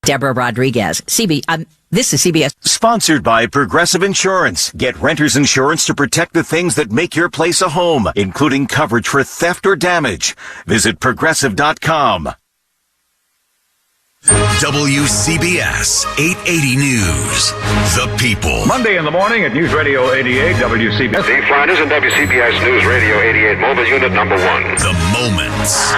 Deborah Rodriguez, this is CBS. Sponsored by Progressive Insurance. Get renter's insurance to protect the things that make your place a home, including coverage for theft or damage. Visit Progressive.com. WCBS 880 News. The People. Monday in the morning at News Radio 88, WCBS. Dave Flanders and WCBS News Radio 88, Mobile Unit number 1. The Moments.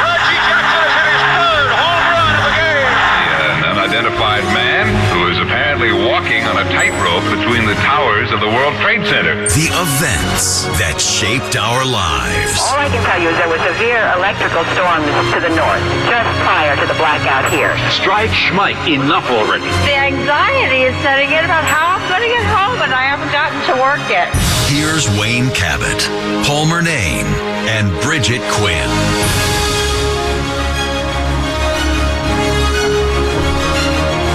Unidentified man who is apparently walking on a tightrope between the towers of the World Trade Center. The events that shaped our lives. All I can tell you is there was severe electrical storms to the north, just prior to the blackout here. Strike Schmike, enough already. The anxiety is setting in about how I'm going to get home, and I haven't gotten to work yet. Here's Wayne Cabot, Paul Murnane, and Bridget Quinn.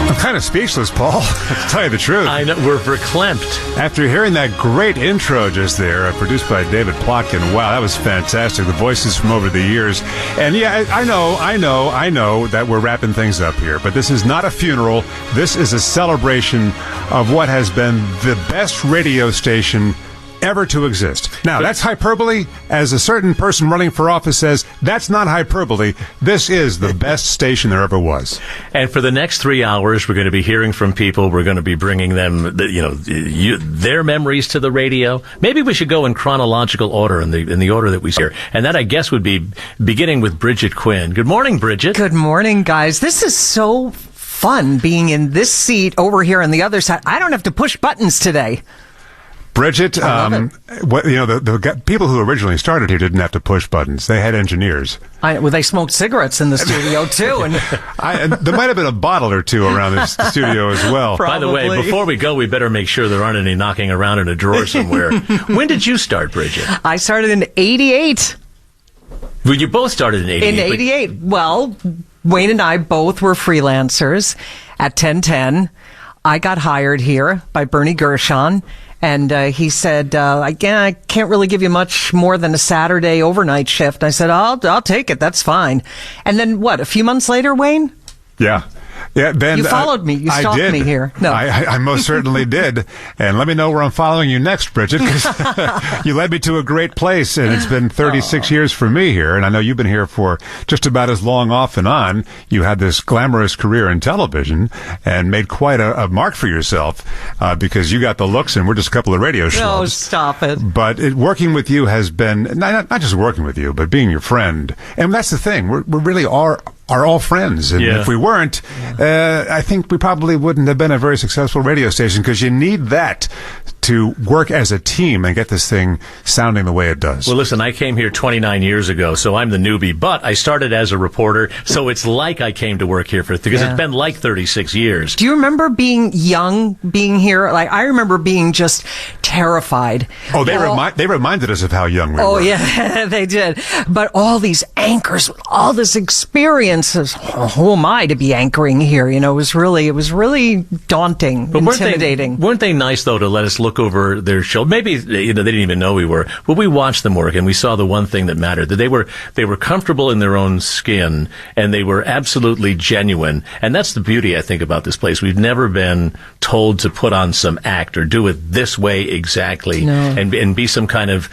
I'm kind of speechless, Paul, to tell you the truth. I know, we're verklempt. After hearing that great intro just there, produced by David Plotkin, wow, that was fantastic. The voices from over the years. And yeah, I know that we're wrapping things up here, but this is not a funeral. This is a celebration of what has been the best radio station ever to exist. Now, that's hyperbole. As a certain person running for office says, that's not hyperbole. This is the best station there ever was. And for the next 3 hours, we're going to be hearing from people. We're going to be bringing them, their memories to the radio. Maybe we should go in chronological order, in the order that we see here. And that, I guess, would be beginning with Bridget Quinn. Good morning, Bridget. Good morning, guys. This is so fun being in this seat over here on the other side. I don't have to push buttons today. Bridget, the people who originally started here didn't have to push buttons. They had engineers. They smoked cigarettes in the studio, too. And there might have been a bottle or two around the studio as well. Probably. By the way, before we go, we better make sure there aren't any knocking around in a drawer somewhere. When did you start, Bridget? I started in 88. Well, you both started in 88. In 88. Well, Wayne and I both were freelancers at 1010. I got hired here by Bernie Gershon. And he said, again, I can't really give you much more than a Saturday overnight shift. I said, I'll take it. That's fine. And then a few months later, Wayne? Yeah. Yeah, Ben, you followed me. You stalked me here. No, I most certainly did. And let me know where I'm following you next, Bridget, because you led me to a great place, and it's been 36 years for me here, and I know you've been here for just about as long off and on. You had this glamorous career in television and made quite a mark for yourself because you got the looks, and we're just a couple of radio shows. No, stop it. But working with you has been, not just working with you, but being your friend. And that's the thing. We really are all friends. And if we weren't, I think we probably wouldn't have been a very successful radio station, because you need that to work as a team and get this thing sounding the way it does. Well, listen, I came here 29 years ago, so I'm the newbie, but I started as a reporter, so it's like I came to work here because it's been like 36 years. Do you remember being young, being here? Like, I remember being just terrified. Oh, they reminded us of how young we were. Oh, yeah, they did. But all these anchors with all this experience, who am I to be anchoring here? It was really daunting, but intimidating. Weren't they nice, though, to let us look over their show? Maybe they didn't even know we were, but we watched them work, and we saw the one thing that mattered: that they were comfortable in their own skin, and they were absolutely genuine. And that's the beauty, I think, about this place. We've never been told to put on some act or do it this way exactly, and be some kind of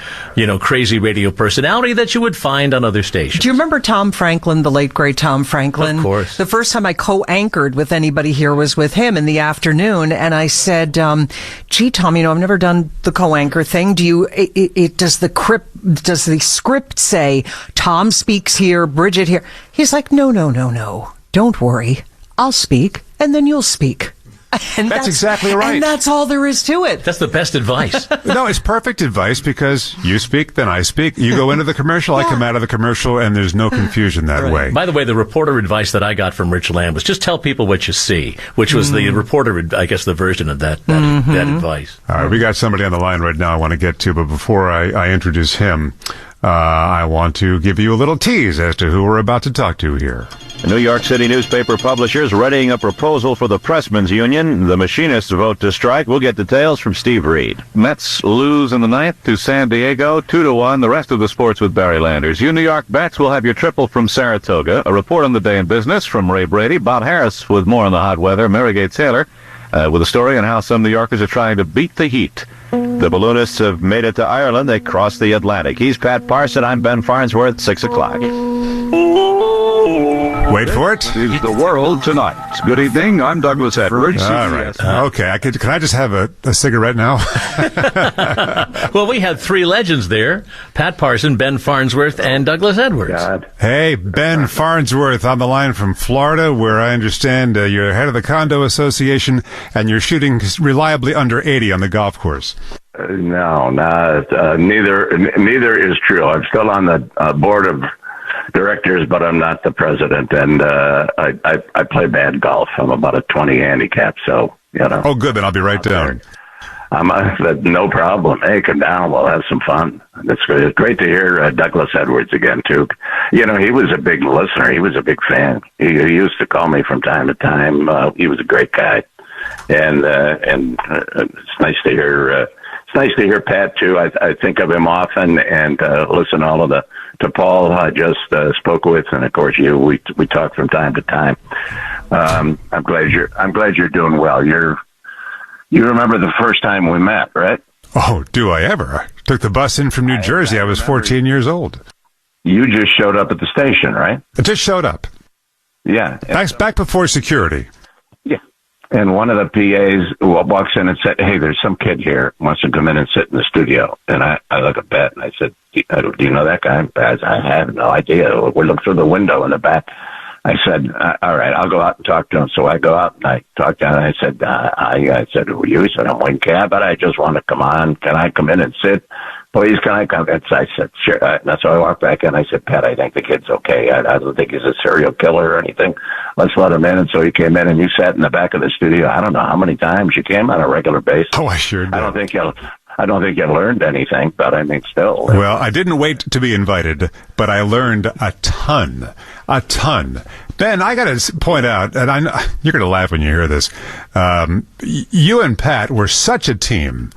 crazy radio personality that you would find on other stations. Do you remember Tom Franklin, the late great Tom Franklin? Of course. The first time I co-anchored with anybody here was with him in the afternoon, and I said, "Gee, Tom, I've never done the co-anchor thing. Does the script say Tom speaks here, Bridget here?" He's like, No. Don't worry. I'll speak, and then you'll speak. And that's exactly right. And that's all there is to it. That's the best advice. No, it's perfect advice, because you speak, then I speak. You go into the commercial, I come out of the commercial, and there's no confusion that way. By the way, the reporter advice that I got from Rich Lamb was just tell people what you see, which was the reporter, I guess, the version of that advice. All right, we got somebody on the line right now I want to get to, but before I introduce him, I want to give you a little tease as to who we're about to talk to here. The New York City newspaper publishers readying a proposal for the Pressmen's Union. The machinists vote to strike. We'll get details from Steve Reed. Mets lose in the ninth to San Diego, 2-1. The rest of the sports with Barry Landers. You New York bets will have your triple from Saratoga. A report on the day in business from Ray Brady. Bob Harris with more on the hot weather. Mary Gay Taylor with a story on how some New Yorkers are trying to beat the heat. The balloonists have made it to Ireland. They crossed the Atlantic. He's Pat Parson. I'm Ben Farnsworth. 6 o'clock. Wait for it. This is The World Tonight. Good evening. I'm Douglas Edwards. All right. Okay. Can I just have a cigarette now? Well, we had three legends there. Pat Parson, Ben Farnsworth, and Douglas Edwards. God. Hey, Ben Farnsworth on the line from Florida, where I understand you're head of the Condo Association, and you're shooting reliably under 80 on the golf course. No, neither is true. I'm still on the board of directors, but I'm not the president, and I play bad golf. I'm about a 20 handicap, so, you know. Oh, good, then I'll be right down. No problem. Hey, come down. We'll have some fun. It's great to hear Douglas Edwards again, too. You know, he was a big listener. He was a big fan. He used to call me from time to time. He was a great guy, and it's nice to hear. It's nice to hear Pat too. I think of him often and listen to Paul. I just spoke with, and of course you. We talk from time to time. I'm glad you're doing well. You remember the first time we met, right? Oh, do I ever? I took the bus in from New Jersey. I was 14 years old. You just showed up at the station, right? I just showed up. Yeah. Back before security. Yeah. And one of the PAs walks in and said, "Hey, there's some kid here who wants to come in and sit in the studio." And I look at Pat and I said, "Do you know that guy?" And Pat, "I have no idea. We looked through the window in the back." I said, "All right, I'll go out and talk to him." So I go out and I talked to him. And I said, I said, "Who are you?" He said, "I'm Wayne Cabot. I just want to come on. Can I come in and sit? Please, can I come?" And so I said, "Sure." So I walked back in. I said, "Pat, I think the kid's okay. I don't think he's a serial killer or anything. Let's let him in." And so he came in, and you sat in the back of the studio. I don't know how many times you came on a regular basis. Oh, I sure did. I don't think you learned anything, but I mean, still. Well, I didn't wait to be invited, but I learned a ton. Ben, I got to point out, and I know you're going to laugh when you hear this. You and Pat were such a team.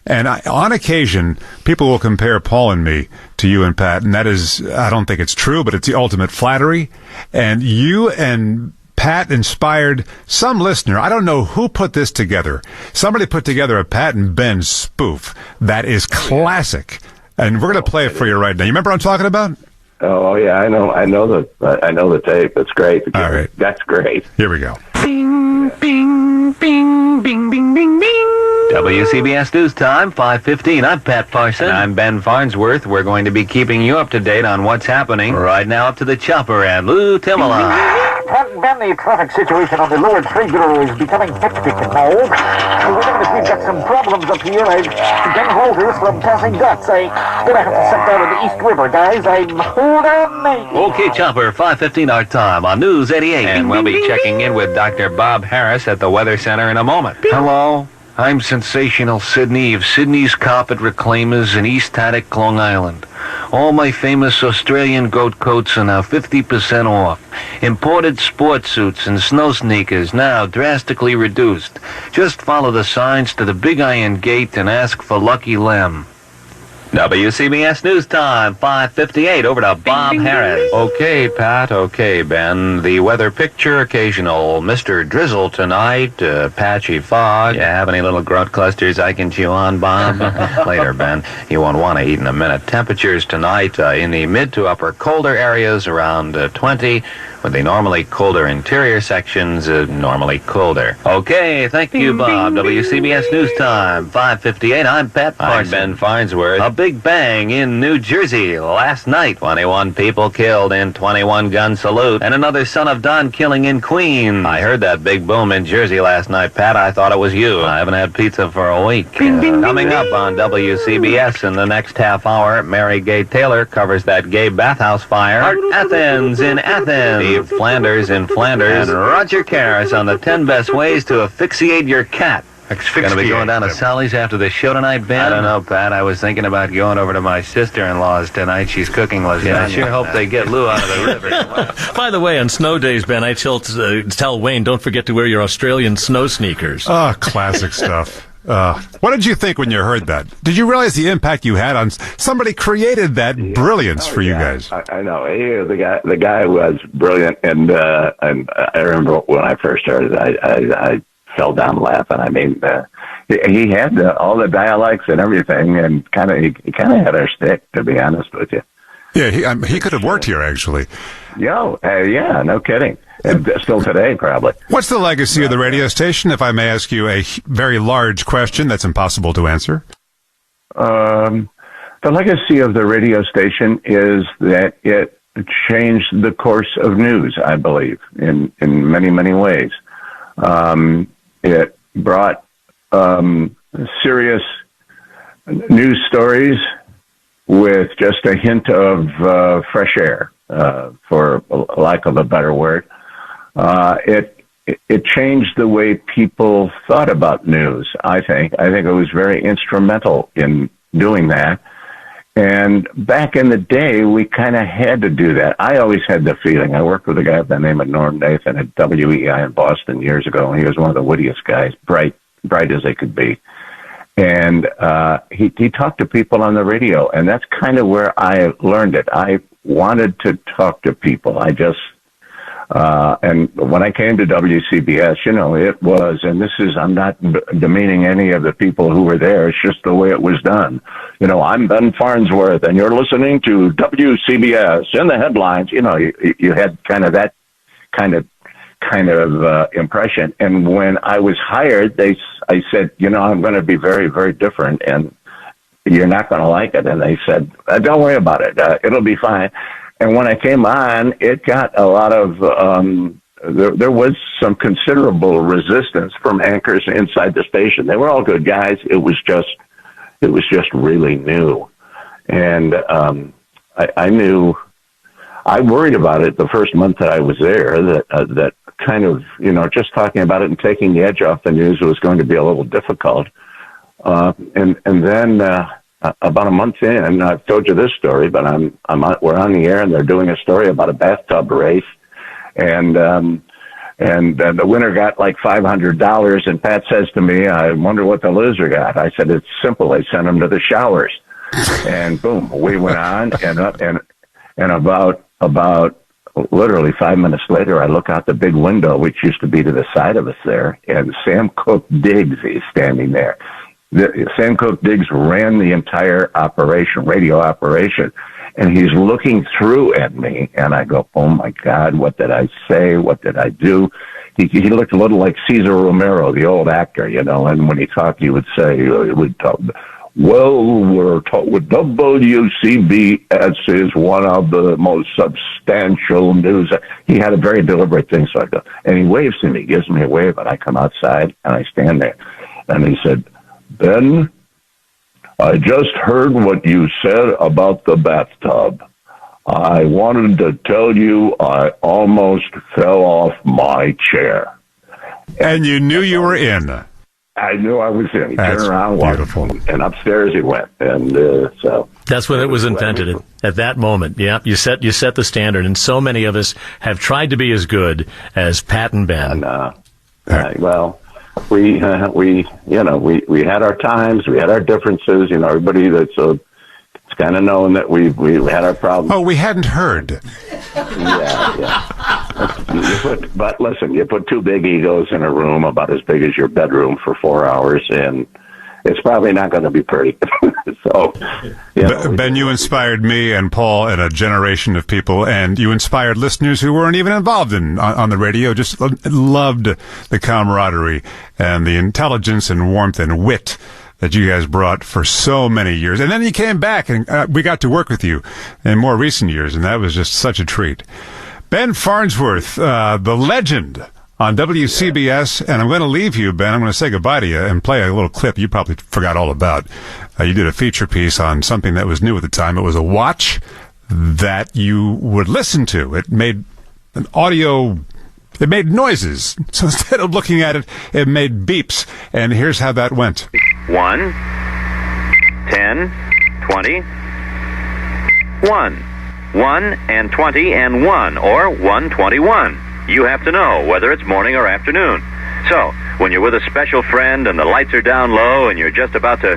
And on occasion, people will compare Paul and me to you and Pat, and that is, I don't think it's true, but it's the ultimate flattery. And you and Pat inspired some listener. I don't know who put this together. Somebody put together a Pat and Ben spoof that is classic. And we're going to play it for you right now. You remember what I'm talking about? Oh, yeah, I know the tape. It's great. All right. That's great. Here we go. Bing, bing, bing, bing, bing, bing, bing. WCBS News Time, 5:15. I'm Pat Parson. And I'm Ben Farnsworth. We're going to be keeping you up to date on what's happening. Right now up to the chopper and Lou Timala. Ben, the traffic situation on the lower trade bureau is becoming hectic now. We've got some problems up here. Ben Holders from passing guts. I'm going to have to set down in the East River, guys. Hold on. Okay, chopper, 5:15 our time on News 88. And we'll be checking in with Dr. Bob Harris at the Weather Center in a moment. Hello. I'm Sensational Sydney of Sydney's Carpet Reclaimers in East Haddock, Long Island. All my famous Australian goat coats are now 50% off. Imported sports suits and snow sneakers now drastically reduced. Just follow the signs to the Big Iron Gate and ask for Lucky Lem. WCBS News Time, 5:58. Over to Bob Harris. Okay, Pat. Okay, Ben. The weather picture, occasional Mr. Drizzle tonight, patchy fog. You have any little grout clusters I can chew on, Bob? Later, Ben. You won't want to eat in a minute. Temperatures tonight in the mid to upper colder areas around 20, with the normally colder interior sections normally colder. Okay, thank you, Bob. WCBS News Time, 5:58. I'm Pat Parson. I'm Ben Farnsworth. A big bang in New Jersey last night. 21 people killed in 21-gun salute. And another son of Don killing in Queens. I heard that big boom in Jersey last night, Pat. I thought it was you. I haven't had pizza for a week. Coming up on WCBS in the next half hour, Mary Gay Taylor covers that gay bathhouse fire. Art Athens in Athens. Steve Flanders in Flanders. And Roger Karras on the 10 best ways to asphyxiate your cat. Gonna be going down to Sally's after the show tonight, Ben? I don't know, Pat. I was thinking about going over to my sister-in-law's tonight. She's cooking lasagna. I sure hope they get Lou out of the river. By the way, on snow days, Ben, I tell Wayne, don't forget to wear your Australian snow sneakers. Oh, classic stuff. What did you think when you heard that? Did you realize the impact you had on somebody created that brilliance for you guys? I know. The guy was brilliant, and I remember when I first heard it, I fell down laughing. I mean, he had all the dialects and everything, and he kind of had our stick, to be honest with you. Yeah, he could have worked here, actually. Yeah, no kidding. And still today, probably. What's the legacy of the radio station, if I may ask you a very large question that's impossible to answer? The legacy of the radio station is that it changed the course of news, I believe, in many, many ways. It brought serious news stories with just a hint of fresh air, for lack of a better word. It changed the way people thought about news, I think. I think it was very instrumental in doing that. And back in the day, we kind of had to do that. I always had the feeling. I worked with a guy by the name of Norm Nathan at WEI in Boston years ago, and he was one of the wittiest guys, bright as they could be. And he talked to people on the radio, and that's kind of where I learned it. I wanted to talk to people. And when I came to WCBS, it was, and I'm not demeaning any of the people who were there. It's just the way it was done. I'm Ben Farnsworth, and you're listening to WCBS. In the headlines, you had kind of that kind of impression. And when I was hired, I said, I'm going to be very, very different, and you're not going to like it. And they said, don't worry about it. It'll be fine. And when I came on, it got a lot of, there was some considerable resistance from anchors inside the station. They were all good guys. It was just really new. And I worried about it the first month that I was there, that kind of, just talking about it and taking the edge off the news was going to be a little difficult. And then about a month in, I've told you this story, but we're on the air and they're doing a story about a bathtub race, and the winner got like $500. And Pat says to me, "I wonder what the loser got." I said, "It's simple. They sent him to the showers." And boom, we went on, and about literally 5 minutes later, I look out the big window, which used to be to the side of us there, and Sam Cook Diggs is standing there. Sam Cook Diggs ran the entire radio operation, and he's looking through at me, and I go, "Oh my God, what did I say? What did I do?" He looked a little like Cesar Romero, the old actor, and when he talked, he would say, "Well, we're with WCBS is one of the most substantial news." He had a very deliberate thing, so I go, and he waves to me, gives me a wave, and I come outside, and I stand there, and he said, "Ben, I just heard what you said about the bathtub. I wanted to tell you I almost fell off my chair." And you knew you were in. I knew I was in. He That's turned around, beautiful. and upstairs he went. And so that's when it was invented. At that moment, yeah, you set the standard, and so many of us have tried to be as good as Pat and Ben. Well, we had our times, we had our differences. Everybody it's kind of known that we had our problems. Oh, we hadn't heard. Yeah. But listen, you put two big egos in a room about as big as your bedroom for 4 hours, and it's probably not going to be pretty. So, Ben, you inspired me and Paul and a generation of people, and you inspired listeners who weren't even involved on the radio, just loved the camaraderie and the intelligence and warmth and wit that you guys brought for so many years. And then you came back, and we got to work with you in more recent years, and that was just such a treat. Ben Farnsworth, the legend on WCBS, and I'm going to leave you, Ben. I'm going to say goodbye to you and play a little clip you probably forgot all about. You did a feature piece on something that was new at the time. It was a watch that you would listen to. It made an audio It made noises. So instead of looking at it, it made beeps. And here's how that went. 1, 10, 20, 1. 1 and 20 and 1, or 121. You have to know whether it's morning or afternoon. So, when you're with a special friend and the lights are down low and you're just about to...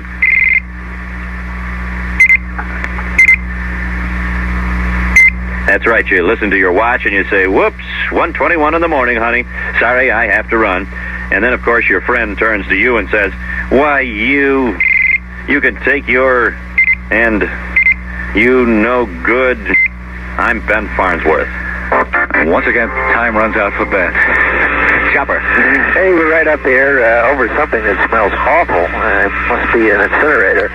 That's right, you listen to your watch and you say, whoops, 1:21 in the morning, honey. Sorry, I have to run. And then, of course, your friend turns to you and says, why, you can take your... and you no good... I'm Ben Farnsworth. Once again, time runs out for Ben. Chopper. Hey, we're right up here over something that smells awful. It must be an incinerator.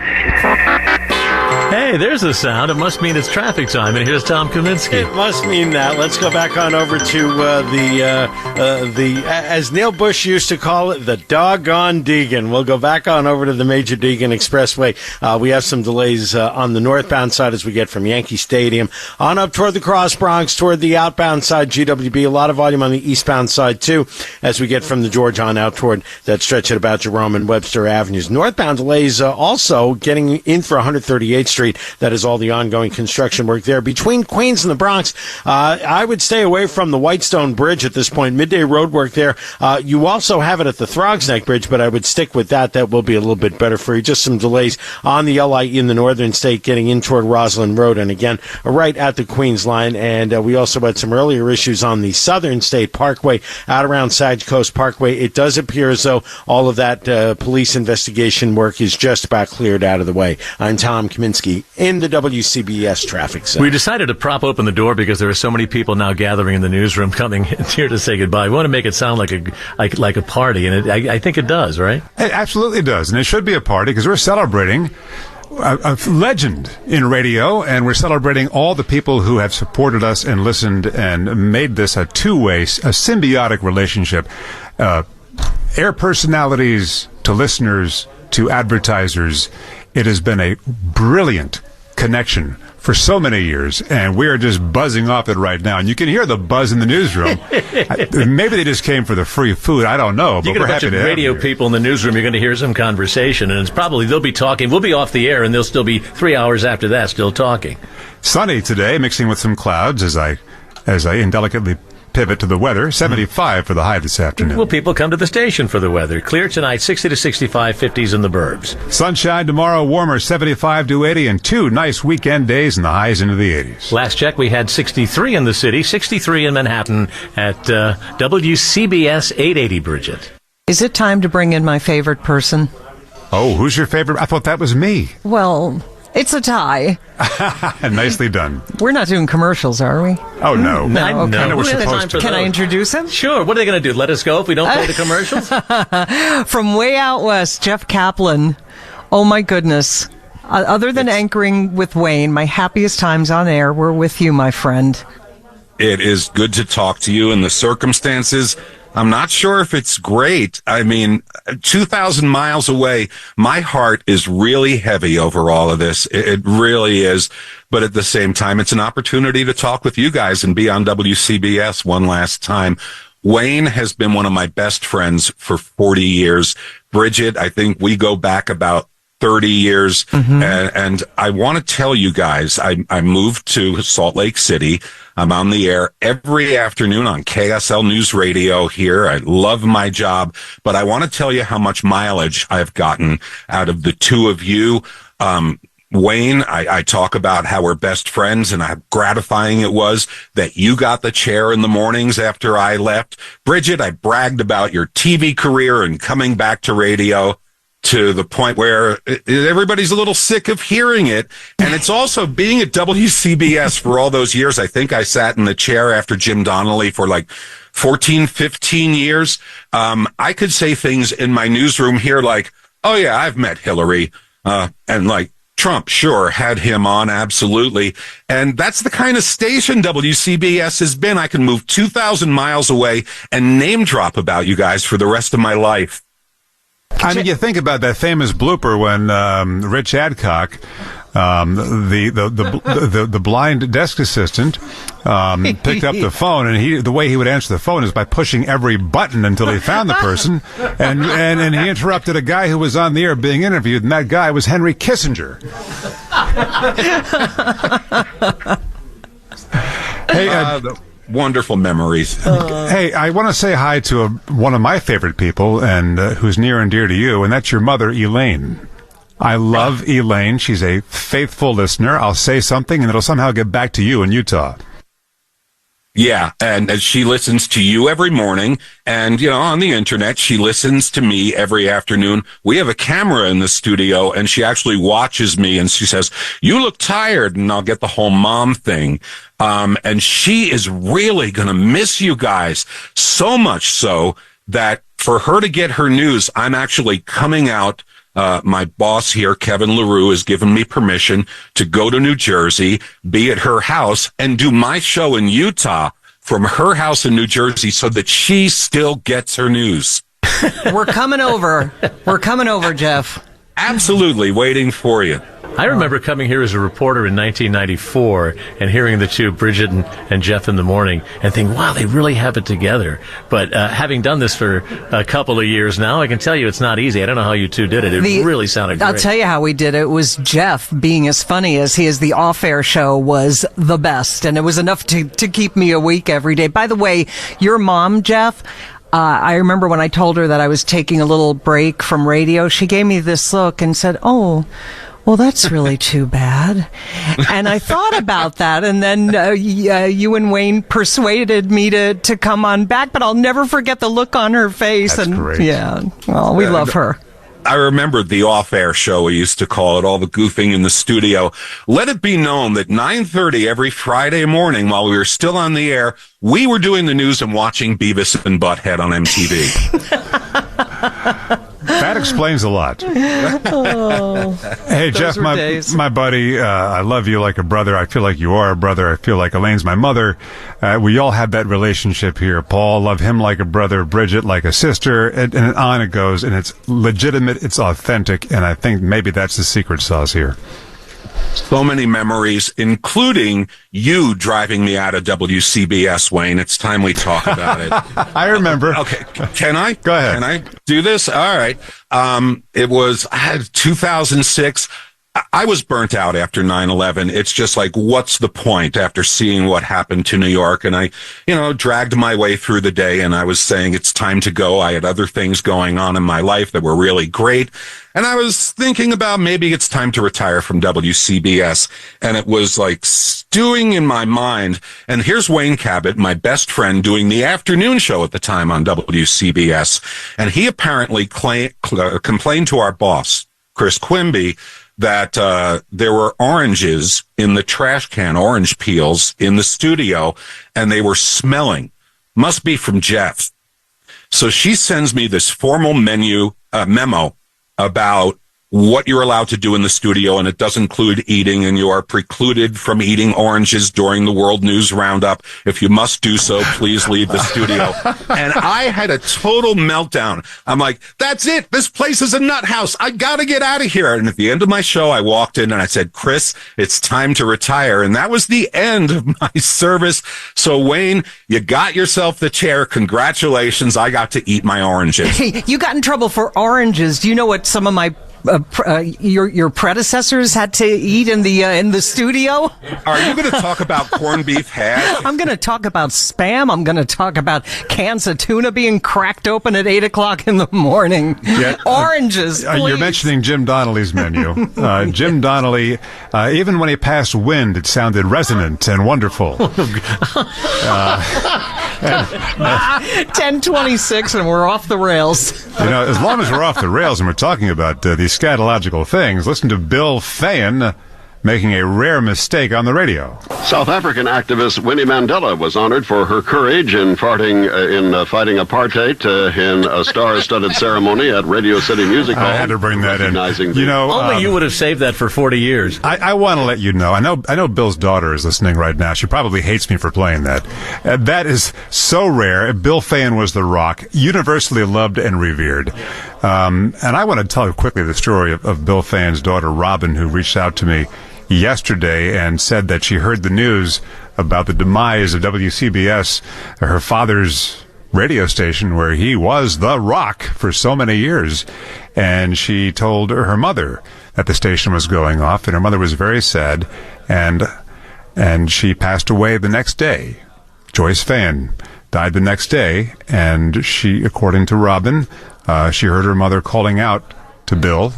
Hey, there's a sound. It must mean it's traffic time. And here's Tom Kaminsky. It must mean that. Let's go back on over to the as Neil Bush used to call it, the doggone Deegan. We'll go back on over to the Major Deegan Expressway. We have some delays on the northbound side as we get from Yankee Stadium on up toward the Cross Bronx, toward the outbound side, GWB. A lot of volume on the eastbound side, too, as we get from the George on out toward that stretch at about Jerome and Webster Avenues. Northbound delays also getting in for 138th Street. That is all the ongoing construction work there. Between Queens and the Bronx, I would stay away from the Whitestone Bridge at this point. Midday road work there. You also have it at the Throgs Neck Bridge, but I would stick with that. That will be a little bit better for you. Just some delays on the LIE in the northern state getting in toward Roslyn Road. And again, right at the Queens line. And we also had some earlier issues on the southern state parkway out around Sag Coast Parkway. It does appear as though all of that police investigation work is just about cleared out of the way. I'm Tom Kaminsky in the WCBS traffic center. We decided to prop open the door because there are so many people now gathering in the newsroom coming here to say goodbye. We want to make it sound like a party, and I think it does, right? It absolutely does, and it should be a party because we're celebrating a legend in radio, and we're celebrating all the people who have supported us and listened and made this a two-way, a symbiotic relationship. Air personalities to listeners to advertisers. It has been a brilliant connection for so many years, and we are just buzzing off it right now. And you can hear the buzz in the newsroom. Maybe they just came for the free food. I don't know, but we're happy to have them. Radio people in the newsroom. You're going to hear some conversation, and it's probably they'll be talking. We'll be off the air, and they'll still be 3 hours after that still talking. Sunny today, mixing with some clouds as I indelicately pivot to the weather. 75 for the high this afternoon. Will people come to the station for the weather? Clear tonight, 60 to 65, 50s in the burbs. Sunshine tomorrow, warmer, 75 to 80, and 2 nice weekend days and the highs into the 80s. Last check, we had 63 in the city, 63 in Manhattan at WCBS 880, Bridget. Is it time to bring in my favorite person? Oh, who's your favorite? I thought that was me. Well, it's a tie. Nicely done. We're not doing commercials, are we? Oh, no. No, okay. I know we're supposed to. Can I introduce him? Sure. What are they going to do? Let us go if we don't play the commercials? From way out west, Jeff Kaplan. Oh, my goodness. Other than anchoring with Wayne, my happiest times on air were with you, my friend. It is good to talk to you in the circumstances. I'm not sure if it's great. I mean, 2,000 miles away, my heart is really heavy over all of this. It really is. But at the same time, it's an opportunity to talk with you guys and be on WCBS one last time. Wayne has been one of my best friends for 40 years. Bridget, I think we go back about 30 years. Mm-hmm. And I want to tell you guys, I moved to Salt Lake City. I'm on the air every afternoon on KSL Newsradio here. I love my job, but I want to tell you how much mileage I've gotten out of the two of you. Wayne, I talk about how we're best friends and how gratifying it was that you got the chair in the mornings after I left. Bridget, I bragged about your TV career and coming back to radio, to the point where everybody's a little sick of hearing it. And it's also being at WCBS for all those years. I think I sat in the chair after Jim Donnelly for like 14, 15 years. I could say things in my newsroom here like, oh yeah, I've met Hillary, and like Trump, sure, had him on, absolutely. And that's the kind of station WCBS has been. I can move 2,000 miles away and name drop about you guys for the rest of my life. I mean, you think about that famous blooper when Rich Adcock The blind desk assistant picked up the phone, and the way he would answer the phone is by pushing every button until he found the person, and he interrupted a guy who was on the air being interviewed, and that guy was Henry Kissinger. Hey, wonderful memories. Hey, I want to say hi to one of my favorite people, and who's near and dear to you, and that's your mother, Elaine. I love Elaine. She's a faithful listener. I'll say something, and it'll somehow get back to you in Utah. Yeah, and she listens to you every morning, and, on the internet, she listens to me every afternoon. We have a camera in the studio, and she actually watches me, and she says, "You look tired," and I'll get the whole mom thing. And she is really going to miss you guys, so much so that for her to get her news, I'm actually coming out. My boss here, Kevin LaRue, has given me permission to go to New Jersey, be at her house, and do my show in Utah from her house in New Jersey so that she still gets her news. We're coming over. We're coming over, Jeff. Absolutely, waiting for you. I remember coming here as a reporter in 1994 and hearing the two, Bridget and Jeff, in the morning and thinking, wow, they really have it together. But having done this for a couple of years now, I can tell you it's not easy. I don't know how you two did it. It really sounded great. I'll tell you how we did it. It was Jeff being as funny as he is. The off-air show was the best, and it was enough to keep me awake every day. By the way, your mom, Jeff, I remember when I told her that I was taking a little break from radio, she gave me this look and said, "Oh, well, that's really too bad." And I thought about that, and then you and Wayne persuaded me to come on back, but I'll never forget the look on her face. That's great. Yeah, well, we love her. I remember the off-air show, we used to call it, all the goofing in the studio. Let it be known that 9:30 every Friday morning, while we were still on the air, we were doing the news and watching Beavis and Butthead on MTV. That explains a lot. Oh, hey, Jeff, my buddy, I love you like a brother. I feel like you are a brother. I feel like Elaine's my mother. We all have that relationship here. Paul, love him like a brother. Bridget, like a sister. And on it goes. And it's legitimate. It's authentic. And I think maybe that's the secret sauce here. So many memories, including you driving me out of WCBS, Wayne. It's time we talk about it. I remember. Okay. Can I? Go ahead. Can I do this? All right. It was 2006. I was burnt out after 9/11. It's just like, what's the point after seeing what happened to New York? And I, dragged my way through the day, and I was saying it's time to go. I had other things going on in my life that were really great. And I was thinking about maybe it's time to retire from WCBS. And it was like stewing in my mind. And here's Wayne Cabot, my best friend, doing the afternoon show at the time on WCBS. And he apparently complained to our boss, Chris Quimby, that there were oranges in the trash can, orange peels in the studio, and they were smelling. Must be from Jeff. So she sends me this formal memo about what you're allowed to do in the studio, and it does include eating, and you are precluded from eating oranges during the World News Roundup. If you must do so, please leave the studio. And I had a total meltdown. I'm like, that's it. This place is a nut house. I got to get out of here. And at the end of my show, I walked in and I said, Chris, it's time to retire. And that was the end of my service. So, Wayne, you got yourself the chair. Congratulations. I got to eat my oranges. Hey, you got in trouble for oranges. Do you know what some of my your predecessors had to eat in the studio? Are you going to talk about corned beef hash? I'm going to talk about Spam. I'm going to talk about cans of tuna being cracked open at 8:00 in the morning. Yeah, oranges. You're mentioning Jim Donnelly's menu. Jim Donnelly, even when he passed wind, it sounded resonant and wonderful. 10:26, and we're off the rails. As long as we're off the rails and we're talking about these scatological things, listen to Bill Feyen making a rare mistake on the radio. South African activist Winnie Mandela was honored for her courage in fighting apartheid in a star-studded ceremony at Radio City Music Hall. I had to bring that in. Only you would have saved that for 40 years. I want to let you know. I know Bill's daughter is listening right now. She probably hates me for playing that. That is so rare. Bill Fayen was the Rock, universally loved and revered. And I want to tell quickly the story of Bill Fayen's daughter, Robin, who reached out to me yesterday and said that she heard the news about the demise of WCBS, her father's radio station, where he was the Rock for so many years. And she told her mother that the station was going off, and her mother was very sad, and she passed away the next day. Joyce Fayen died the next day, and she, according to Robin, she heard her mother calling out to Bill,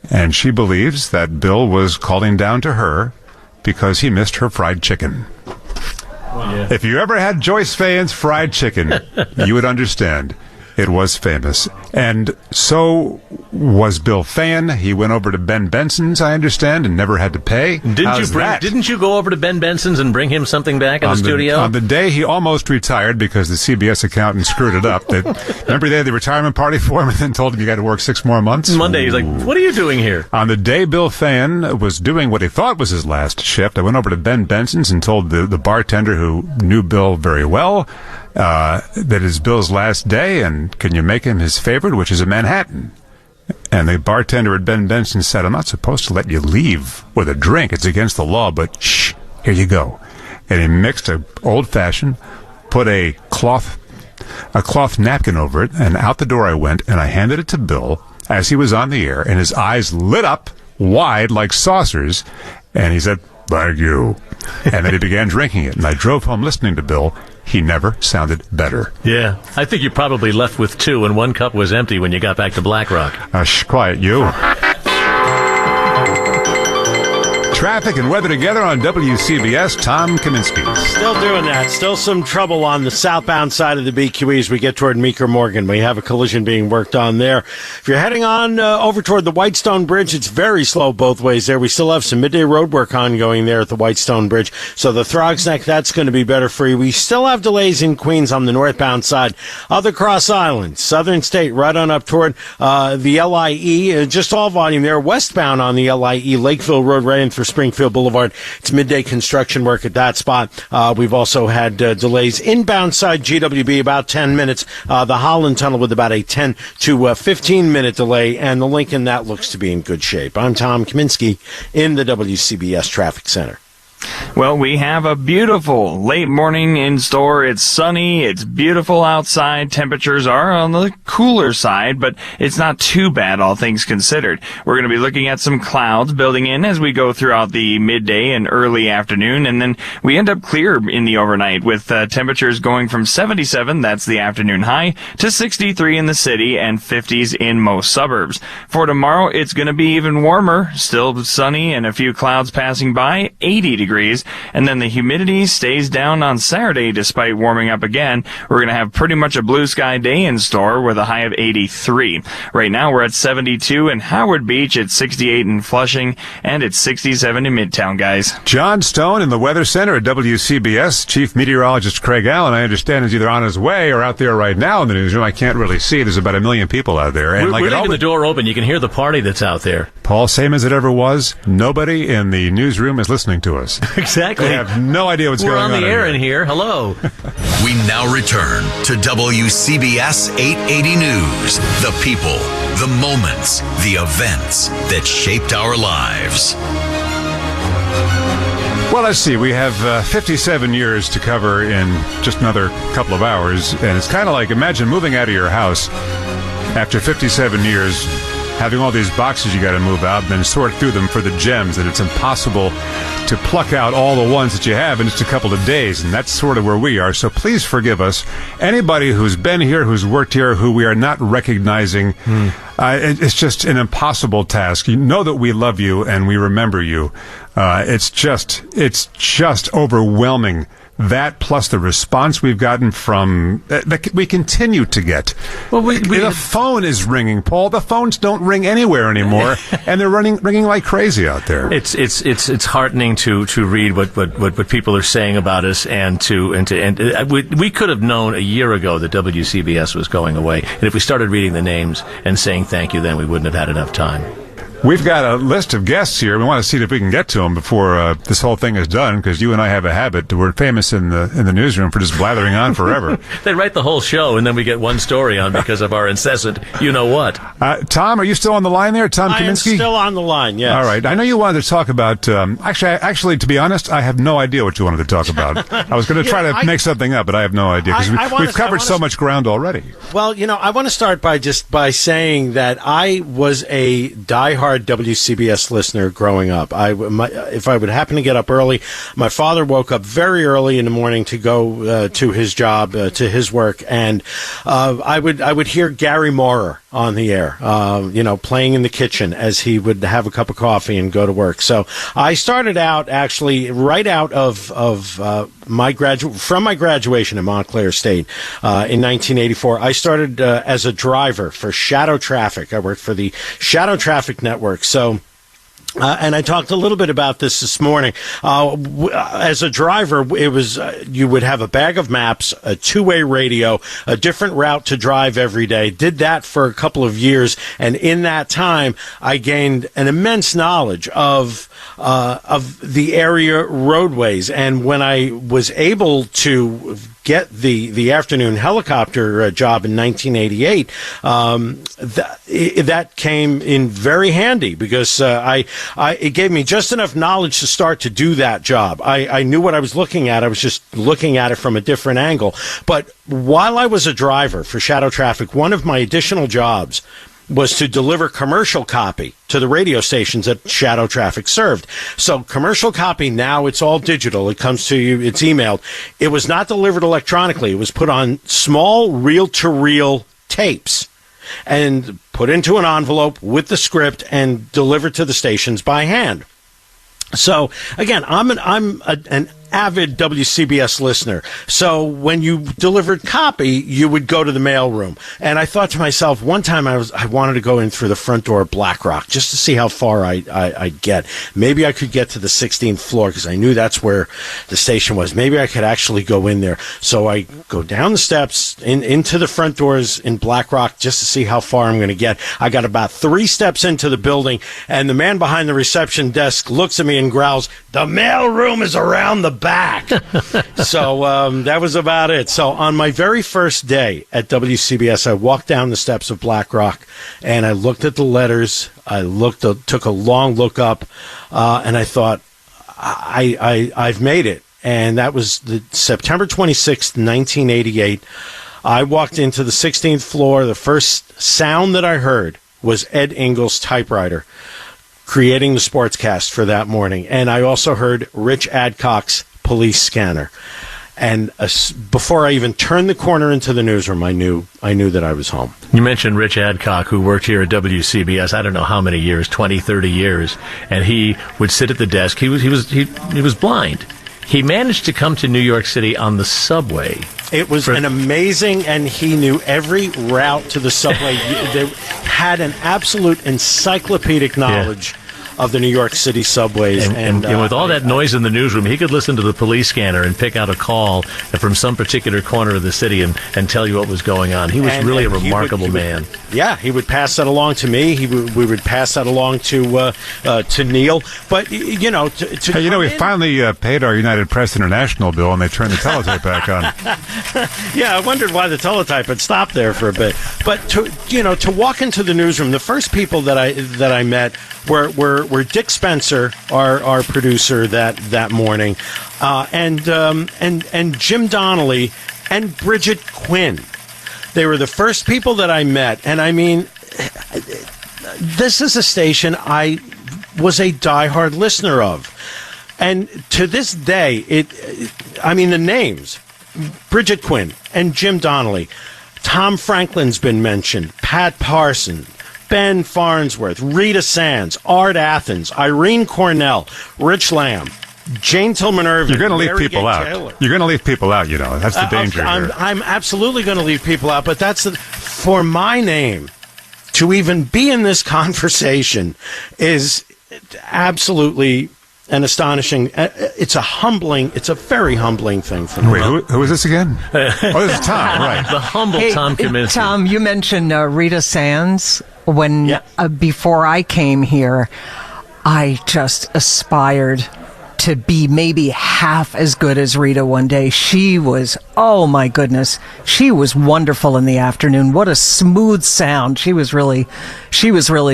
and she believes that Bill was calling down to her because he missed her fried chicken. Wow. Yeah. If you ever had Joyce Fayen's fried chicken, you would understand. It was famous. And so was Bill Fayen. He went over to Ben Benson's, I understand, and never had to pay. Didn't you go over to Ben Benson's and bring him something back in the studio? On the day he almost retired because the CBS accountant screwed it up. Remember they had the retirement party for him and then told him you got to work 6 more months? Monday, he's like, what are you doing here? On the day Bill Fayen was doing what he thought was his last shift, I went over to Ben Benson's and told the bartender who knew Bill very well that is Bill's last day, and can you make him his favorite, which is a Manhattan? And the bartender at Ben Benson said, I'm not supposed to let you leave with a drink. It's against the law, but shh, here you go. And he mixed an old-fashioned, put a cloth napkin over it, and out the door I went, and I handed it to Bill as he was on the air, and his eyes lit up wide like saucers, and he said, thank you. And then he began drinking it, and I drove home listening to Bill. He never sounded better. Yeah. I think you probably left with 2, and 1 cup was empty when you got back to Black Rock. Quiet, you. Traffic and weather together on WCBS. Tom Kaminsky. Still doing that. Still some trouble on the southbound side of the BQE as we get toward Meeker Morgan. We have a collision being worked on there. If you're heading on over toward the Whitestone Bridge, it's very slow both ways there. We still have some midday road work ongoing there at the Whitestone Bridge. So the Throgs Neck, that's going to be better for you. We still have delays in Queens on the northbound side. Other Cross Island, Southern State, right on up toward the LIE. Just all volume there. Westbound on the LIE, Lakeville Road right in through Springfield Boulevard. It's midday construction work at that spot. We've also had delays inbound side GWB, about 10 minutes. The Holland Tunnel with about a 10 to 15 minute delay, and the Lincoln, that looks to be in good shape. I'm Tom Kaminsky in the WCBS Traffic Center. Well, we have a beautiful late morning in store. It's sunny. It's beautiful outside. Temperatures are on the cooler side, but it's not too bad, all things considered. We're going to be looking at some clouds building in as we go throughout the midday and early afternoon, and then we end up clear in the overnight with temperatures going from 77, that's the afternoon high, to 63 in the city and 50s in most suburbs. For tomorrow, it's going to be even warmer, still sunny and a few clouds passing by, 80 degrees, and then the humidity stays down on Saturday despite warming up again. We're going to have pretty much a blue sky day in store with a high of 83. Right now we're at 72 in Howard Beach, it's 68 in Flushing, and it's 67 in Midtown, guys. John Stone in the Weather Center at WCBS. Chief Meteorologist Craig Allen, I understand, is either on his way or out there right now in the newsroom. I can't really see. There's about 1 million people out there. And we're leaving the door open. You can hear the party that's out there. Paul, same as it ever was. Nobody in the newsroom is listening to us. Exactly. They have no idea what's going on. We're on the air in here. Hello. We now return to WCBS 880 News. The people, the moments, the events that shaped our lives. Well, let's see. We have 57 years to cover in just another couple of hours. And it's kind of like, imagine moving out of your house after 57 years, having all these boxes you got to move out and then sort through them for the gems, and it's impossible to pluck out all the ones that you have in just a couple of days, and that's sort of where we are. So please forgive us. Anybody who's been here, who's worked here, who we are not recognizing, it's just an impossible task. You know that we love you and we remember you. It's just overwhelming that plus the response we've gotten from that we continue to get. Well, the phone is ringing, Paul. The phones don't ring anywhere anymore, and they're ringing like crazy out there. It's heartening to read what people are saying about us, and we could have known a year ago that WCBS was going away, and if we started reading the names and saying thank you, then we wouldn't have had enough time. We've got a list of guests here. We want to see if we can get to them before this whole thing is done, because you and I have a habit. We're famous in the newsroom for just blathering on forever. They write the whole show, and then we get one story on because of our incessant you-know-what. Tom, are you still on the line there? Tom Kaminsky? I am still on the line, yes. All right. I know you wanted to talk about... Actually, to be honest, I have no idea what you wanted to talk about. I was going to try to make something up, but I have no idea, because we've covered so much ground already. Well, I want to start by saying that I was a diehard WCBS listener growing up. If I would happen to get up early, my father woke up very early in the morning to go to his job, to his work, and I would hear Gary Maurer on the air, playing in the kitchen as he would have a cup of coffee and go to work. So I started out actually right out of my graduation at Montclair State in 1984. I started as a driver for Shadow Traffic. I worked for the Shadow Traffic Network. So. And I talked a little bit about this morning. As a driver, it was you would have a bag of maps, a two-way radio, a different route to drive every day. Did that for a couple of years, and in that time, I gained an immense knowledge of the area roadways. And when I was able to get the afternoon helicopter job in 1988, that came in very handy, because it gave me just enough knowledge to start to do that job. I knew what I was looking at. I was just looking at it from a different angle. But while I was a driver for Shadow Traffic, one of my additional jobs was to deliver commercial copy to the radio stations that Shadow Traffic served. So commercial copy, now it's all digital. It comes to you, it's emailed. It was not delivered electronically. It was put on small reel-to-reel tapes and put into an envelope with the script and delivered to the stations by hand. So again, I'm an avid WCBS listener. So when you delivered copy, you would go to the mailroom. And I thought to myself, one time I wanted to go in through the front door of BlackRock just to see how far I'd get. Maybe I could get to the 16th floor, because I knew that's where the station was. Maybe I could actually go in there. So I go down the steps into the front doors in BlackRock just to see how far I'm going to get. I got about 3 steps into the building, and the man behind the reception desk looks at me and growls, "The mailroom is around the back." So that was about it. So on my very first day at WCBS, I walked down the steps of BlackRock, and I looked at the letters. I took a long look up, and I thought, I've made it. And that was the September 26th, 1988. I walked into the 16th floor. The first sound that I heard was Ed Ingles' typewriter creating the sportscast for that morning. And I also heard Rich Adcock's police scanner. And before I even turned the corner into the newsroom, I knew that I was home. You mentioned Rich Adcock, who worked here at WCBS, I don't know how many years, 20, 30 years, and he would sit at the desk. He was blind. He managed to come to New York City on the subway. It was an amazing, and he knew every route to the subway. They had an absolute encyclopedic knowledge of the New York City subways. And with all that noise in the newsroom, he could listen to the police scanner and pick out a call from some particular corner of the city and tell you what was going on. He was really a remarkable man. Yeah, he would pass that along to me. We would pass that along to Neil. But, we finally paid our United Press International bill, and they turned the teletype back on. Yeah, I wondered why the teletype had stopped there for a bit. But to walk into the newsroom, the first people that I met were Dick Spencer, our producer that morning, and Jim Donnelly and Bridget Quinn. They were the first people that I met, and I mean, this is a station I was a diehard listener of, and to this day, the names, Bridget Quinn and Jim Donnelly, Tom Franklin's been mentioned, Pat Parson, Ben Farnsworth, Rita Sands, Art Athens, Irene Cornell, Rich Lamb. Jane Tillman Irving. You're going to leave Mary people Gay out. Taylor. You're going to leave people out, you know. That's the danger here. I'm absolutely going to leave people out, but for my name to even be in this conversation is absolutely an astonishing. It's a very humbling thing for me. Wait, who is this again? Oh, this is Tom, right? The humble Tom Kaminsky. Tom, you mentioned Rita Sands. When before I came here, I just aspired to be maybe half as good as Rita one day. She was, oh my goodness, she was wonderful in the afternoon. What a smooth sound. She was really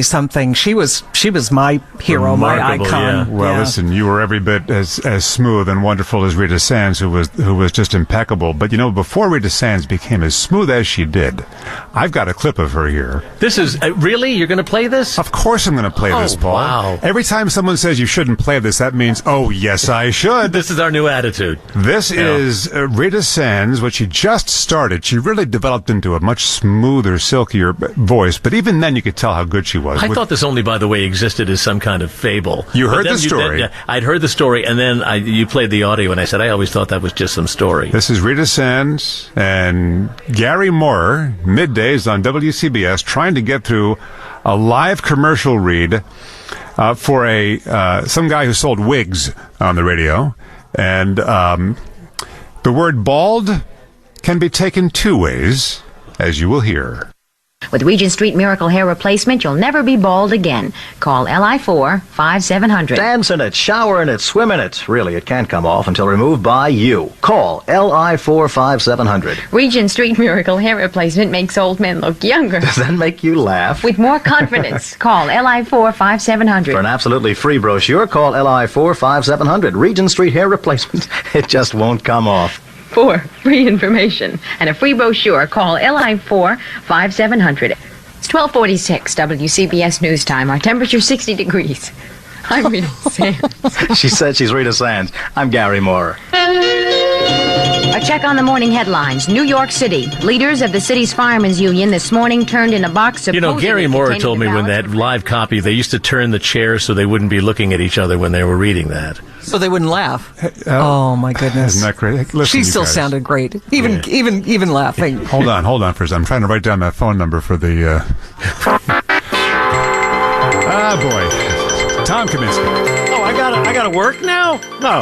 something. She was my hero, my icon. Yeah. Well, listen, you were every bit as smooth and wonderful as Rita Sands, who was just impeccable. But you know, before Rita Sands became as smooth as she did, I've got a clip of her here. This is really, you're going to play this? Of course, I'm going to play this, Paul. Wow! Every time someone says you shouldn't play this, that means, oh, yes, I should. This is our new attitude. This is Rita Sands, what she just started. She really developed into a much smoother, silkier voice, but even then you could tell how good she was. I thought this only, by the way, existed as some kind of fable. You heard the story. I'd heard the story, and then you played the audio, and I said, I always thought that was just some story. This is Rita Sands and Gary Moore, middays on WCBS, trying to get through a live commercial read for some guy who sold wigs on the radio. And the word bald can be taken two ways, as you will hear. With Regent Street Miracle Hair Replacement, you'll never be bald again. Call LI4-5700. Dance in it, shower in it, swim in it. Really, it can't come off until removed by you. Call LI4-5700. Regent Street Miracle Hair Replacement makes old men look younger. Does that make you laugh? With more confidence, call LI4-5700. For an absolutely free brochure, call LI4-5700. Regent Street Hair Replacement. It just won't come off. For free information and a free brochure, call LI4-5700. It's 12:46 WCBS News Time. Our temperature 60 degrees. I'm Rita Sands. She said she's Rita Sands. I'm Gary Moore. A check on the morning headlines. New York City. Leaders of the city's firemen's union this morning turned in a box of... You know, Gary Moore told me when that live copy, they used to turn the chairs so they wouldn't be looking at each other when they were reading that. So they wouldn't laugh. Oh my goodness! Isn't that great? Listen, she still sounded great, even laughing. Hold on for a second. I'm trying to write down that phone number for the. Boy, Tom Kaminsky. Oh, I gotta work now? No,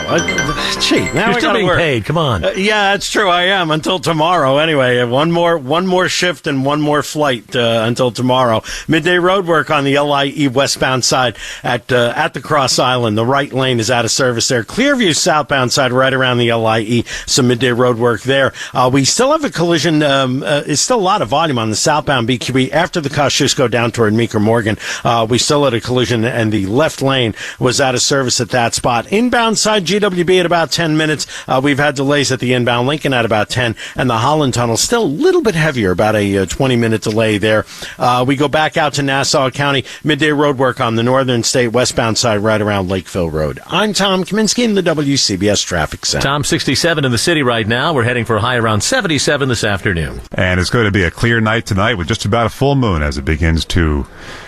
gee, now You're still being work. paid. Come on. Yeah, that's true. I am until tomorrow. Anyway, one more shift and one more flight until tomorrow. Midday road work on the LIE westbound side at the Cross Island. The right lane is out of service there. Clearview southbound side right around the LIE. Some midday road work there. We still have a collision. It's still a lot of volume on the southbound BQE after the Kosciuszko down toward Meeker Morgan. We still had a collision and the left lane was out of service at that spot. Inbound side GWB at about 10 minutes. We've had delays at the inbound Lincoln at about 10, and the Holland Tunnel still a little bit heavier, about a 20-minute delay there. We go back out to Nassau County. Midday road work on the northern state westbound side right around Lakeville Road. I'm Tom Kaminsky in the WCBS Traffic Center. Tom, 67 in the city right now. We're heading for a high around 77 this afternoon. And it's going to be a clear night tonight with just about a full moon as it begins to...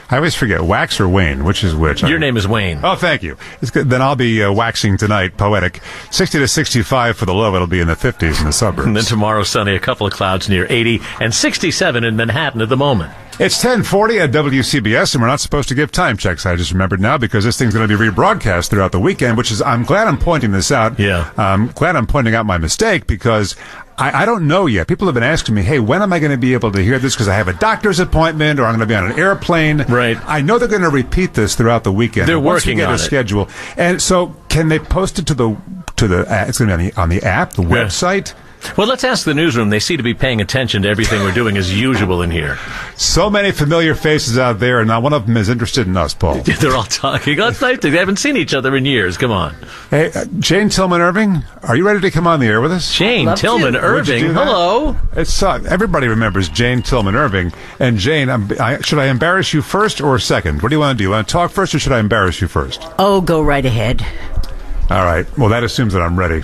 I always forget, wax or wane, which is which? Your name is Wayne. Oh, thank you. It's good. Then I'll be waxing tonight, poetic. 60 to 65 for the low. It'll be in the 50s in the suburbs. And then tomorrow, sunny, a couple of clouds near 80, and 67 in Manhattan at the moment. It's 10:40 at WCBS, and we're not supposed to give time checks. I just remembered now because this thing's going to be rebroadcast throughout the weekend, which is, I'm glad I'm pointing this out. Yeah. I'm glad I'm pointing out my mistake because I don't know yet. People have been asking me, hey, when am I going to be able to hear this? Because I have a doctor's appointment or I'm going to be on an airplane. Right. I know they're going to repeat this throughout the weekend. They're once working we get on a schedule. And so can they post it to the it's going to be on the app, the website? Well, let's ask the newsroom. They seem to be paying attention to everything we're doing as usual in here. So many familiar faces out there, and not one of them is interested in us, Paul. They're all talking. Let's say they haven't seen each other in years. Come on. Hey, Jane Tillman Irving, are you ready to come on the air with us? Jane Tillman Irving, hello. It's everybody remembers Jane Tillman Irving. And Jane, should I embarrass you first or second? What do you want to do? You want to talk first, or should I embarrass you first? Oh, go right ahead. All right. Well, that assumes that I'm ready.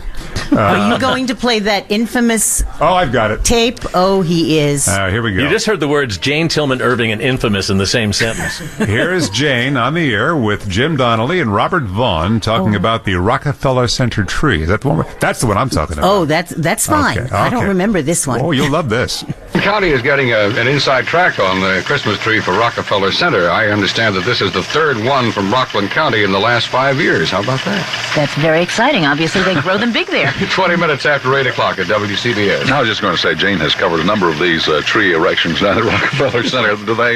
Are you going to play that infamous I've got it. tape? Oh, he is. Here we go. You just heard the words Jane Tillman Irving and infamous in the same sentence. Here is Jane on the air with Jim Donnelly and Robert Vaughn talking about the Rockefeller Center tree. Is that the one? That's the one I'm talking about. Oh, that's fine. Okay, I don't okay. remember this one. Oh, you'll love this. The county is getting an inside track on the Christmas tree for Rockefeller Center. I understand that this is the third one from Rockland County in the last 5 years. How about that? That's very exciting. Obviously, they grow them big there. 20 minutes after 8 o'clock at WCBS. I was just going to say, Jane has covered a number of these tree erections down at Rockefeller Center.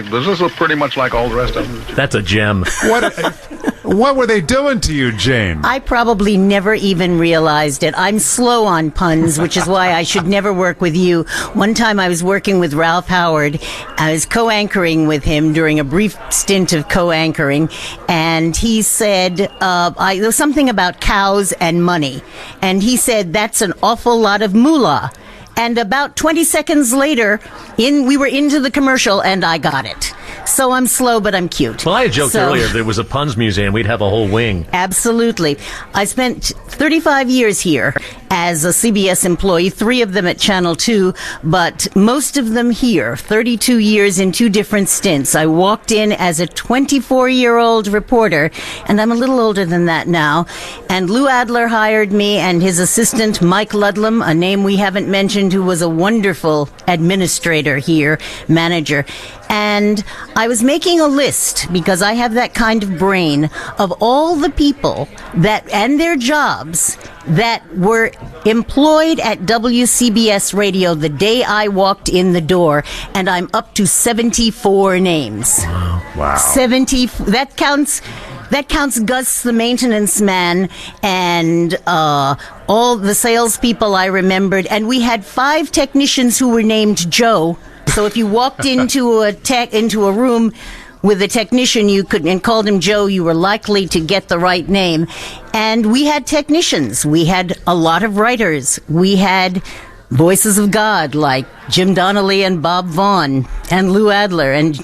Does this look pretty much like all the rest of them? That's a gem. What were they doing to you, Jane? I probably never even realized it. I'm slow on puns, which is why I should never work with you. One time I was working with Ralph Howard. I was co-anchoring with him during a brief stint of co-anchoring, and he said, there was something about cows and money. And he said, that's an awful lot of moolah. And about 20 seconds later, we were into the commercial, and I got it. So I'm slow, but I'm cute. Well, I had joked earlier if there was a puns museum, we'd have a whole wing. Absolutely. I spent 35 years here as a CBS employee, 3 of them at Channel 2, but most of them here, 32 years in 2 different stints. I walked in as a 24-year-old reporter, and I'm a little older than that now, and Lou Adler hired me and his assistant, Mike Ludlam, a name we haven't mentioned, who was a wonderful administrator here, manager. And I was making a list, because I have that kind of brain, of all the people that and their jobs that were employed at WCBS Radio the day I walked in the door, and I'm up to 74 names. Wow. 70. That counts Gus, the maintenance man, and all the salespeople I remembered. And we had 5 technicians who were named Joe. So if you walked into a room with a technician and called him Joe, you were likely to get the right name. And we had technicians. We had a lot of writers. We had voices of God like Jim Donnelly and Bob Vaughn and Lou Adler and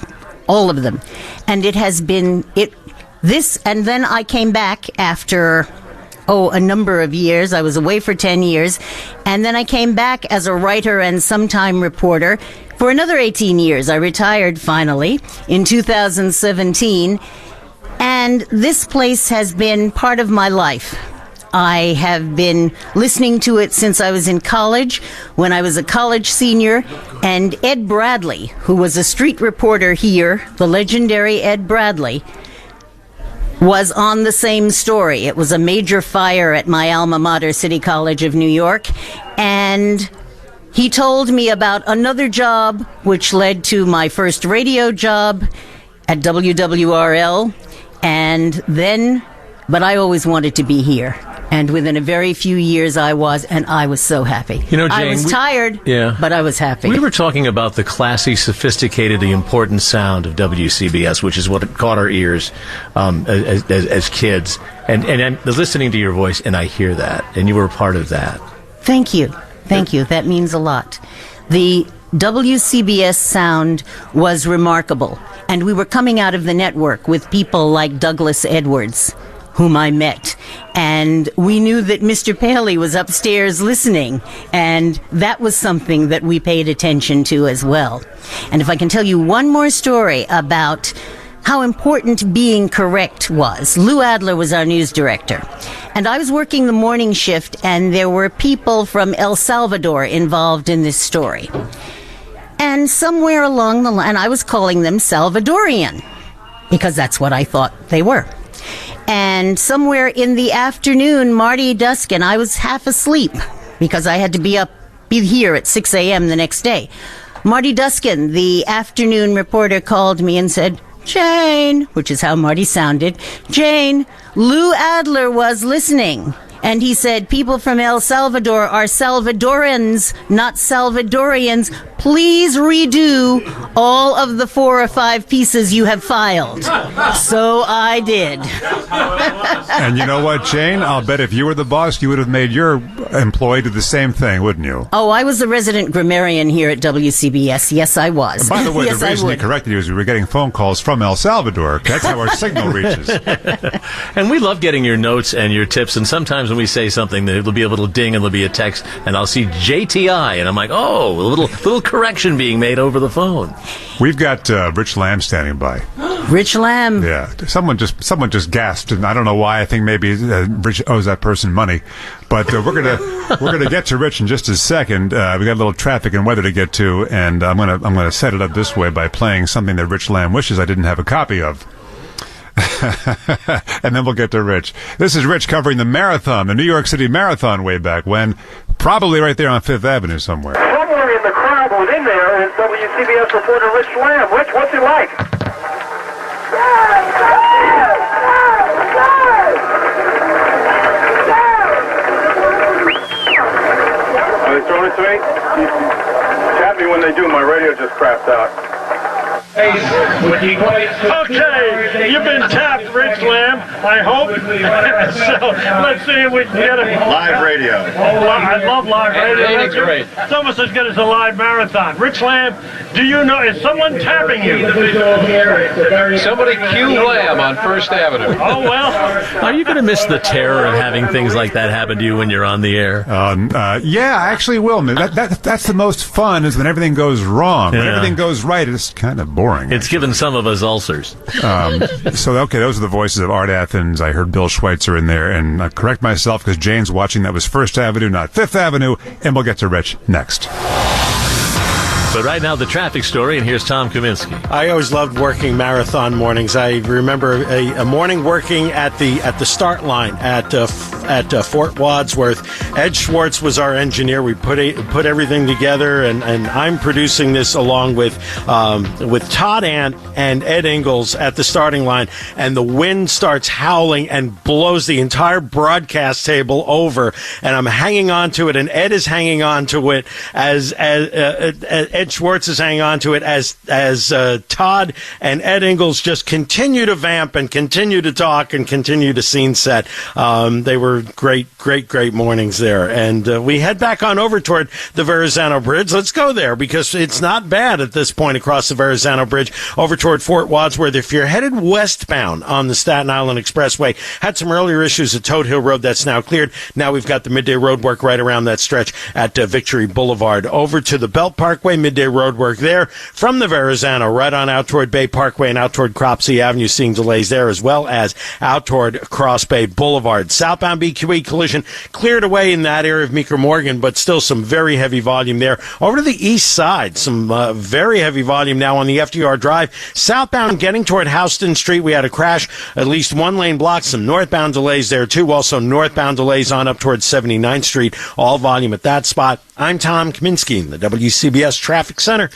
all of them. And it has been and then I came back after a number of years. I was away for 10 years. And then I came back as a writer and sometime reporter for another 18 years. I retired finally in 2017. And this place has been part of my life. I have been listening to it since I was in college, when I was a college senior. And Ed Bradley, who was a street reporter here, the legendary Ed Bradley, was on the same story. It was a major fire at my alma mater, City College of New York, and he told me about another job which led to my first radio job at WWRL, but I always wanted to be here. And within a very few years I was so happy. You know, Jane, I was tired, but I was happy. We were talking about the classy, sophisticated, the important sound of WCBS, which is what caught our ears as kids. And I'm listening to your voice, and I hear that, and you were a part of that. Thank you. Thank you. That means a lot. The WCBS sound was remarkable, and we were coming out of the network with people like Douglas Edwards, whom I met. And we knew that Mr. Paley was upstairs listening, and that was something that we paid attention to as well. And if I can tell you one more story about how important being correct was. Lou Adler was our news director, and I was working the morning shift, and there were people from El Salvador involved in this story. And somewhere along the line, I was calling them Salvadorian, because that's what I thought they were. And somewhere in the afternoon, Marty Duskin, I was half asleep because I had to be here at 6 a.m. the next day. Marty Duskin, the afternoon reporter, called me and said, "Jane," which is how Marty sounded, "Jane, Lou Adler was listening, And he said, people from El Salvador are Salvadorans, not Salvadorians. Please redo all of the 4 or 5 pieces you have filed. So I did. And you know what, Jane? I'll bet if you were the boss, you would have made your employee do the same thing, wouldn't you? Oh, I was the resident grammarian here at WCBS. Yes, I was. And by the way, yes, the reason he corrected you is we were getting phone calls from El Salvador. That's how our signal reaches. And we love getting your notes and your tips. And sometimes when we say something, there'll be a little ding and there'll be a text, and I'll see JTI, and I'm like, oh, a little correction being made over the phone. We've got Rich Lamb standing by. Rich Lamb. Yeah, someone just gasped, and I don't know why. I think maybe Rich owes that person money, but we're gonna get to Rich in just a second. We got a little traffic and weather to get to, and I'm gonna set it up this way by playing something that Rich Lamb wishes I didn't have a copy of. And then we'll get to Rich. This is Rich covering the marathon, the New York City Marathon, way back when, probably right there on Fifth Avenue somewhere. Somewhere in the crowd within there is WCBS reporter Rich Lamb. Rich, what's it like? Are they throwing it to me? Tap me when they do. My radio just crapped out. Okay, you've been tapped, Rich Lamb, I hope. So let's see if we can get it. Live radio. Oh, I love live radio. That's great. It's almost as good as a live marathon. Rich Lamb, do you know, is someone tapping you? Somebody cue Lamb on First Avenue. Oh, well. Are you going to miss the terror of having things like that happen to you when you're on the air? Yeah, I actually will. That's the most fun, is when everything goes wrong. When everything goes right, it's kind of boring. It's given some of us ulcers. Okay, those are the voices of Art Athens. I heard Bill Schweitzer in there, and I correct myself because Jane's watching. That was First Avenue, not Fifth Avenue, and we'll get to Rich next. But right now, the traffic story, and here's Tom Kaminsky. I always loved working marathon mornings. I remember a morning working at the start line at Fort Wadsworth. Ed Schwartz was our engineer. We put everything together, and I'm producing this along with Todd Ant and Ed Ingalls at the starting line, and the wind starts howling and blows the entire broadcast table over, and I'm hanging on to it, and Ed is hanging on to it as Ed Schwartz is hanging on to it as Todd and Ed Ingalls just continue to vamp and continue to talk and continue to scene set. They were great mornings there. And we head back on over toward the Verrazano Bridge. Let's go there because it's not bad at this point across the Verrazano Bridge over toward Fort Wadsworth. If you're headed westbound on the Staten Island Expressway, had some earlier issues at Toad Hill Road. That's now cleared. Now we've got the midday road work right around that stretch at Victory Boulevard. Over to the Belt Parkway, midday road work there from the Verrazano right on out toward Bay Parkway and out toward Cropsey Avenue, seeing delays there, as well as out toward Cross Bay Boulevard. Southbound BQE collision cleared away in that area of Meeker Morgan, but still some very heavy volume there. Over to the east side, some very heavy volume now on the FDR Drive. Southbound getting toward Houston Street, we had a crash, at least one lane blocked, some northbound delays there too. Also northbound delays on up towards 79th Street, all volume at that spot. I'm Tom Kaminsky in the WCBS Traffic Center.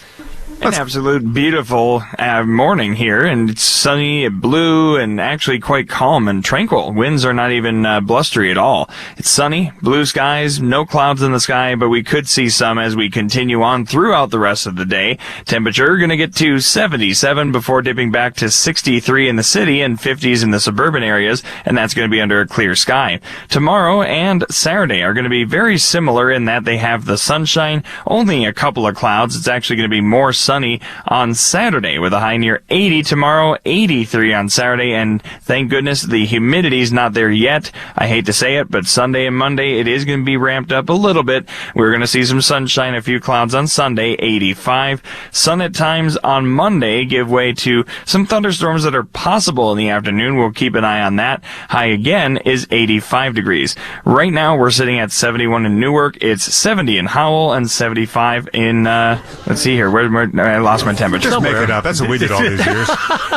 An absolute beautiful morning here, and it's sunny, blue, and actually quite calm and tranquil. Winds are not even blustery at all. It's sunny, blue skies, no clouds in the sky, but we could see some as we continue on throughout the rest of the day. Temperature going to get to 77 before dipping back to 63 in the city and 50s in the suburban areas, and that's going to be under a clear sky. Tomorrow and Saturday are going to be very similar in that they have the sunshine, only a couple of clouds. It's actually going to be more sunny on Saturday with a high near 80 tomorrow, 83 on Saturday, and thank goodness the humidity's not there yet. I hate to say it, but Sunday and Monday it is going to be ramped up a little bit. We're going to see some sunshine, a few clouds on Sunday, 85. Sun at times on Monday give way to some thunderstorms that are possible in the afternoon. We'll keep an eye on that. High again is 85 degrees. Right now we're sitting at 71 in Newark. It's 70 in Howell and 75 in, let's see here, I lost my temperature. Just make it up. That's what we did all these years.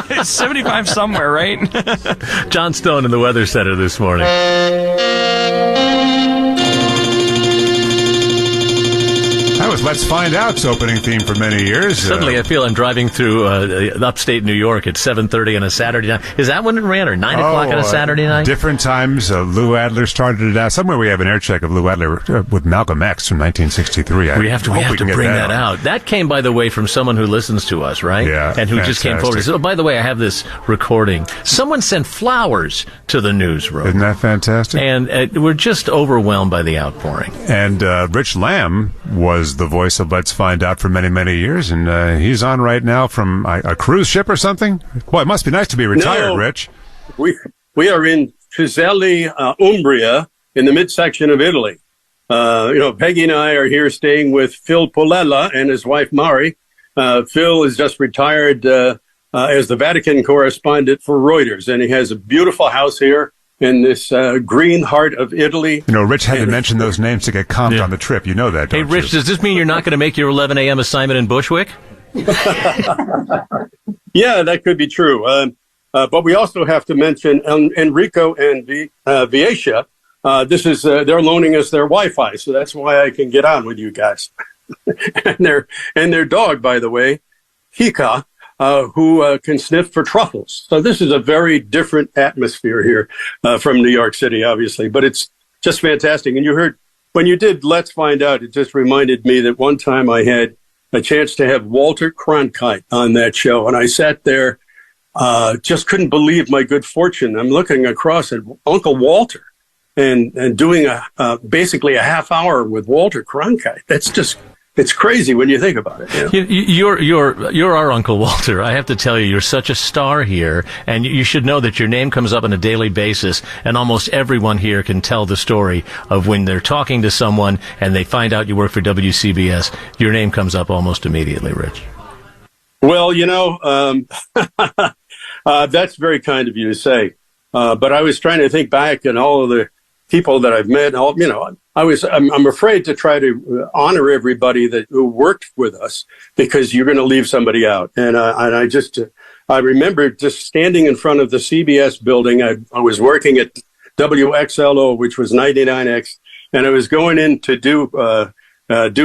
It's 75 somewhere, right? John Stone in the Weather Center this morning. That was Let's Find Out's opening theme for many years. Suddenly I feel I'm driving through upstate New York at 7:30 on a Saturday night. Is that when it ran, or 9 o'clock on a Saturday night? Different times. Lou Adler started it out. Somewhere we have an air check of Lou Adler with Malcolm X from 1963. We have to bring that out. That came, by the way, from someone who listens to us, right? Yeah. And who just came forward and said, oh, by the way, I have this recording. Someone sent flowers to the newsroom. Isn't that fantastic? And we're just overwhelmed by the outpouring. And Rich Lamb was the voice of Let's Find Out for many, many years, and he's on right now from a cruise ship or something. Boy, it must be nice to be retired, Rich. We are in Piselli, Umbria, in the midsection of Italy. Peggy and I are here staying with Phil Polella and his wife Mari. Phil is just retired as the Vatican correspondent for Reuters, and he has a beautiful house here in this green heart of Italy. Rich had to mention those names to get comped on the trip. You know that, don't you? Hey, Rich, does this mean you're not going to make your 11 a.m. assignment in Bushwick? Yeah, that could be true. But we also have to mention Enrico and Viacia. They're loaning us their Wi-Fi, so that's why I can get on with you guys. and their dog, by the way, Hika, who can sniff for truffles. So this is a very different atmosphere here from New York City, obviously, but it's just fantastic. And you heard, when you did Let's Find Out, it just reminded me that one time I had a chance to have Walter Cronkite on that show, and I sat there, just couldn't believe my good fortune. I'm looking across at Uncle Walter and doing basically a half hour with Walter Cronkite. It's crazy when you think about it. You're our Uncle Walter. I have to tell you, you're such a star here, and you should know that your name comes up on a daily basis, and almost everyone here can tell the story of when they're talking to someone and they find out you work for WCBS. Your name comes up almost immediately, Rich. Well, that's very kind of you to say. But I was trying to think back and all of the people that I've met. I'm afraid to try to honor everybody who worked with us, because you're going to leave somebody out. And I remember just standing in front of the CBS building. I was working at WXLO, which was 99X, and I was going in to do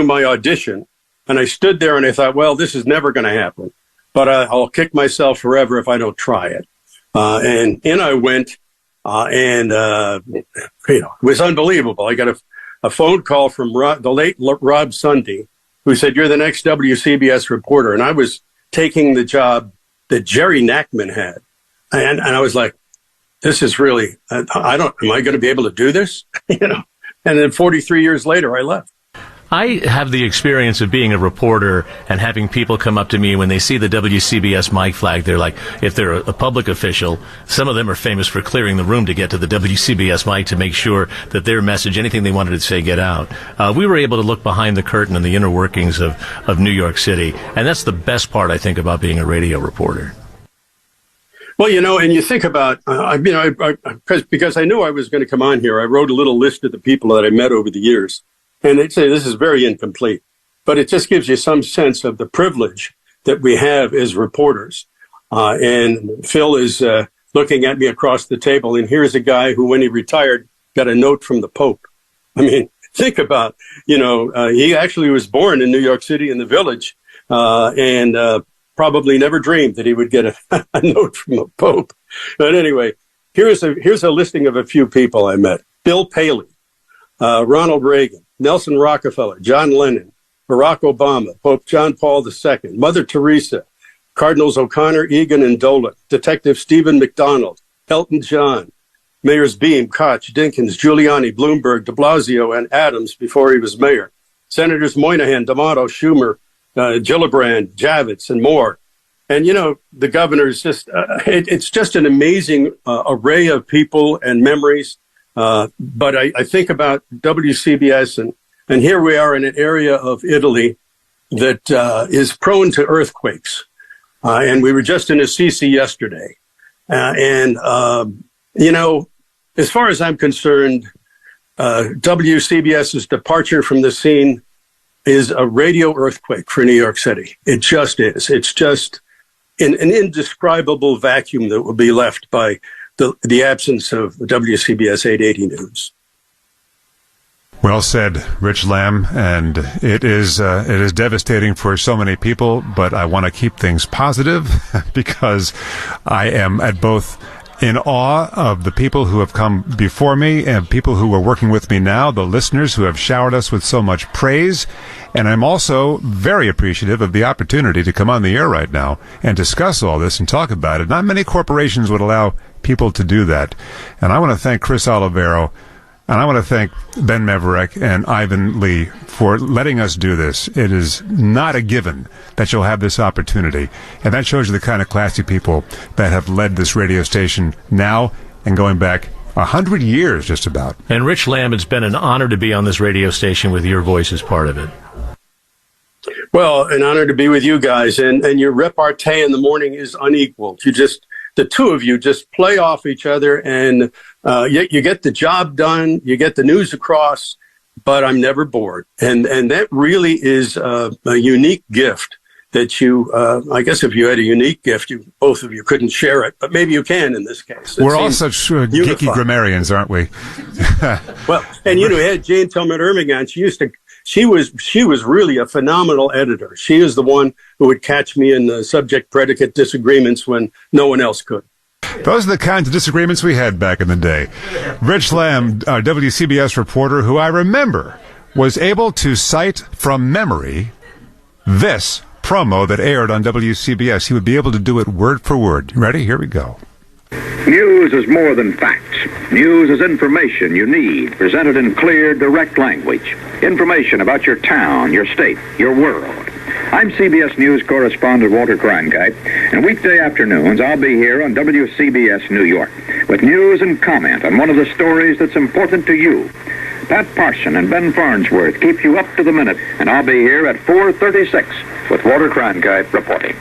my audition. And I stood there and I thought, well, this is never going to happen, but I'll kick myself forever if I don't try it. And in I went, it was unbelievable. I got a phone call from the late Rob Sunday, who said, you're the next WCBS reporter. And I was taking the job that Jerry Nachman had. And I was like, this is really, am I going to be able to do this? And then 43 years later, I left. I have the experience of being a reporter and having people come up to me when they see the WCBS mic flag. They're like, if they're a public official, some of them are famous for clearing the room to get to the WCBS mic to make sure that their message, anything they wanted to say, get out. We were able to look behind the curtain and the inner workings of New York City, and that's the best part, I think, about being a radio reporter. Well, and you think about, because I knew I was going to come on here, I wrote a little list of the people that I met over the years. And they'd say this is very incomplete, but it just gives you some sense of the privilege that we have as reporters. And Phil is looking at me across the table, and here's a guy who, when he retired, got a note from the Pope. I mean, think about, he actually was born in New York City in the Village, and probably never dreamed that he would get a note from the Pope. But anyway, here's a listing of a few people I met. Bill Paley, Ronald Reagan, Nelson Rockefeller, John Lennon, Barack Obama, Pope John Paul II, Mother Teresa, Cardinals O'Connor, Egan, and Dolan, Detective Stephen McDonald, Elton John, Mayors Beam, Koch, Dinkins, Giuliani, Bloomberg, de Blasio, and Adams before he was mayor, Senators Moynihan, D'Amato, Schumer, Gillibrand, Javits, and more. And, the governor is just, it's just an amazing array of people and memories. But I think about WCBS, and here we are in an area of Italy that is prone to earthquakes. And we were just in Assisi yesterday. As far as I'm concerned, WCBS's departure from the scene is a radio earthquake for New York City. It just is. It's just an indescribable vacuum that will be left by the absence of WCBS 880 News. Well said, Rich Lamb, and it is devastating for so many people, but I want to keep things positive because I am at both in awe of the people who have come before me and people who are working with me now, the listeners who have showered us with so much praise, and I'm also very appreciative of the opportunity to come on the air right now and discuss all this and talk about it. Not many corporations would allow people to do that, and I want to thank Chris Olivero. And I want to thank Ben Meverek and Ivan Lee for letting us do this. It is not a given that you'll have this opportunity. And that shows you the kind of classy people that have led this radio station now and going back 100 years just about. And Rich Lamb, it's been an honor to be on this radio station with your voice as part of it. Well, an honor to be with you guys. And your repartee in the morning is unequaled. The two of you just play off each other, and you get the job done, you get the news across, but I'm never bored. And that really is a unique gift that you, I guess if you had a unique gift, both of you couldn't share it, but maybe you can in this case. We're all such geeky grammarians, aren't we? Well, and you had Jane Tillman-Irving on. She was really a phenomenal editor. She is the one who would catch me in the subject-predicate disagreements when no one else could. Those are the kinds of disagreements we had back in the day. Rich Lamb, our WCBS reporter, who I remember was able to cite from memory this promo that aired on WCBS. He would be able to do it word for word. Ready? Here we go. News is more than facts. News is information you need, presented in clear, direct language. Information about your town, your state, your world. I'm CBS News correspondent Walter Cronkite, and weekday afternoons I'll be here on WCBS New York with news and comment on one of the stories that's important to you. Pat Parson and Ben Farnsworth keep you up to the minute, and I'll be here at 4:36 with Walter Cronkite reporting.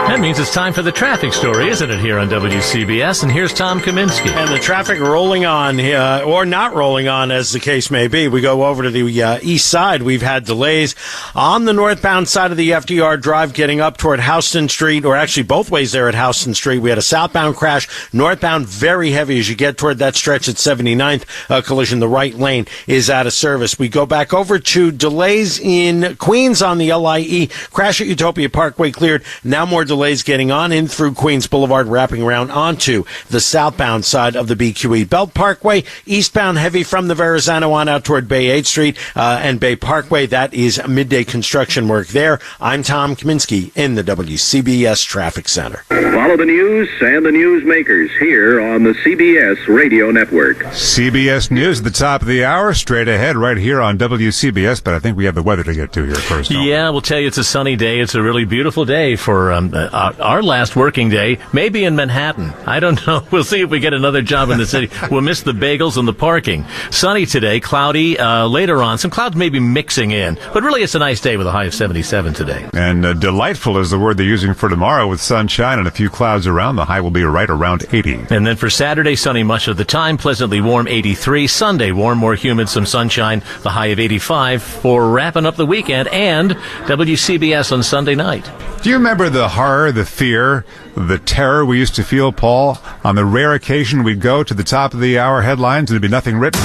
That means it's time for the traffic story, isn't it, here on WCBS? And here's Tom Kaminsky. And the traffic rolling on, or not rolling on, as the case may be. We go over to the east side. We've had delays on the northbound side of the FDR Drive getting up toward Houston Street, or actually both ways there at Houston Street. We had a southbound crash, northbound very heavy as you get toward that stretch at 79th. Collision, the right lane is out of service. We go back over to delays in Queens on the LIE. Crash at Utopia Parkway cleared. Now more delays getting on in through Queens Boulevard, wrapping around onto the southbound side of the BQE. Belt Parkway, eastbound heavy from the Verrazano on out toward Bay 8th Street and Bay Parkway. That is midday construction work there. I'm Tom Kaminsky in the WCBS Traffic Center. Follow the news and the newsmakers here on the CBS Radio Network. CBS News at the top of the hour, straight ahead right here on WCBS, but I think we have the weather to get to here first. Yeah, we'll tell you it's a sunny day. It's a really beautiful day for our last working day, maybe in Manhattan. I don't know. We'll see if we get another job in the city. We'll miss the bagels and the parking. Sunny today, cloudy later on. Some clouds may be mixing in, but really it's a nice day with a high of 77 today. And delightful is the word they're using for tomorrow with sunshine and a few clouds around. The high will be right around 80. And then for Saturday, sunny much of the time, pleasantly warm 83. Sunday, warm, more humid, some sunshine, the high of 85 for wrapping up the weekend and WCBS on Sunday night. Do you remember the horror, the fear, the terror we used to feel, Paul? On the rare occasion we'd go to the top of the hour headlines and there'd be nothing written.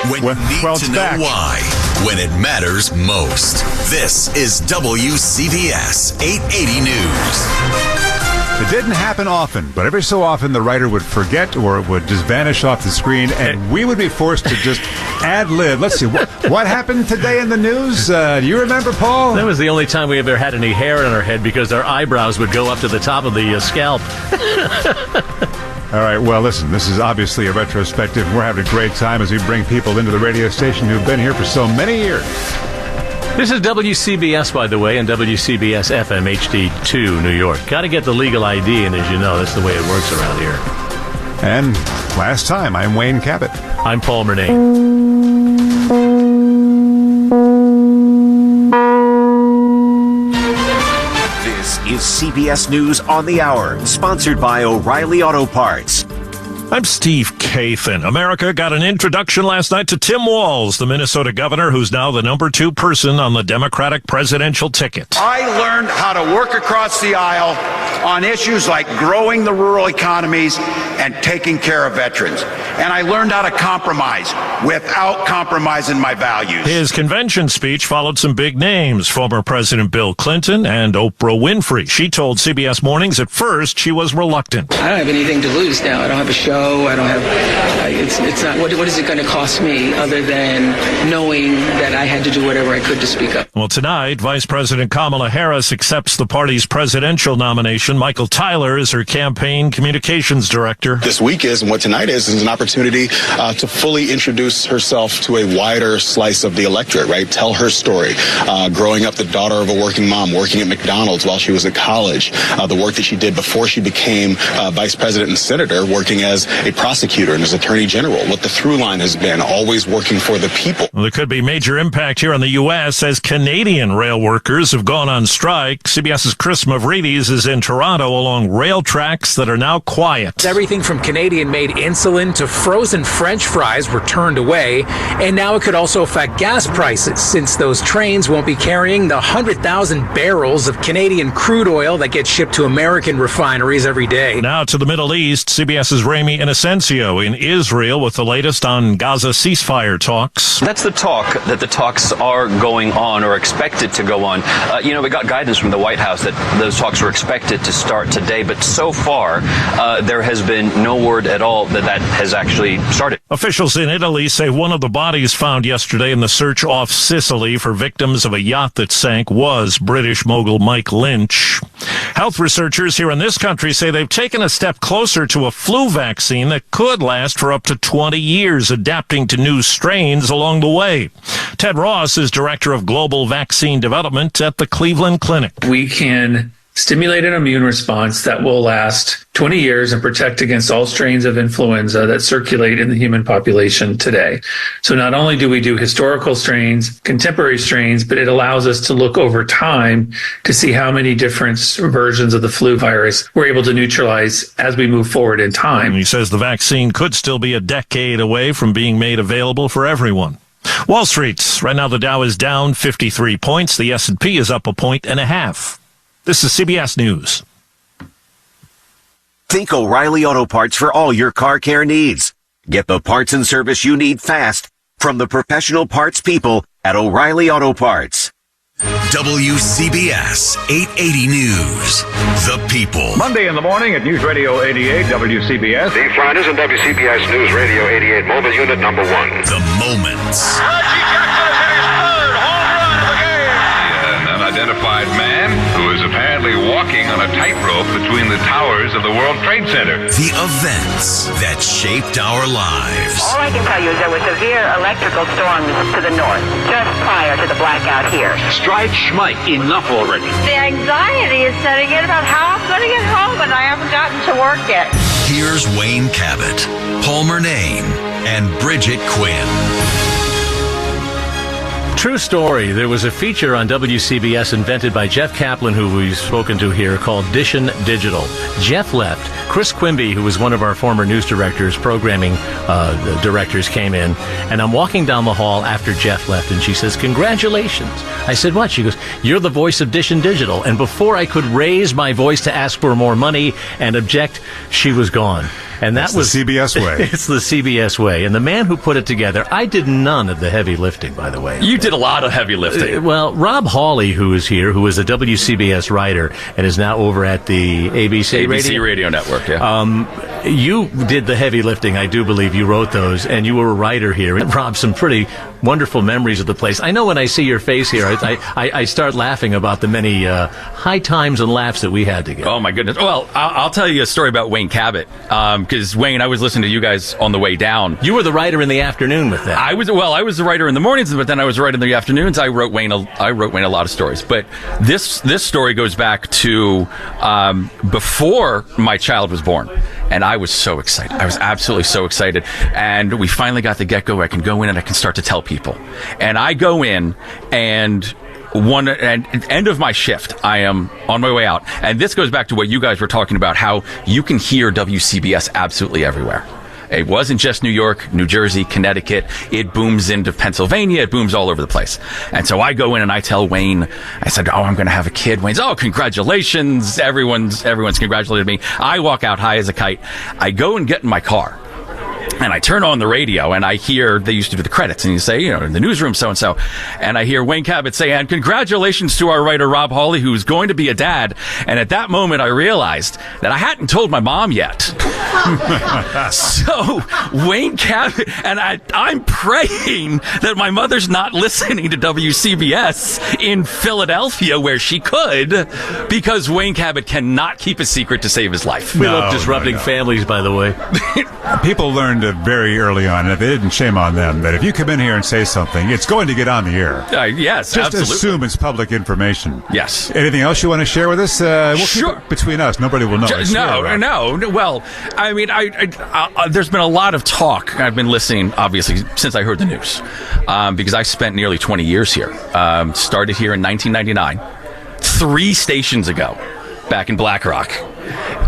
When you need to know why, when it matters most. This is WCBS 880 News. It didn't happen often, but every so often the writer would forget or it would just vanish off the screen, and we would be forced to just ad-lib. Let's see, what happened today in the news? Do you remember, Paul? That was the only time we ever had any hair in our head because our eyebrows would go up to the top of the scalp. All right, well, listen, this is obviously a retrospective. We're having a great time as we bring people into the radio station who've been here for so many years. This is WCBS, by the way, and WCBS FM HD2 New York. Got to get the legal ID, and as you know, that's the way it works around here. And last time, I'm Wayne Cabot. I'm Paul Murnane. This is CBS News on the Hour, sponsored by O'Reilly Auto Parts. I'm Steve Kathan. America got an introduction last night to Tim Walz, the Minnesota governor, who's now the number 2 person on the Democratic presidential ticket. I learned how to work across the aisle on issues like growing the rural economies and taking care of veterans. And I learned how to compromise without compromising my values. His convention speech followed some big names, former President Bill Clinton and Oprah Winfrey. She told CBS Mornings at first she was reluctant. I don't have anything to lose now. I don't have a show. I don't have, it's not, what is it going to cost me other than knowing that I had to do whatever I could to speak up? Well, tonight, Vice President Kamala Harris accepts the party's presidential nomination. Michael Tyler is her campaign communications director. This week is, and what tonight is an opportunity to fully introduce herself to a wider slice of the electorate, right? Tell her story. Growing up the daughter of a working mom, working at McDonald's while she was at college, the work that she did before she became vice president and senator, working as a prosecutor and as attorney general. What the through line has been, always working for the people. Well, there could be major impact here in the U.S. as Canadian rail workers have gone on strike. CBS's Chris Mavridis is in Toronto along rail tracks that are now quiet. Everything from Canadian-made insulin to frozen French fries were turned away, and now it could also affect gas prices since those trains won't be carrying the 100,000 barrels of Canadian crude oil that get shipped to American refineries every day. Now to the Middle East, CBS's Rami Inocencio in Israel with the latest on Gaza ceasefire talks. That's the talk that the talks are going on or expected to go on. We got guidance from the White House that those talks were expected to start today, but so far there has been no word at all that has actually started. Officials in Italy say one of the bodies found yesterday in the search off Sicily for victims of a yacht that sank was British mogul Mike Lynch. Health researchers here in this country say they've taken a step closer to a flu vaccine that could last for up to 20 years, adapting to new strains along the way. Ted Ross is director of global vaccine development at the Cleveland Clinic. We can stimulate an immune response that will last 20 years and protect against all strains of influenza that circulate in the human population today. So not only do we do historical strains, contemporary strains, but it allows us to look over time to see how many different versions of the flu virus we're able to neutralize as we move forward in time. And he says the vaccine could still be a decade away from being made available for everyone. Wall Street, right now the Dow is down 53 points. The S&P is up 1.5 points. This is CBS News. Think O'Reilly Auto Parts for all your car care needs. Get the parts and service you need fast from the professional parts people at O'Reilly Auto Parts. WCBS 880 News. The People. Monday in the morning at News Radio 88 WCBS. Dave Flanders and WCBS News Radio 88 Mobile Unit number 1. The Moments. Unidentified man who is apparently walking on a tightrope between the towers of the World Trade Center. The events that shaped our lives. All I can tell you is there were severe electrical storms to the north, just prior to the blackout here. Strike Schmike, enough already. The anxiety is setting in about how I'm going to get home, and I haven't gotten to work yet. Here's Wayne Cabot, Paul Murnane, and Bridget Quinn. True story. There was a feature on WCBS invented by Jeff Kaplan, who we've spoken to here, called Dishin' Digital. Jeff left. Chris Quimby, who was one of our former news directors, programming directors, came in. And I'm walking down the hall after Jeff left, and she says, "Congratulations." I said, "What?" She goes, "You're the voice of Dishin' Digital." And before I could raise my voice to ask for more money and object, she was gone. And that was the CBS way. It's the CBS way. And the man who put it together, I did none of the heavy lifting, by the way. You did a lot of heavy lifting. Well, Rob Hawley, who is here, who is a WCBS writer and is now over at the ABC Radio Network, yeah. You did the heavy lifting, I do believe. You wrote those, and you were a writer here. And Rob, some pretty wonderful memories of the place. I know when I see your face here, I start laughing about the many high times and laughs that we had together. Oh, my goodness. Well, I'll tell you a story about Wayne Cabot. Because, Wayne, I was listening to you guys on the way down. You were the writer in the afternoon with that. I was the writer in the mornings, but then I was the writer in the afternoons. I wrote Wayne a lot of stories. But this story goes back to before my child was born. And I was so excited. I was absolutely so excited. And we finally got the get-go. I can go in and I can start to tell people. And I go in and end of my shift, I am on my way out. And this goes back to what you guys were talking about, how you can hear WCBS absolutely everywhere. It wasn't just New York, New Jersey, Connecticut. It booms into Pennsylvania. It booms all over the place. And so I go in and I tell Wayne, I said, I'm going to have a kid. Wayne's, congratulations. Everyone's congratulated me. I walk out high as a kite. I go and get in my car. And I turn on the radio, and I hear, they used to do the credits, and you say, in the newsroom, so-and-so. And I hear Wayne Cabot say, and congratulations to our writer, Rob Hawley, who's going to be a dad. And at that moment, I realized that I hadn't told my mom yet. So Wayne Cabot, and I'm praying that my mother's not listening to WCBS in Philadelphia, where she could, because Wayne Cabot cannot keep a secret to save his life. We love disrupting families, by the way. People learned very early on, and if they didn't, shame on them, that if you come in here and say something, it's going to get on the air. Yes, just absolutely. Assume it's public information. Yes. Anything else you want to share with us? We'll sure. keep it between us. Nobody will know. No. Well, I mean, there's been a lot of talk. I've been listening, obviously, since I heard the news, because I spent nearly 20 years here. Started here in 1999, 3 stations ago, back in Black Rock,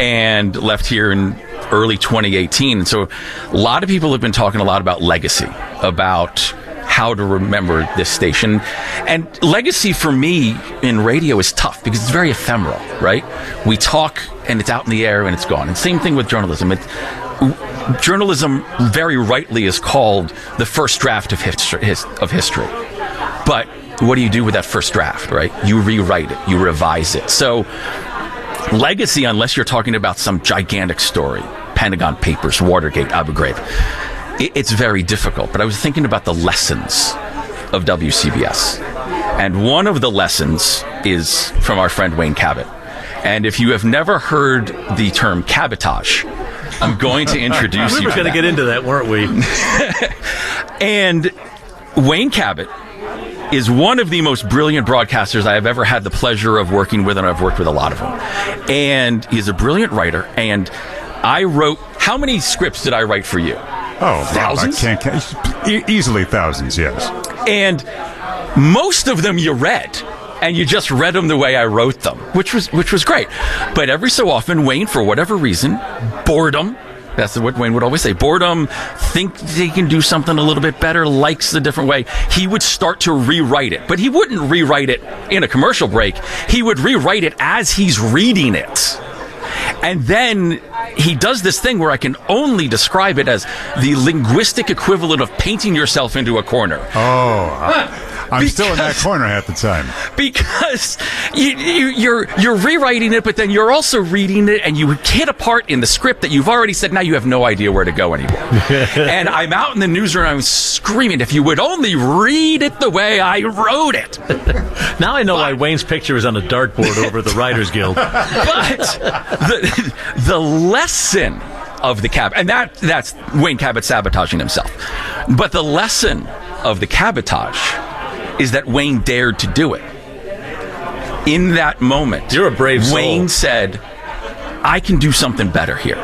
and left here in early 2018. And so a lot of people have been talking a lot about legacy, about how to remember this station. And legacy for me in radio is tough because it's very ephemeral, right? We talk and it's out in the air and it's gone. And same thing with journalism. Journalism very rightly is called the first draft of history. But what do you do with that first draft, right? You rewrite it, you revise it. So legacy, unless you're talking about some gigantic story, Pentagon Papers, Watergate, Abu Ghraib, it's very difficult. But I was thinking about the lessons of WCBS. And one of the lessons is from our friend Wayne Cabot. And if you have never heard the term cabotage, I'm going to introduce you to that. We were going to get into that, weren't we? And Wayne Cabot is one of the most brilliant broadcasters I have ever had the pleasure of working with, and I've worked with a lot of them. And he's a brilliant writer, and I wrote, how many scripts did I write for you? Oh, thousands? I can't easily thousands, yes. And most of them you read, and you just read them the way I wrote them, which was great. But every so often, Wayne, for whatever reason, boredom, that's what Wayne would always say, boredom, think they can do something a little bit better, likes a different way, he would start to rewrite it. But he wouldn't rewrite it in a commercial break. He would rewrite it as he's reading it. And then he does this thing where I can only describe it as the linguistic equivalent of painting yourself into a corner. I'm still in that corner half the time. Because you're rewriting it, but then you're also reading it, and you hit a part in the script that you've already said, now you have no idea where to go anymore. And I'm out in the newsroom, I'm screaming, if you would only read it the way I wrote it. Now I know why Wayne's picture is on a dartboard over the Writers Guild. But the lesson of the Cabot, and that's Wayne Cabot sabotaging himself. But the lesson of the cabotage is that Wayne dared to do it. In that moment, you're a brave soul. Wayne said, I can do something better here.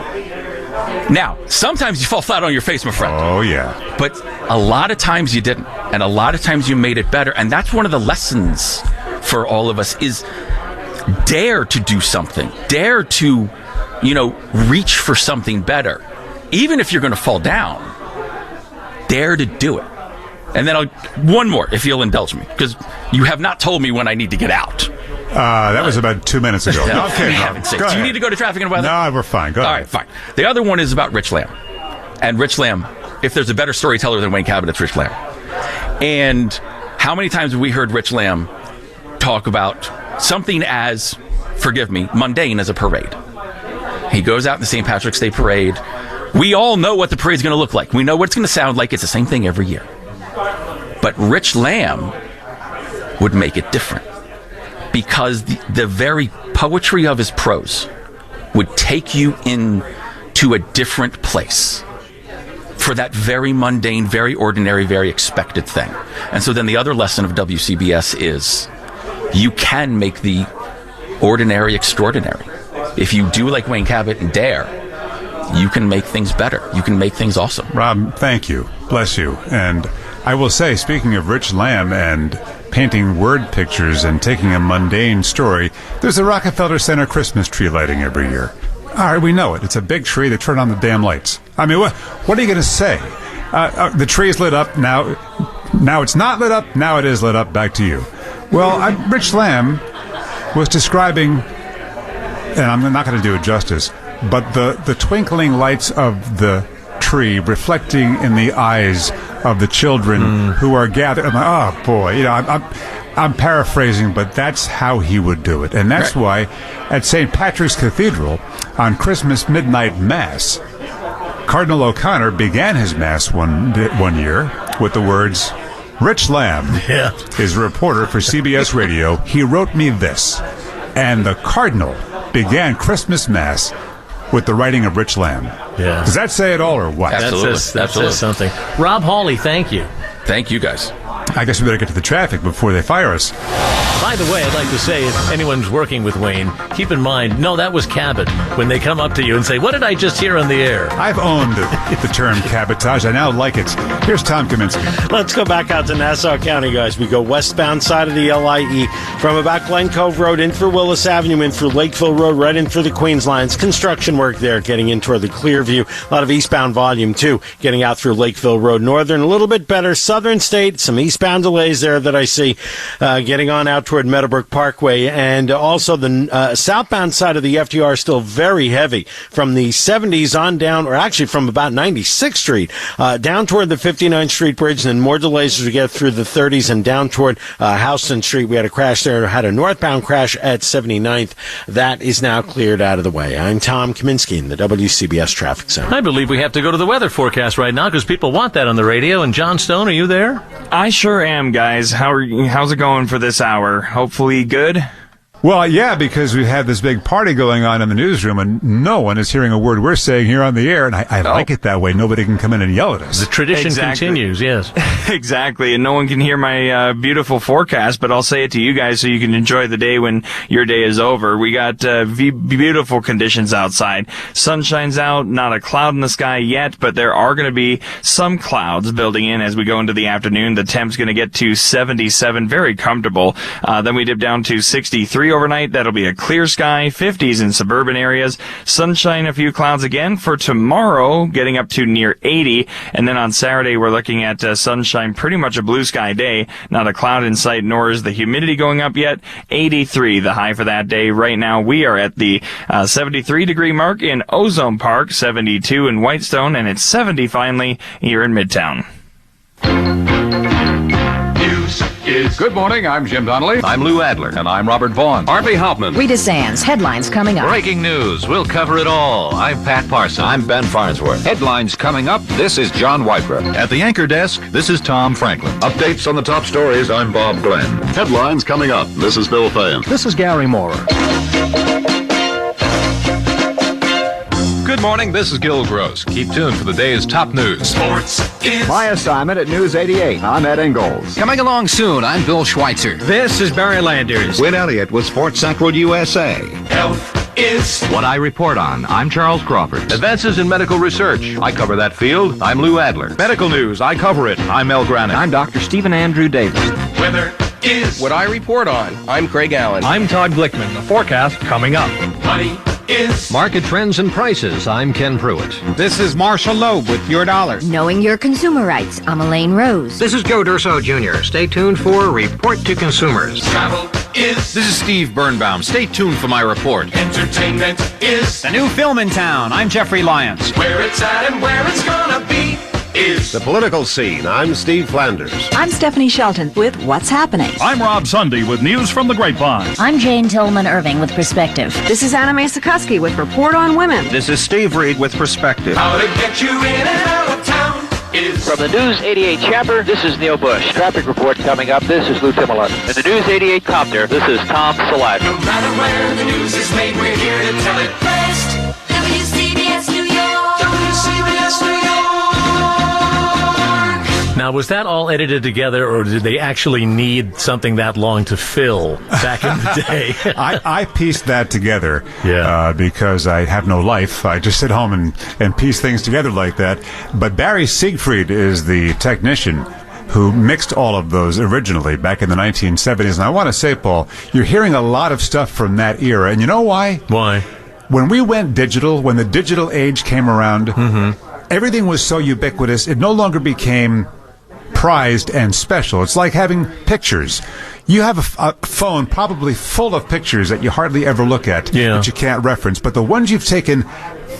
Now, sometimes you fall flat on your face, my friend. Oh, yeah. But a lot of times you didn't. And a lot of times you made it better. And that's one of the lessons for all of us is dare to do something. Dare to, reach for something better. Even if you're going to fall down, dare to do it. And then one more, if you'll indulge me, because you have not told me when I need to get out. That was about 2 minutes ago. Okay, do you need to go to traffic and weather? No, we're fine. Go ahead. All right, fine. The other one is about Rich Lamb. And Rich Lamb, if there's a better storyteller than Wayne Cabot, it's Rich Lamb. And how many times have we heard Rich Lamb talk about something as, forgive me, mundane as a parade? He goes out in the St. Patrick's Day parade. We all know what the parade's going to look like. We know what it's going to sound like. It's the same thing every year. But Rich Lamb would make it different because the very poetry of his prose would take you into a different place for that very mundane, very ordinary, very expected thing. And so then the other lesson of WCBS is you can make the ordinary extraordinary. If you do like Wayne Cabot and dare, you can make things better. You can make things awesome. Rob, thank you. Bless you. And I will say, speaking of Rich Lamb and painting word pictures and taking a mundane story, there's a Rockefeller Center Christmas tree lighting every year. All right, we know it. It's a big tree. They turn on the damn lights. I mean, what are you going to say? The tree's lit up now. Now it's not lit up. Now it is lit up. Back to you. Well, Rich Lamb was describing, and I'm not going to do it justice, but the twinkling lights of the tree reflecting in the eyes of the children who are gathered. I'm like, oh boy, I'm paraphrasing, but that's how he would do it, and that's why at St. Patrick's Cathedral on Christmas midnight mass, Cardinal O'Connor began his mass one year with the words, "Rich Lamb is a reporter for CBS Radio. He wrote me this," and the Cardinal began Christmas mass with the writing of Rich Lamb. Yeah. Does that say it all, or what? Absolutely. That says something. Rob Hawley, thank you. Thank you, guys. I guess we better get to the traffic before they fire us. By the way, I'd like to say, if anyone's working with Wayne, keep in mind, no, that was Cabot. When they come up to you and say, what did I just hear on the air? I've owned the term cabotage. I now like it. Here's Tom Kaminsky. Let's go back out to Nassau County, guys. We go westbound side of the LIE from about Glen Cove Road in through Willis Avenue, in through Lakeville Road, right in through the Queens lines. Construction work there, getting in toward the Clearview. A lot of eastbound volume, too, getting out through Lakeville Road. Northern, a little bit better. Southern State, some eastbound delays there that I see, getting on out toward Meadowbrook Parkway, and also the southbound side of the FDR still very heavy from the 70s on down, or actually from about 96th Street down toward the 59th Street Bridge, and then more delays as we get through the 30s and down toward Houston Street. We had a crash there, had a northbound crash at 79th. That is now cleared out of the way. I'm Tom Kaminsky in the WCBS Traffic Center. I believe we have to go to the weather forecast right now because people want that on the radio. And John Stone, are you there? I sure am, guys. How's it going for this hour? Hopefully good? Well, yeah, because we have this big party going on in the newsroom, and no one is hearing a word we're saying here on the air, and I like it that way. Nobody can come in and yell at us. The tradition continues, yes. Exactly, and no one can hear my beautiful forecast, but I'll say it to you guys so you can enjoy the day when your day is over. We got beautiful conditions outside. Sunshine's out, not a cloud in the sky yet, but there are going to be some clouds building in as we go into the afternoon. The temp's going to get to 77, very comfortable. Then we dip down to 63 overnight. That'll be a clear sky, 50s in suburban areas. Sunshine, a few clouds again for tomorrow, getting up to near 80. And then on Saturday, we're looking at sunshine, pretty much a blue sky day. Not a cloud in sight, nor is the humidity going up yet. 83, the high for that day. Right now, we are at the 73-degree mark in Ozone Park, 72 in Whitestone, and it's 70 finally here in Midtown. Good morning, I'm Jim Donnelly. I'm Lou Adler. And I'm Robert Vaughn. Harvey Hoffman. Rita Sands. Headlines coming up. Breaking news. We'll cover it all. I'm Pat Parson. I'm Ben Farnsworth. Headlines coming up. This is John Wycroft. At the anchor desk, this is Tom Franklin. Updates on the top stories, I'm Bob Glenn. Headlines coming up. This is Bill Thayen. This is Gary Moore. Good morning, this is Gil Gross. Keep tuned for the day's top news. Sports is my assignment at News 88. I'm Ed Ingalls. Coming along soon, I'm Bill Schweitzer. This is Barry Landers. Win Elliott with Sports Central USA. Health is what I report on. I'm Charles Crawford. Advances in medical research. I cover that field. I'm Lou Adler. Medical news. I cover it. I'm Mel Granite. I'm Dr. Stephen Andrew Davis. Weather is what I report on. I'm Craig Allen. I'm Todd Glickman. The forecast coming up. Money is market trends and prices. I'm Ken Pruitt. This is Marshall Loeb with Your Dollar. Knowing your consumer rights. I'm Elaine Rose. This is Joe Durso Jr. Stay tuned for Report to Consumers. Travel is this is Steve Birnbaum. Stay tuned for my report. Entertainment is the new film in town. I'm Jeffrey Lyons. Where it's at and where it's gonna be is the political scene. I'm Steve Flanders. I'm Stephanie Shelton with What's Happening. I'm Rob Sunday with News from the Grapevine. I'm Jane Tillman Irving with Perspective. This is Anna Mae Sikorsky with Report on Women. This is Steve Reed with Perspective. How to get you in and out of town is from the News 88 Chopper, this is Neil Bush. Traffic report coming up, this is Lou Timmerlund. In the News 88 Copter, this is Tom Selak. No matter where the news is made, we're here to tell it best. WCBS New York. WCBS New York. Now, was that all edited together, or did they actually need something that long to fill back in the day? I pieced that together because I have no life. I just sit home and piece things together like that. But Barry Siegfried is the technician who mixed all of those originally back in the 1970s. And I want to say, Paul, you're hearing a lot of stuff from that era. And you know why? Why? When we went digital, when the digital age came around, everything was so ubiquitous, it no longer became prized and special. It's like having pictures. You have a phone probably full of pictures that you hardly ever look at, that you can't reference, but the ones you've taken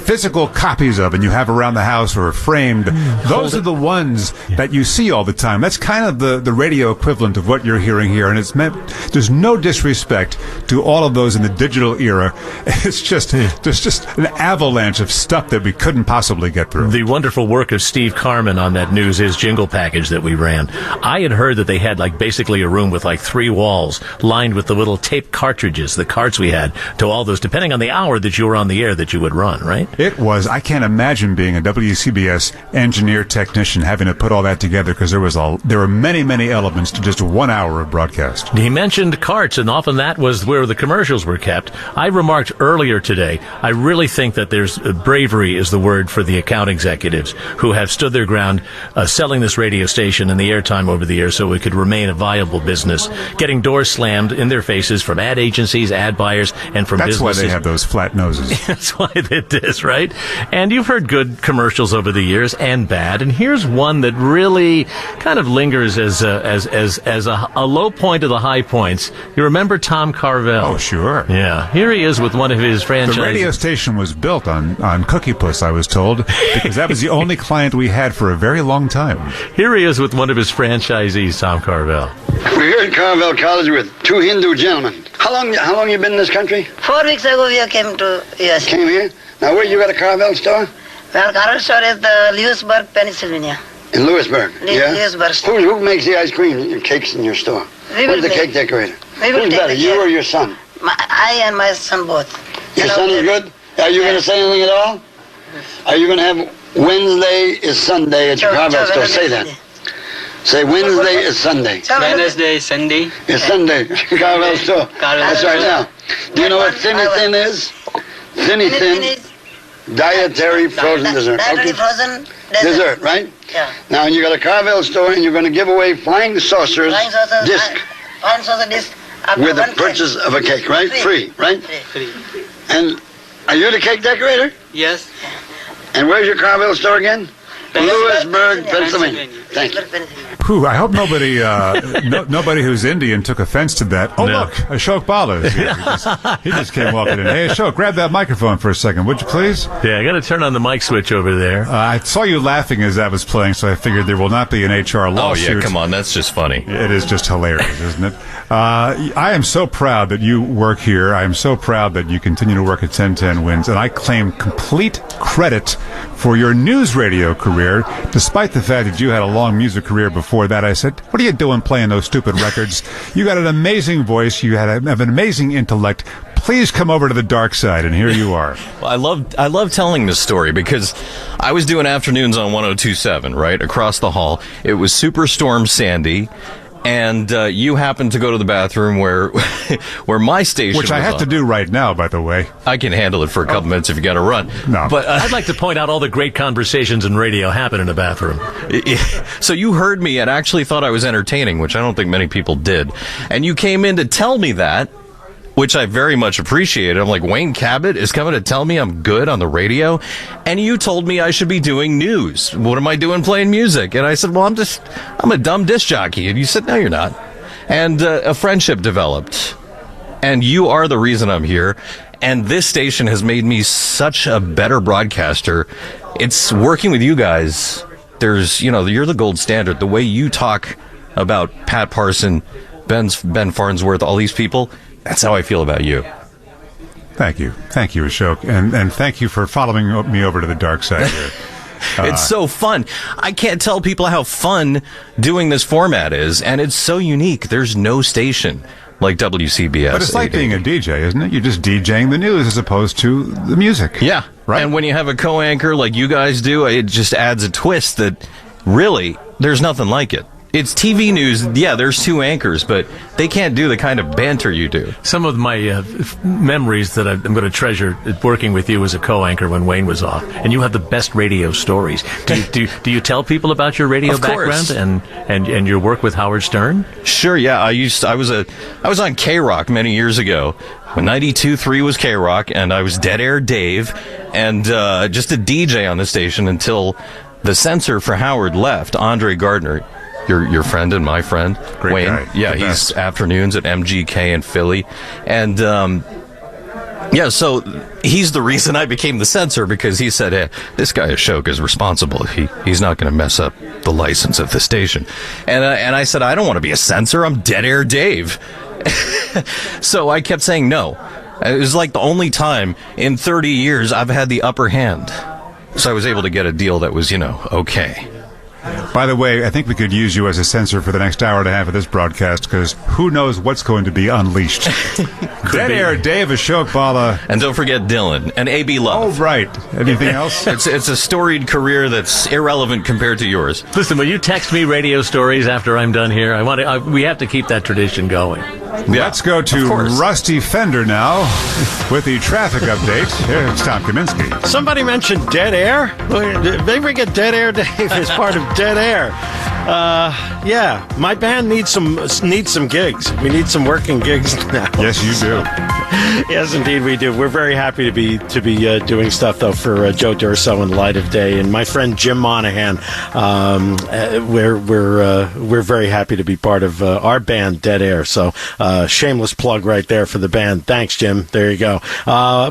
physical copies of and you have around the house or framed, those are the ones that you see all the time. That's kind of the radio equivalent of what you're hearing here, and it's meant, there's no disrespect to all of those in the digital era. It's just, there's just an avalanche of stuff that we couldn't possibly get through. The wonderful work of Steve Carman on that News Is jingle package that we ran. I had heard that they had like basically a room with like 3 walls lined with the little tape cartridges, the carts we had to all those, depending on the hour that you were on the air, that you would run, right? It was. I can't imagine being a WCBS engineer technician having to put all that together, because there were many, many elements to just 1 hour of broadcast. He mentioned carts, and often that was where the commercials were kept. I remarked earlier today, I really think that there's bravery is the word for the account executives who have stood their ground selling this radio station and the airtime over the air so it could remain a viable business, getting doors slammed in their faces from ad agencies, ad buyers, and from businesses. That's why they have those flat noses. That's why they did this, right? And you've heard good commercials over the years and bad, and here's one that really kind of lingers as a low point of the high points. You remember Tom Carvel? Oh, sure. Yeah. Here he is with one of his franchises. The radio station was built on Cookie Puss, I was told, because that was the only client we had for a very long time. Here he is with one of his franchisees, Tom Carvel. We're here at Carvel College with 2 Hindu gentlemen. How long you been in this country? 4 weeks ago we came to US. Came here? Now, where you got a Carvel store? Well, Carvel store is the Lewisburg, Pennsylvania. In Lewisburg? Yeah? Lewisburg. Who makes the ice cream and cakes in your store? Who's the cake decorator? We will Who's take better, the you care. or your son? I and my son both. Your son is good? Are you going to say anything at all? Are you going to have Wednesday is Sunday at your Carvel store? Say that. Say Wednesday is Sunday. Wednesday is Sunday. It's Sunday. Carvel store. That's right. Now, do you know what Thinny Thin is? Thinny Thin. Dietary frozen dessert. Dietary frozen dessert, right? Yeah. Now, you got a Carvel store, and you're going to give away flying saucers disc Flying saucer disc. with the purchase of a cake, right? Free, right? Free. And are you the cake decorator? Yes. And where's your Carvel store again? Lewisburg, Pennsylvania. Thank you. Whew, I hope nobody nobody who's Indian took offense to that. Oh, No. look, Ashok Bala is here. He just came walking in. Hey, Ashok, grab that microphone for a second, would you please? Yeah, I got to turn on the mic switch over there. I saw you laughing as that was playing, so I figured there will not be an HR lawsuit. Oh, yeah, come on, that's just funny. It is just hilarious, isn't it? I am so proud that you work here. I am so proud that you continue to work at 1010 Wins, and I claim complete credit for your news radio career, despite the fact that you had a long music career before that. I said, what are you doing playing those stupid records? You got an amazing voice. You have an amazing intellect. Please come over to the dark side, and here you are. Well, I love telling this story because I was doing afternoons on 102.7, right, across the hall. It was Superstorm Sandy. And you happened to go to the bathroom where my station Which I was have on. to do right now, by the way. I can handle it for a couple minutes if you got to run. No. But I'd like to point out all the great conversations in radio happen in the bathroom. So you heard me and actually thought I was entertaining, which I don't think many people did. And you came in to tell me that, which I very much appreciated. I'm like, Wayne Cabot is coming to tell me I'm good on the radio? And you told me I should be doing news. What am I doing playing music? And I said, well, I'm a dumb disc jockey. And you said, no, you're not. And a friendship developed. And you are the reason I'm here. And this station has made me such a better broadcaster. It's working with you guys. You're the gold standard. The way you talk about Pat Parson, Ben Farnsworth, all these people, that's how I feel about you. Thank you, Ashok, and thank you for following me over to the dark side here. It's so fun. I can't tell people how fun doing this format is, and it's so unique. There's no station like WCBS. But it's like being a DJ, isn't it? You're just DJing the news as opposed to the music. Yeah, right. And when you have a co-anchor like you guys do, it just adds a twist that really there's nothing like it. It's TV news. Yeah, there's two anchors, but they can't do the kind of banter you do. Some of my memories that I'm going to treasure working with you as a co-anchor when Wayne was off, and you have the best radio stories. Do you tell people about your radio background and your work with Howard Stern? Sure. Yeah, I was on K-Rock many years ago when 92.3 was K-Rock, and I was Dead Air Dave, and just a DJ on the station until the censor for Howard left, Andre Gardner. Your friend and my friend, Great Wayne. guy. Yeah, he's afternoons at MGK in Philly. And, so he's the reason I became the censor, because he said, hey, this guy Ashok is responsible. He's not going to mess up the license of the station. And I said, I don't want to be a censor. I'm Dead Air Dave. So I kept saying no. It was like the only time in 30 years I've had the upper hand. So I was able to get a deal that was, okay. By the way, I think we could use you as a censor for the next hour and a half of this broadcast, because who knows what's going to be unleashed. Dead Air Dave, Ashok Bala. And don't forget Dylan and A.B. Love. Oh, right. Anything else? It's a storied career that's irrelevant compared to yours. Listen, will you text me radio stories after I'm done here? We have to keep that tradition going. Let's go to Rusty Fender now with the traffic update. Here's Tom Kaminsky. Somebody mentioned Dead Air. Did they ever get Dead Air Dave as part of Dead Air? Yeah, my band needs some gigs. We need some working gigs now. Yes, you do. Yes, indeed, we do. We're very happy to be doing stuff though for Joe Durso and Light of Day and my friend Jim Monahan. We're very happy to be part of our band Dead Air. So shameless plug right there for the band. Thanks, Jim. There you go.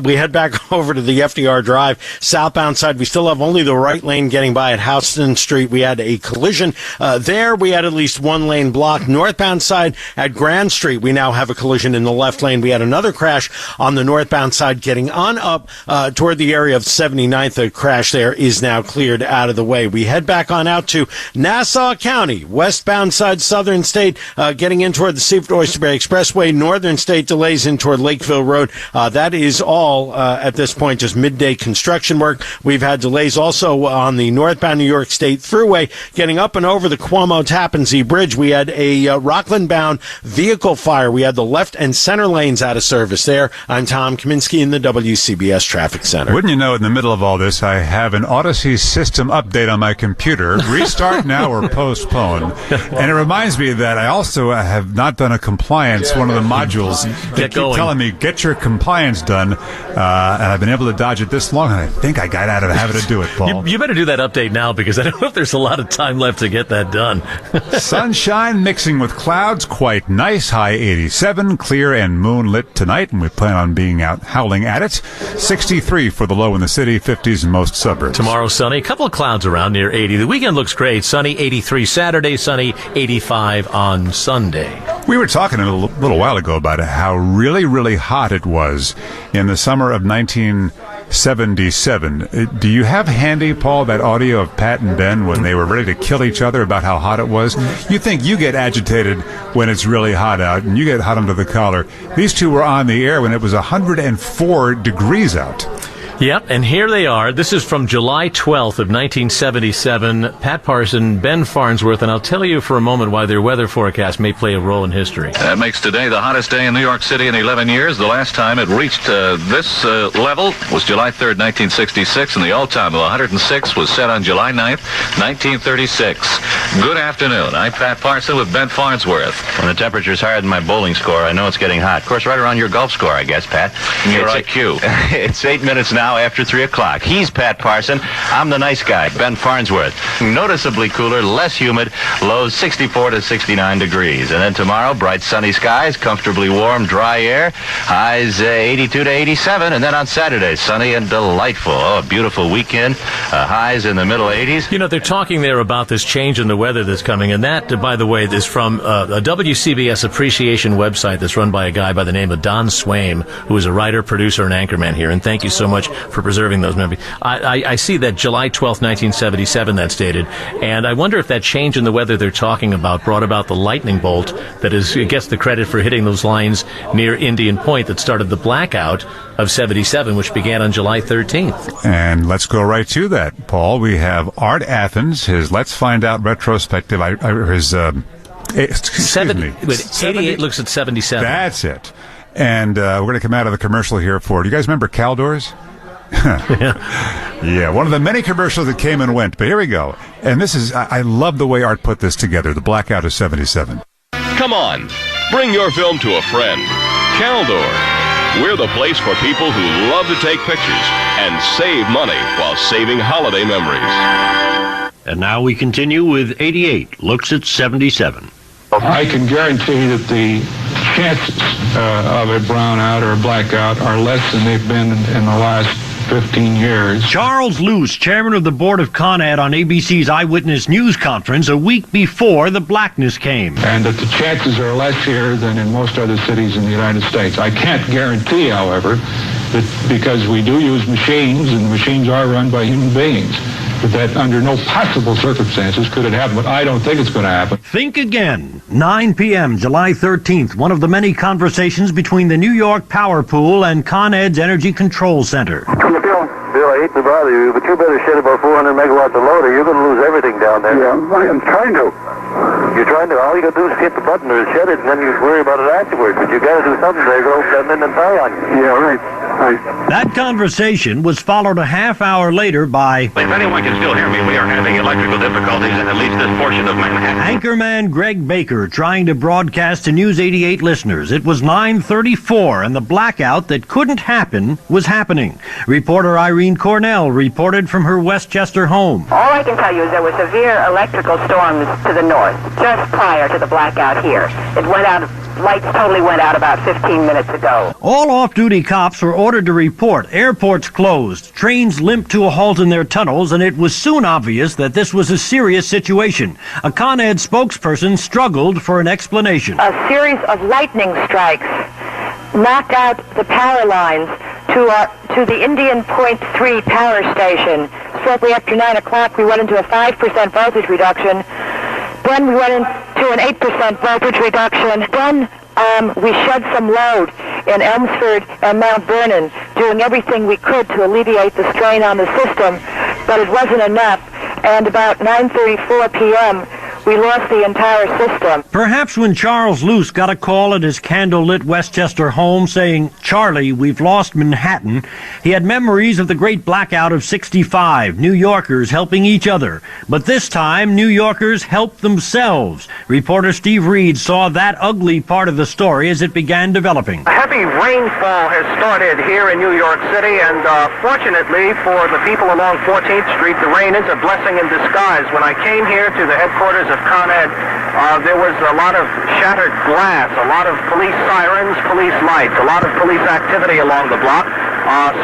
We head back over to the FDR Drive southbound side. We still have only the right lane getting by at Houston Street. We had a collision there. We had at least one lane blocked. Northbound side at Grand Street, we now have a collision in the left lane. We had another crash on the northbound side getting on up toward the area of 79th. The crash there is now cleared out of the way. We head back on out to Nassau County, westbound side Southern State, getting in toward the Seaford Oyster Bay Expressway. Northern State delays in toward Lakeville Road. That is all at this point, just midday construction work. We've had delays also on the northbound New York State Thruway, getting up and over the Cuomo-Tappan Zee Bridge. We had a Rockland-bound vehicle fire. We had the left and center lanes out of service there. I'm Tom Kaminsky in the WCBS Traffic Center. Wouldn't you know, in the middle of all this, I have an Audacy system update on my computer. Restart now or postpone. And it reminds me that I also have not done a compliance, one of the modules. They keep telling me, get your compliance done. And I've been able to dodge it this long, and I think I got out of having to do it, Paul. You better do that update now, because I don't know if there's a lot of time left to get that done. Sunshine mixing with clouds, quite nice. High 87, clear and moonlit tonight, and we plan on being out howling at it. 63 for the low in the city, 50s in most suburbs. Tomorrow sunny, a couple of clouds around near 80. The weekend looks great. Sunny 83 Saturday, sunny 85 on Sunday. We were talking a little while ago about how really, really hot it was in the summer of 1977. Do you have handy, Paul, that audio of Pat and Ben when they were ready to kill each other about how hot it was? You think you get agitated when it's really hot out, and you get hot under the collar. These two were on the air when it was 104 degrees out. Yep, and here they are. This is from July 12th of 1977. Pat Parson, Ben Farnsworth, and I'll tell you for a moment why their weather forecast may play a role in history. That makes today the hottest day in New York City in 11 years. The last time it reached this level was July 3rd, 1966, and the all-time of 106 was set on July 9th, 1936. Good afternoon. I'm Pat Parson with Ben Farnsworth. When the temperature's higher than my bowling score, I know it's getting hot. Of course, right around your golf score, I guess, Pat. Your IQ. It's 8 minutes now after 3 o'clock. He's Pat Parson. I'm the nice guy, Ben Farnsworth. Noticeably cooler, less humid, lows 64 to 69 degrees. And then tomorrow, bright sunny skies, comfortably warm, dry air, highs 82 to 87. And then on Saturday, sunny and delightful. Oh, a beautiful weekend, highs in the middle 80s. You know, they're talking there about this change in the weather that's coming, and that, by the way, is from a WCBS appreciation website that's run by a guy by the name of Don Swaim, who is a writer, producer, and anchorman here. And thank you so much for preserving those memories. I see that July 12th, 1977, that's dated, and I wonder if that change in the weather they're talking about brought about the lightning bolt that gets the credit for hitting those lines near Indian Point that started the blackout of 77, which began on July 13th. And let's go right to that, Paul. We have Art Athens, his Let's Find Out retrospective, excuse me. 88 looks at 77. That's it. And we're going to come out of the commercial here for, do you guys remember Caldors? Yeah, one of the many commercials that came and went. But here we go. And this is, I love the way Art put this together, the blackout of 77. Come on, bring your film to a friend. Caldor. We're the place for people who love to take pictures and save money while saving holiday memories. And now we continue with 88, looks at 77. I can guarantee that the chances of a brownout or a blackout are less than they've been in the last 15 years. Charles Luce, chairman of the board of Con Ed on ABC's Eyewitness News Conference a week before the blackness came. And that the chances are less here than in most other cities in the United States. I can't guarantee, however, that because we do use machines, and the machines are run by human beings, that under no possible circumstances could it happen, but I don't think it's going to happen. Think again. 9 p.m., July 13th, one of the many conversations between the New York Power Pool and Con Ed's Energy Control Center. Bill, I hate to bother you, but you better shed about 400 megawatts of load or you're going to lose everything down there. Yeah, I'm trying to. You're trying to? All you got to do is hit the button or shed it, and then you worry about it afterwards. But you got to do something. They're going to come in and tie on you. Yeah, right. That conversation was followed a half hour later by... If anyone can still hear me, we are having electrical difficulties in at least this portion of Manhattan. Anchorman Greg Baker trying to broadcast to News 88 listeners. It was 9:34, and the blackout that couldn't happen was happening. Reporter Irene Cornell reported from her Westchester home. All I can tell you is there were severe electrical storms to the north, just prior to the blackout here. It went out, lights totally went out about 15 minutes ago. All off-duty cops were ordered to report. Airports closed, trains limped to a halt in their tunnels, and it was soon obvious that this was a serious situation. A Con Ed spokesperson struggled for an explanation. A series of lightning strikes knocked out the power lines to the Indian Point 3 power station. Shortly after 9 o'clock, we went into a 5% voltage reduction. Then we went into an 8% voltage reduction. Then we shed some load in Elmsford and Mount Vernon, doing everything we could to alleviate the strain on the system, but it wasn't enough. And about 9:34 p.m., we lost the entire system. Perhaps when Charles Luce got a call at his candlelit Westchester home saying, "Charlie, we've lost Manhattan," he had memories of the great blackout of 65, New Yorkers helping each other. But this time, New Yorkers helped themselves. Reporter Steve Reed saw that ugly part of the story as it began developing. A heavy rainfall has started here in New York City, and fortunately for the people along 14th Street, the rain is a blessing in disguise. When I came here to the headquarters of Con Ed, there was a lot of shattered glass, a lot of police sirens, police lights, a lot of police activity along the block.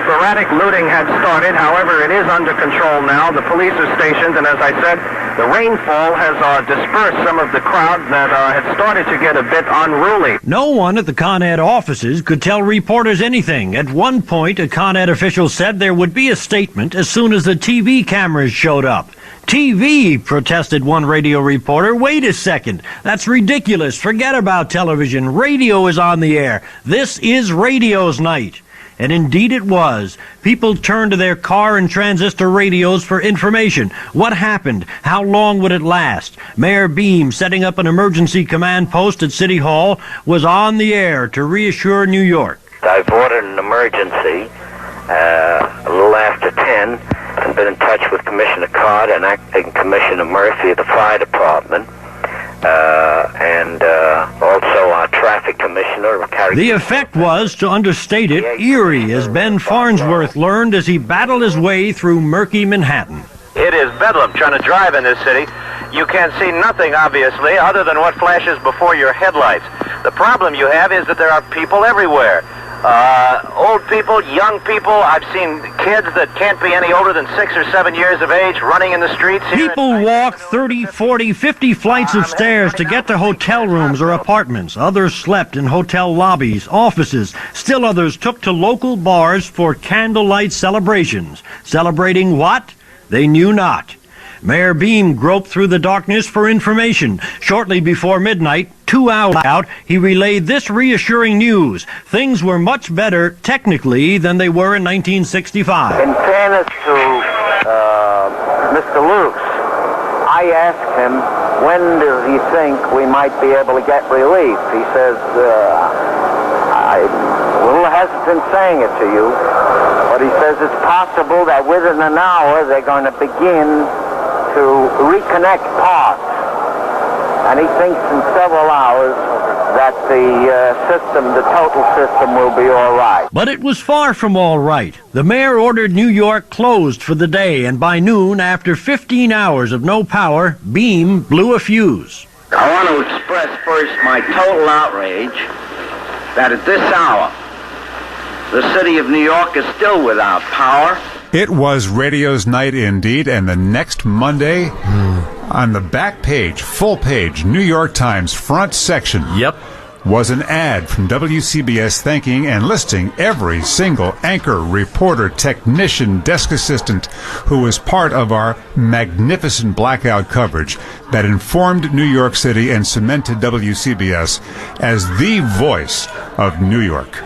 Sporadic looting had started. However, it is under control now. The police are stationed, and as I said, the rainfall has dispersed some of the crowd that had started to get a bit unruly. No one at the Con Ed offices could tell reporters anything. At one point, a Con Ed official said there would be a statement as soon as the TV cameras showed up. TV, protested one radio reporter. Wait a second. That's ridiculous. Forget about television. Radio is on the air. This is radio's night. And indeed it was. People turned to their car and transistor radios for information. What happened? How long would it last? Mayor Beam, setting up an emergency command post at City Hall, was on the air to reassure New York. I've ordered an emergency a little after 10 and been in touch with Commissioner Codd and Acting Commissioner Murphy of the Fire Department. And also our traffic commissioner. The effect was, to understate it, eerie, as Ben Farnsworth learned as he battled his way through murky Manhattan. It is bedlam trying to drive in this city. You can see nothing, obviously, other than what flashes before your headlights. The problem you have is that there are people everywhere. Old people, young people. I've seen kids that can't be any older than 6 or 7 years of age running in the streets here. People walk 30, 40, 50 flights of stairs to get to hotel rooms or apartments. Others slept in hotel lobbies, offices. Still others took to local bars for candlelight celebrations. Celebrating what? They knew not. Mayor Beam groped through the darkness for information. Shortly before midnight, 2 hours out, he relayed this reassuring news. Things were much better, technically, than they were in 1965. In fairness to Mr. Luce, I asked him, when does he think we might be able to get relief? He says, I'm a little hesitant saying it to you, but he says it's possible that within an hour they're going to begin to reconnect parts, and he thinks in several hours that the total system will be all right. But it was far from all right. The mayor ordered New York closed for the day, and by noon, after 15 hours of no power, Beam blew a fuse. I want to express first my total outrage that at this hour, the city of New York is still without power. It was radio's night indeed, and the next Monday, on the back page, full page, New York Times front section, was an ad from WCBS thanking and listing every single anchor, reporter, technician, desk assistant who was part of our magnificent blackout coverage that informed New York City and cemented WCBS as the voice of New York.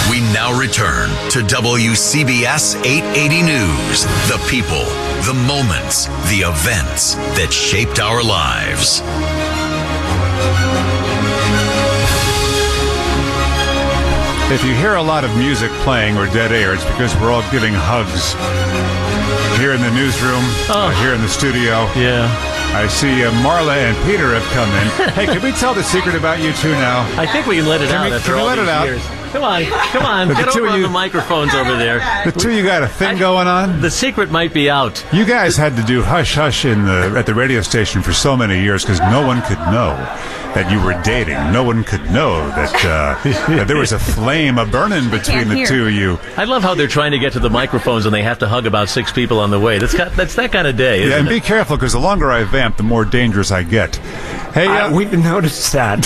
We now return to WCBS 880 News. The people, the moments, the events that shaped our lives. If you hear a lot of music playing or dead air, it's because we're all giving hugs. Here in the newsroom, here in the studio. Yeah. I see Marla and Peter have come in. Hey, can we tell the secret about you two now? I think we can let it out after all these years. Come on. Get over on the microphones over there. The two of you got a thing going on? The secret might be out. You guys had to do hush-hush at the radio station for so many years because no one could know that you were dating. No one could know that there was a flame a-burning between the two of you. I love how they're trying to get to the microphones and they have to hug about 6 people on the way. That's that kind of day, isn't and it? Be careful because the longer I vamp, the more dangerous I get. Hey, we've noticed that.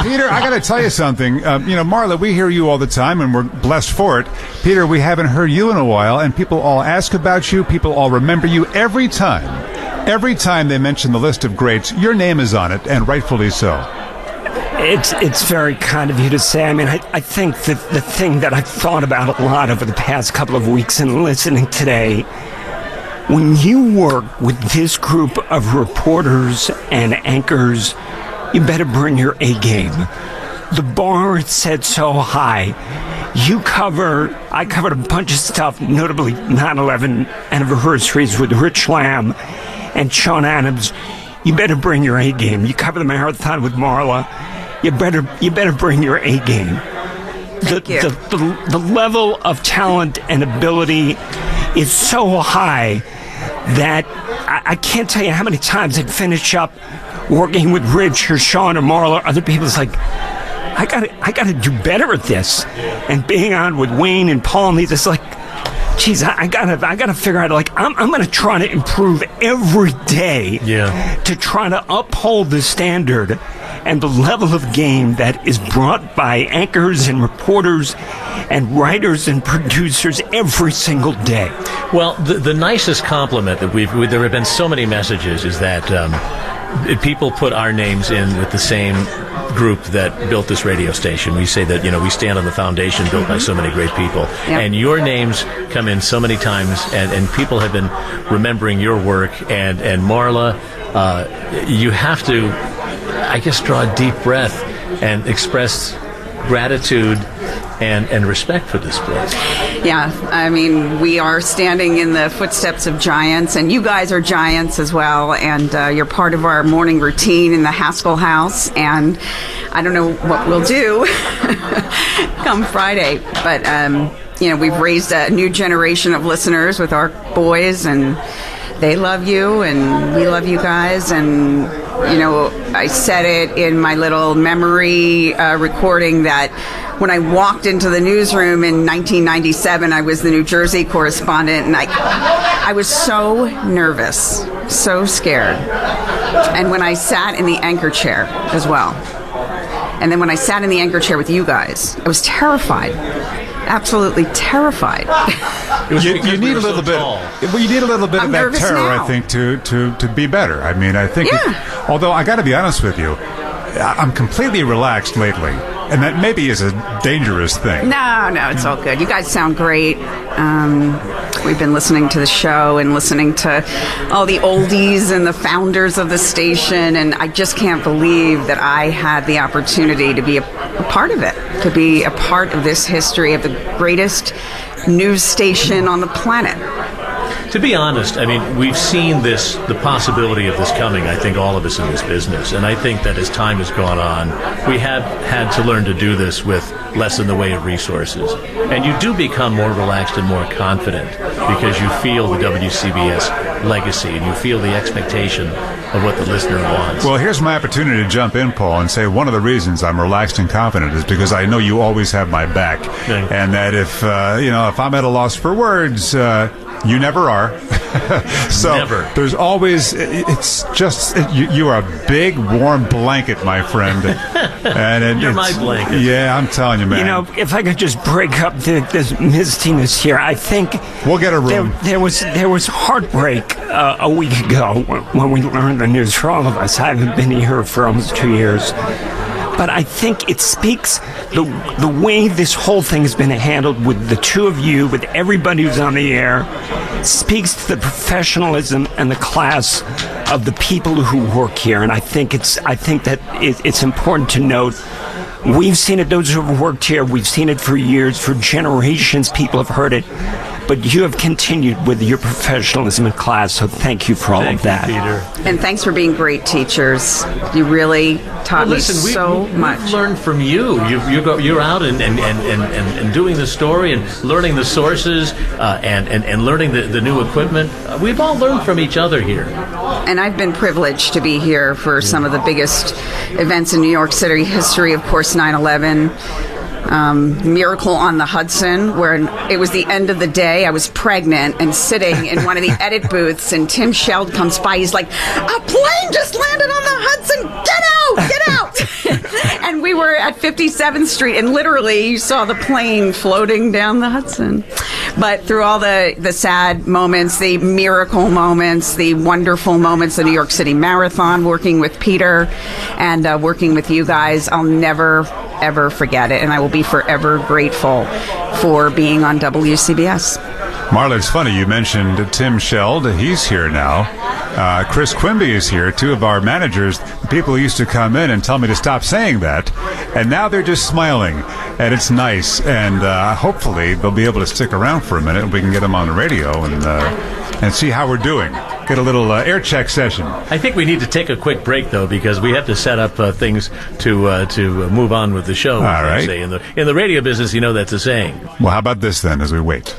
Peter, I got to tell you something. Marla, we hear you all the time, and we're blessed for it. Peter, we haven't heard you in a while, and people all ask about you. People all remember you every time. Every time they mention the list of greats, your name is on it, and rightfully so. It's very kind of you to say. I mean, I think that the thing that I've thought about a lot over the past couple of weeks and listening today, when you work with this group of reporters and anchors, you better bring your A game. The bar is set so high. I covered a bunch of stuff, notably 9/11 anniversaries with Rich Lamb and Sean Adams. You better bring your A game. You cover the marathon with Marla. You better bring your A game. The level of talent and ability is so high that I can't tell you how many times I'd finish up working with Rich or Sean or Marla or other people. It's like, I gotta do better at this. And being on with Wayne and Paul and these, it's like, geez, I gotta figure out, like, I'm gonna try to improve every day to try to uphold the standard and the level of game that is brought by anchors and reporters and writers and producers every single day. Well, the nicest compliment that there have been so many messages is that people put our names in with the same group that built this radio station. We say that, we stand on the foundation built by so many great people. Yep. And your names come in so many times, and people have been remembering your work. And Marla, you have to, I guess, draw a deep breath and express gratitude and respect for this place. Yeah, I mean, we are standing in the footsteps of giants, and you guys are giants as well, and you're part of our morning routine in the Haskell House, and I don't know what we'll do come Friday, but, we've raised a new generation of listeners with our boys, and they love you, and we love you guys, and I said it in my little memory recording that when I walked into the newsroom in 1997, I was the New Jersey correspondent, and I was so nervous, so scared. And when I sat in the anchor chair as well. And then when I sat in the anchor chair with you guys, I was terrified. Absolutely terrified. You need a little bit. Well, you need a little bit of that terror, now. I think, to be better. I mean, I think. Yeah. Although I got to be honest with you, I'm completely relaxed lately, and that maybe is a dangerous thing. No, it's all good. You guys sound great. We've been listening to the show and listening to all the oldies and the founders of the station, and I just can't believe that I had the opportunity to be a part of it, to be a part of this history of the greatest news station on the planet. To be honest, I mean, we've seen the possibility of this coming, I think, all of us in this business. And I think that as time has gone on, we have had to learn to do this with less in the way of resources. And you do become more relaxed and more confident because you feel the WCBS legacy and you feel the expectation of what the listener wants. Well, here's my opportunity to jump in, Paul, and say one of the reasons I'm relaxed and confident is because I know you always have my back. Yeah. And that if I'm at a loss for words, you never are. So never. There's always, it's just, you are a big warm blanket, my friend. And You're my blanket. Yeah, I'm telling you, man. If I could just break up this mistiness here, I think we'll get a room. There was heartbreak a week ago when we learned the news for all of us. I haven't been here for almost 2 years. But I think it speaks the way this whole thing has been handled with the two of you, with everybody who's on the air, speaks to the professionalism and the class of the people who work here. And I think that it's important to note. We've seen it, those who have worked here, we've seen it for years, for generations, people have heard it. But you have continued with your professionalism in class, so thank you for all of that. Peter. And thanks for being great teachers. You really taught me so much. We've learned from you. You're out and doing the story and learning the sources and learning the new equipment. We've all learned from each other here. And I've been privileged to be here for some of the biggest events in New York City history, of course, 9/11. Miracle on the Hudson, where it was the end of the day. I was pregnant and sitting in one of the edit booths, and Tim Sheld comes by. He's like, "A plane just landed on the Hudson! Get out!" And we were at 57th Street, and literally you saw the plane floating down the Hudson. But through all the sad moments, the miracle moments, the wonderful moments, the New York City Marathon, working with Peter and working with you guys, I'll never ever forget it, and I will be forever grateful for being on WCBS. Marla, it's funny, you mentioned Tim Sheld. He's here now. Chris Quimby is here, two of our managers, the people who used to come in and tell me to stop saying that, and now they're just smiling, and it's nice, and hopefully they'll be able to stick around for a minute and we can get them on the radio and see how we're doing. Get a little air check session. I think we need to take a quick break, though, because we have to set up things to move on with the show. All right. Say. In the radio business, that's a saying. Well, how about this then, as we wait?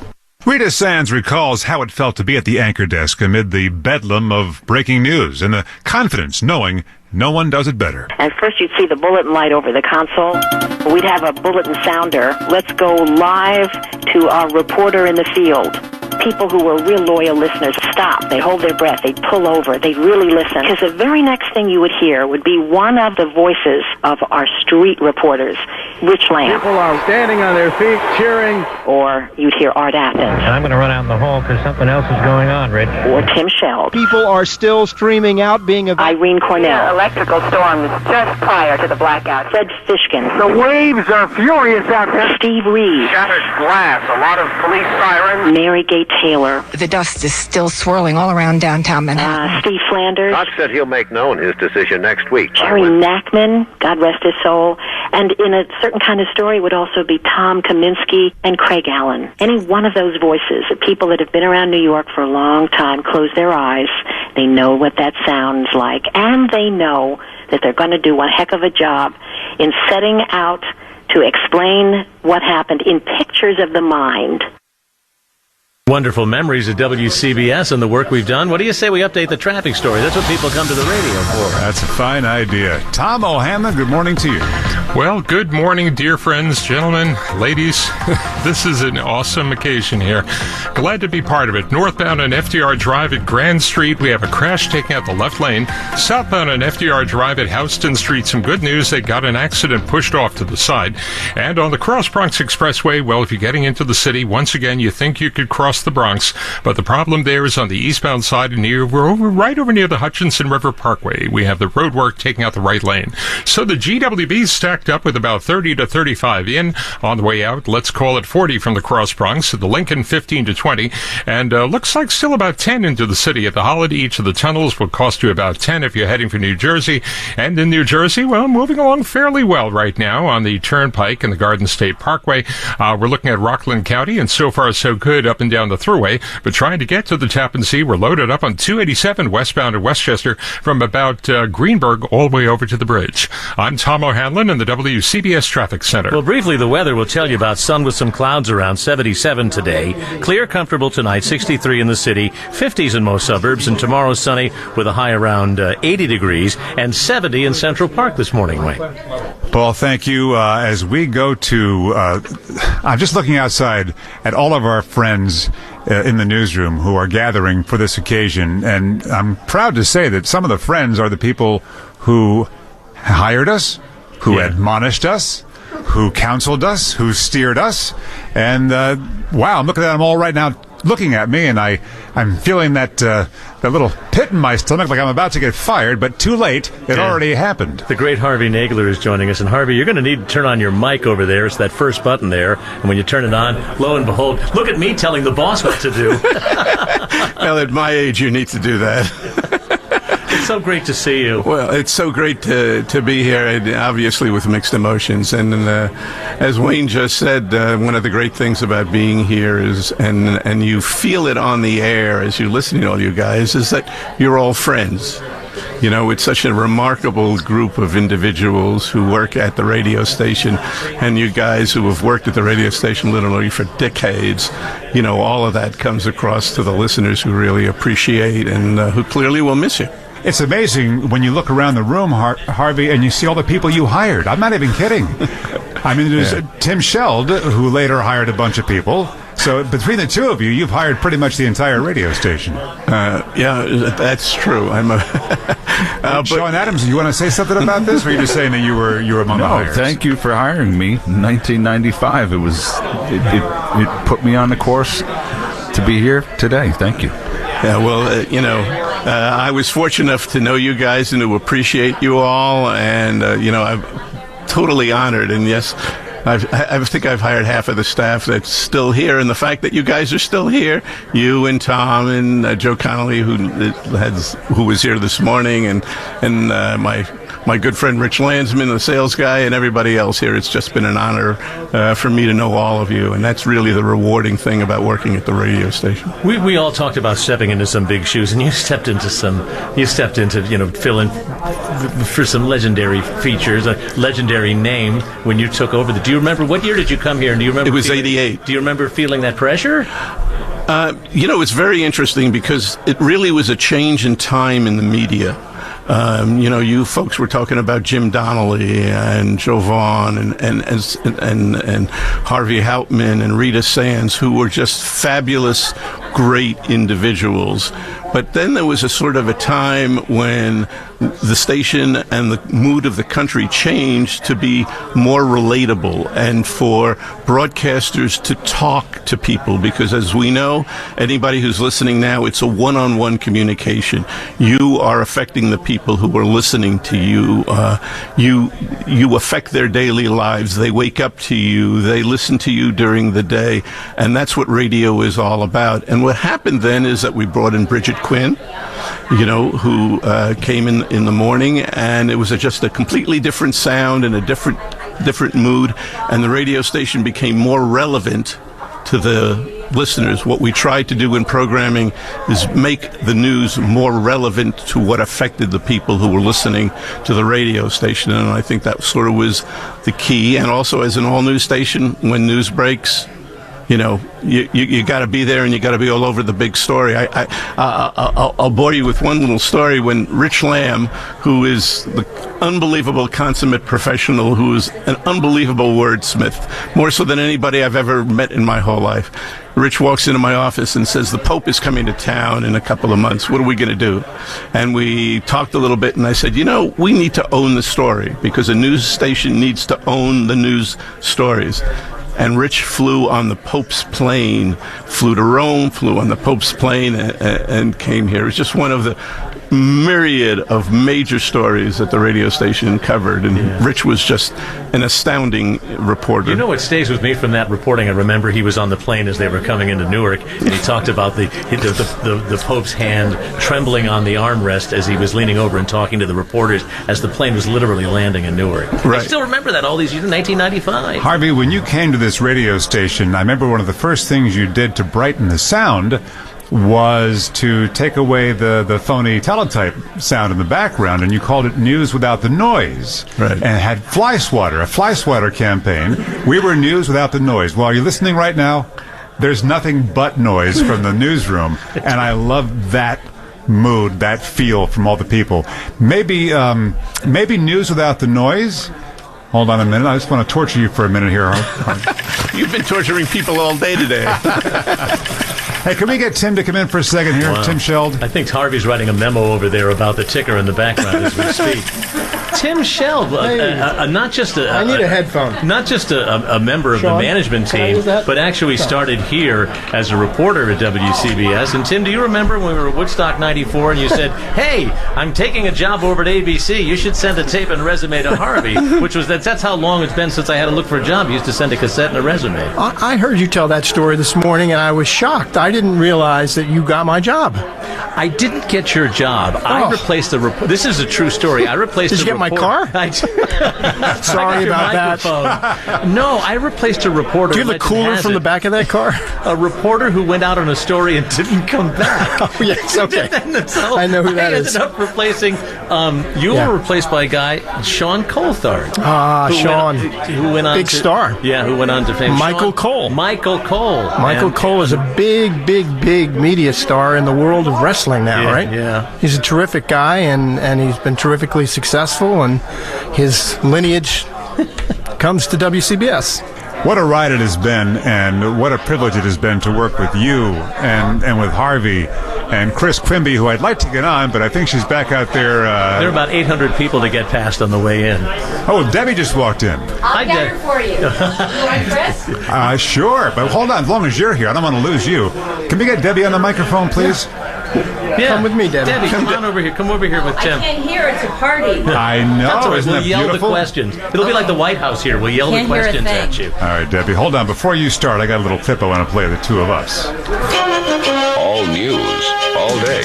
Rita Sands recalls how it felt to be at the anchor desk amid the bedlam of breaking news and the confidence knowing no one does it better. And first you'd see the bulletin light over the console. We'd have a bulletin sounder. Let's go live to our reporter in the field. People who were real loyal listeners stop. They hold their breath. They pull over. They really listen. Because the very next thing you would hear would be one of the voices of our street reporters, Rich Lamb. People are standing on their feet, cheering. Or you'd hear Art Athens. I'm going to run out in the hall because something else is going on, Rich. Or Tim Sheld. People are still streaming out, being Irene Cornell. Electrical storms just prior to the blackout. Fred Fishkin. The waves are furious out there. Steve Reed. Shattered glass, a lot of police sirens. Mary Gay Taylor. The dust is still swirling all around downtown Manhattan. Steve Flanders. Doc said he'll make known his decision next week. Jerry Nachman, God rest his soul. And in a certain kind of story would also be Tom Kaminsky and Craig Allen. Any one of those voices, the people that have been around New York for a long time, close their eyes. They know what that sounds like. And they know that they're going to do one heck of a job in setting out to explain what happened in pictures of the mind. Wonderful memories at WCBS and the work we've done. What do you say we update the traffic story? That's what people come to the radio for. That's a fine idea. Tom O'Hanlon, good morning to you. Well, good morning, dear friends, gentlemen, ladies. This is an awesome occasion here. Glad to be part of it. Northbound on FDR Drive at Grand Street, we have a crash taking out the left lane. Southbound on FDR Drive at Houston Street, some good news. They got an accident pushed off to the side. And on the Cross Bronx Expressway, well, if you're getting into the city, once again, you think you could cross the Bronx, but the problem there is on the eastbound side right over near the Hutchinson River Parkway. We have the road work taking out the right lane. So the GWB stacked up with about 30 to 35 in. On the way out, let's call it 40 from the Cross Bronx. The Lincoln 15 to 20. And looks like still about 10 into the city. At the Holiday, each of the tunnels will cost you about 10 if you're heading for New Jersey. And in New Jersey, well, moving along fairly well right now on the Turnpike and the Garden State Parkway. We're looking at Rockland County, and so far so good up and down the thruway, but trying to get to the Tappan Zee, we're loaded up on 287 westbound in Westchester from about Greenberg all the way over to the bridge. I'm Tom O'Hanlon in the WCBS Traffic Center. Well, briefly, the weather will tell you about sun with some clouds around, 77 today. Clear, comfortable tonight, 63 in the city, 50s in most suburbs, and tomorrow sunny with a high around 80 degrees and 70 in Central Park this morning, Wayne. Paul, thank you. As we go to, I'm just looking outside at all of our friends in the newsroom who are gathering for this occasion, and I'm proud to say that some of the friends are the people who hired us, who admonished us, who counseled us, who steered us, and wow, I'm looking at them all right now looking at me, and I'm feeling that little pit in my stomach like I'm about to get fired, but too late. It already happened. The great Harvey Nagler is joining us, and Harvey, you're going to need to turn on your mic over there. It's that first button there, and when you turn it on, lo and behold, look at me telling the boss what to do. Well, at my age, you need to do that. It's so great to see you. Well, it's so great to be here, and obviously with mixed emotions. And as Wayne just said, one of the great things about being here is, and you feel it on the air as you listen to all you guys, is that you're all friends. You know, it's such a remarkable group of individuals who work at the radio station, and you guys who have worked at the radio station literally for decades. You know, all of that comes across to the listeners who really appreciate and who clearly will miss you. It's amazing when you look around the room, Harvey, and you see all the people you hired. I'm not even kidding. I mean, there's Tim Sheld, who later hired a bunch of people. So between the two of you, you've hired pretty much the entire radio station. Yeah, that's true. I'm a... Sean Adams, you want to say something about this, or are you just saying that you were among the hires? No, thank you for hiring me in 1995. It put me on the course to be here today. Thank you. Yeah, well, you know, I was fortunate enough to know you guys and to appreciate you all, and, you know, I'm totally honored, and yes, I think I've hired half of the staff that's still here, and the fact that you guys are still here, you and Tom and Joe Connolly, who was here this morning, and my good friend Rich Landsman, the sales guy, and everybody else here. It's just been an honor for me to know all of you, and that's really the rewarding thing about working at the radio station. We all talked about stepping into some big shoes, and you stepped into fill in for some legendary features, a legendary name when you took over. Do you remember, what year did you come here? And do you remember? It was 88. Do you remember feeling that pressure? You know, it's very interesting because it really was a change in time in the media. You know, you folks were talking about Jim Donnelly and Joe Vaughn and Harvey Houtman and Rita Sands, who were just fabulous, great individuals. But then there was a sort of a time when the station and the mood of the country changed to be more relatable and for broadcasters to talk to people, because as we know, anybody who's listening now, it's a one-on-one communication. You are affecting the people who are listening to you. You affect their daily lives. They wake up to you. They listen to you during the day. And that's what radio is all about. And what happened then is that we brought in Bridget Quinn, you know, who came in the morning, and it was just a completely different sound and a different mood, and the radio station became more relevant to the listeners. What we tried to do in programming is make the news more relevant to what affected the people who were listening to the radio station, and I think that sort of was the key. And also, as an all-news station, when news breaks, you got to be there and you got to be all over the big story. I'll bore you with one little story. When Rich Lamb, who is the unbelievable consummate professional, who is an unbelievable wordsmith, more so than anybody I've ever met in my whole life, Rich walks into my office and says, the Pope is coming to town in a couple of months. What are we going to do? And we talked a little bit, and I said, we need to own the story, because a news station needs to own the news stories. And Rich flew on the Pope's plane, flew to Rome, flew on the Pope's plane, and came here. It was just one of the myriad of major stories that the radio station covered, and Rich was just an astounding reporter. What stays with me from that reporting, I remember he was on the plane as they were coming into Newark, and he talked about the Pope's hand trembling on the armrest as he was leaning over and talking to the reporters as the plane was literally landing in Newark. Right. I still remember that all these years, in 1995. Harvey, when you came to this radio station, I remember one of the first things you did to brighten the sound was to take away the phony teletype sound in the background, and you called it News Without the Noise. Right. And had a fly swatter campaign. We were News Without the Noise. While you're listening right now, there's nothing but noise from the newsroom, and I love that mood, that feel from all the people. Maybe News Without the Noise. Hold on a minute. I just want to torture you for a minute here. You've been torturing people all day today. Hey, can we get Tim to come in for a second here? Wow. Tim Sheld. I think Harvey's writing a memo over there about the ticker in the background as we speak. Tim Sheld, not just a... I need a headphone. Not just a member of the management team, but actually started here as a reporter at WCBS. And Tim, do you remember when we were at Woodstock 94 and you said, hey, I'm taking a job over at ABC. You should send a tape and resume to Harvey, which was that's how long it's been since I had to look for a job. You used to send a cassette and a resume. I heard you tell that story this morning, and I was shocked. I didn't realize that you got my job. I didn't get your job. I replaced the reporter. This is a true story. I replaced Did you get my car? Sorry about that. No, I replaced a reporter. Do you have a cooler from the back of that car? A reporter who went out on a story and didn't come back. Oh, yes, okay. So I know who that is. I ended up replacing, you were replaced by a guy, Sean Coulthard. Sean. Who went on big star. Yeah, who went on to fame. Michael Cole. Michael Cole is a big media star in the world of wrestling now, right? Yeah. He's a terrific guy, and he's been terrifically successful, and his lineage comes to WCBS. What a ride it has been, and what a privilege it has been to work with you and with Harvey and Chris Quimby, who I'd like to get on, but I think she's back out there. There are about 800 people to get past on the way in. Oh, Debbie just walked in. I'll get her for you. You want Chris? Sure, but hold on. As long as you're here, I don't want to lose you. Can we get Debbie on the microphone, please? Yeah. Come with me, Debbie. Debbie, come on over here. Come over here with Tim. I can't hear. It's a party. I know. That's all right. Isn't We'll that yell beautiful? the questions. It'll be like the White House here. We'll yell the questions at you. All right, Debbie. Hold on. Before you start, I got a little clip I want to play of the two of us. All news, all day,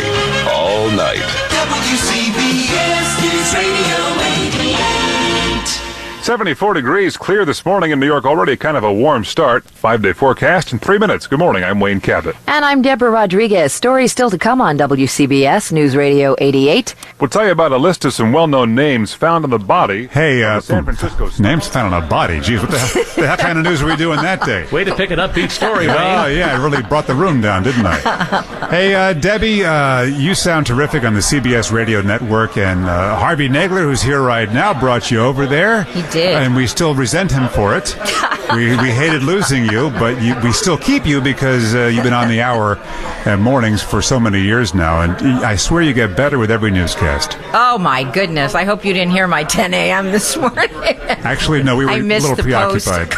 all night. WCBS News Radio 88. 74 degrees, clear this morning in New York. Already kind of a warm start. 5-day forecast in 3 minutes. Good morning. I'm Wayne Cabot. And I'm Deborah Rodriguez. Stories still to come on WCBS News Radio 88. We'll tell you about a list of some well-known names found on the body. Hey, San Francisco names found on a body. Geez, what the hell kind of news are we doing that day? Way to pick an upbeat story, Wayne. Oh, yeah, I really brought the room down, didn't I? Hey, Debbie, you sound terrific on the CBS Radio Network, and Harvey Nagler, who's here right now, brought you over there. He did. And we still resent him for it. We hated losing you, but we still keep you because you've been on the hour mornings for so many years now, and I swear you get better with every newscast. Oh, my goodness. I hope you didn't hear my 10 a.m. this morning. Actually, no, we were a little preoccupied.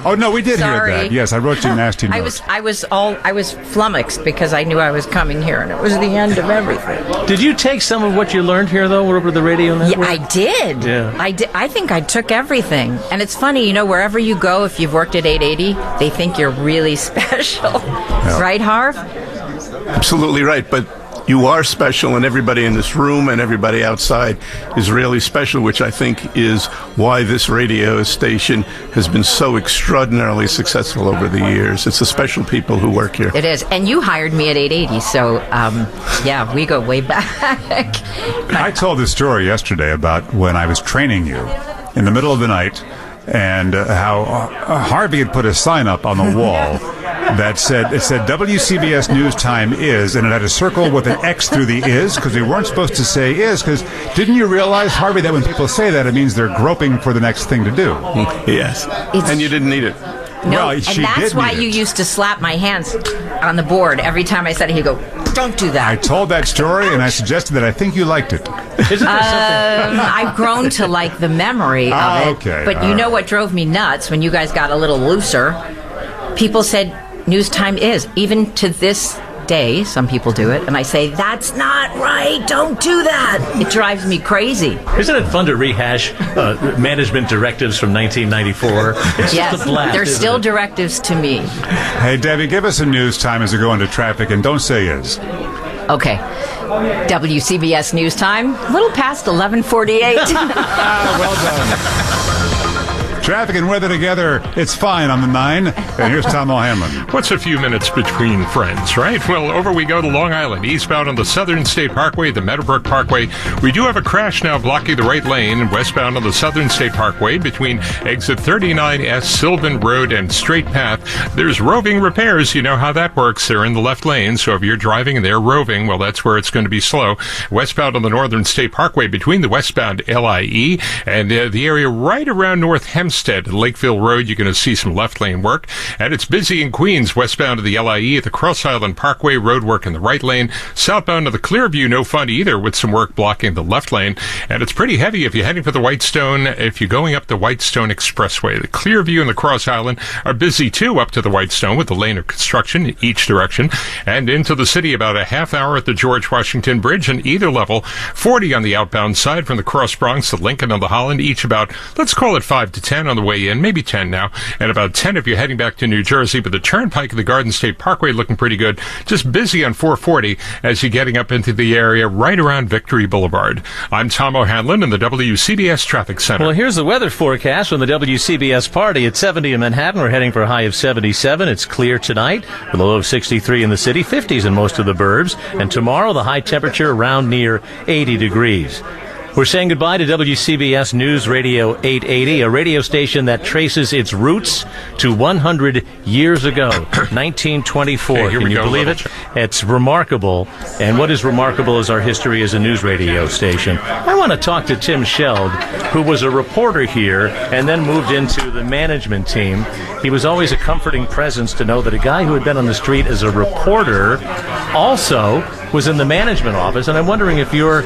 Oh, no, we did hear that. Yes, I wrote you a nasty note. I was flummoxed because I knew I was coming here, and it was the end of everything. Did you take some of what you learned here, though, over the radio network? Yeah, I did. Yeah. I did. I think I took everything. And it's funny, wherever you go, if you've worked at 880, they think you're really special. Yeah. Right, Harv? Absolutely right, but you are special, and everybody in this room and everybody outside is really special, which I think is why this radio station has been so extraordinarily successful over the years. It's the special people who work here. It is. And you hired me at 880, so, yeah, we go way back. I told this story yesterday about when I was training you in the middle of the night, and how Harvey had put a sign up on the wall that said WCBS News Time is, and it had a circle with an X through the is, because we weren't supposed to say is, because didn't you realize, Harvey, that when people say that, it means they're groping for the next thing to do? Yes. And you didn't need it. No, Well, and she that's did why need you it. used to slap my hands on the board every time I said it. He'd go, "Don't do that." I told that story, and I suggested that I think you liked it. I've grown to like the memory of it. Okay, But you know what drove me nuts when you guys got a little looser? People said news time is. Even to this day, some people do it, and I say, that's not right. Don't do that. It drives me crazy. Isn't it fun to rehash management directives from 1994? It's Yes, just a blast, they're isn't still it? directives to me. Hey, Debbie, give us a news time as we go into traffic, and don't say is. Okay. WCBS News Time, a little past 11:48. Well done. Traffic and weather together, it's fine on the 9. And here's Tom O'Hanlon. What's a few minutes between friends, right? Well, over we go to Long Island, eastbound on the Southern State Parkway, the Meadowbrook Parkway. We do have a crash now blocking the right lane, and westbound on the Southern State Parkway between exit 39S, Sylvan Road, and Straight Path. There's roving repairs. You know how that works. They're in the left lane, so if you're driving and they're roving, well, that's where it's going to be slow. Westbound on the Northern State Parkway between the westbound LIE and the area right around North Hempstead, Lakeville Road, you're going to see some left lane work. And it's busy in Queens, westbound of the LIE at the Cross Island Parkway, road work in the right lane. Southbound of the Clearview, no fun either, with some work blocking the left lane. And it's pretty heavy if you're heading for the Whitestone, if you're going up the Whitestone Expressway. The Clearview and the Cross Island are busy too up to the Whitestone with the lane of construction in each direction. And into the city about a half hour at the George Washington Bridge in either level. 40 on the outbound side from the Cross Bronx to Lincoln on the Holland, each about, let's call it 5 to 10 on the way in, maybe 10 now, and about 10 if you're heading back to New Jersey. But the Turnpike of the Garden State Parkway looking pretty good. Just busy on 440 as you're getting up into the area right around Victory Boulevard. I'm Tom O'Hanlon in the WCBS Traffic Center. Well, here's the weather forecast from the WCBS party. At 70 in Manhattan, we're heading for a high of 77. It's clear tonight with a low of 63 in the city, 50s in most of the burbs. And tomorrow, the high temperature around near 80 degrees. We're saying goodbye to WCBS News Radio 880, a radio station that traces its roots to 100 years ago, 1924. Okay, here Can we you go, believe it? It's remarkable. And what is remarkable is our history as a news radio station. I want to talk to Tim Sheld, who was a reporter here and then moved into the management team. He was always a comforting presence to know that a guy who had been on the street as a reporter also was in the management office. And I'm wondering if your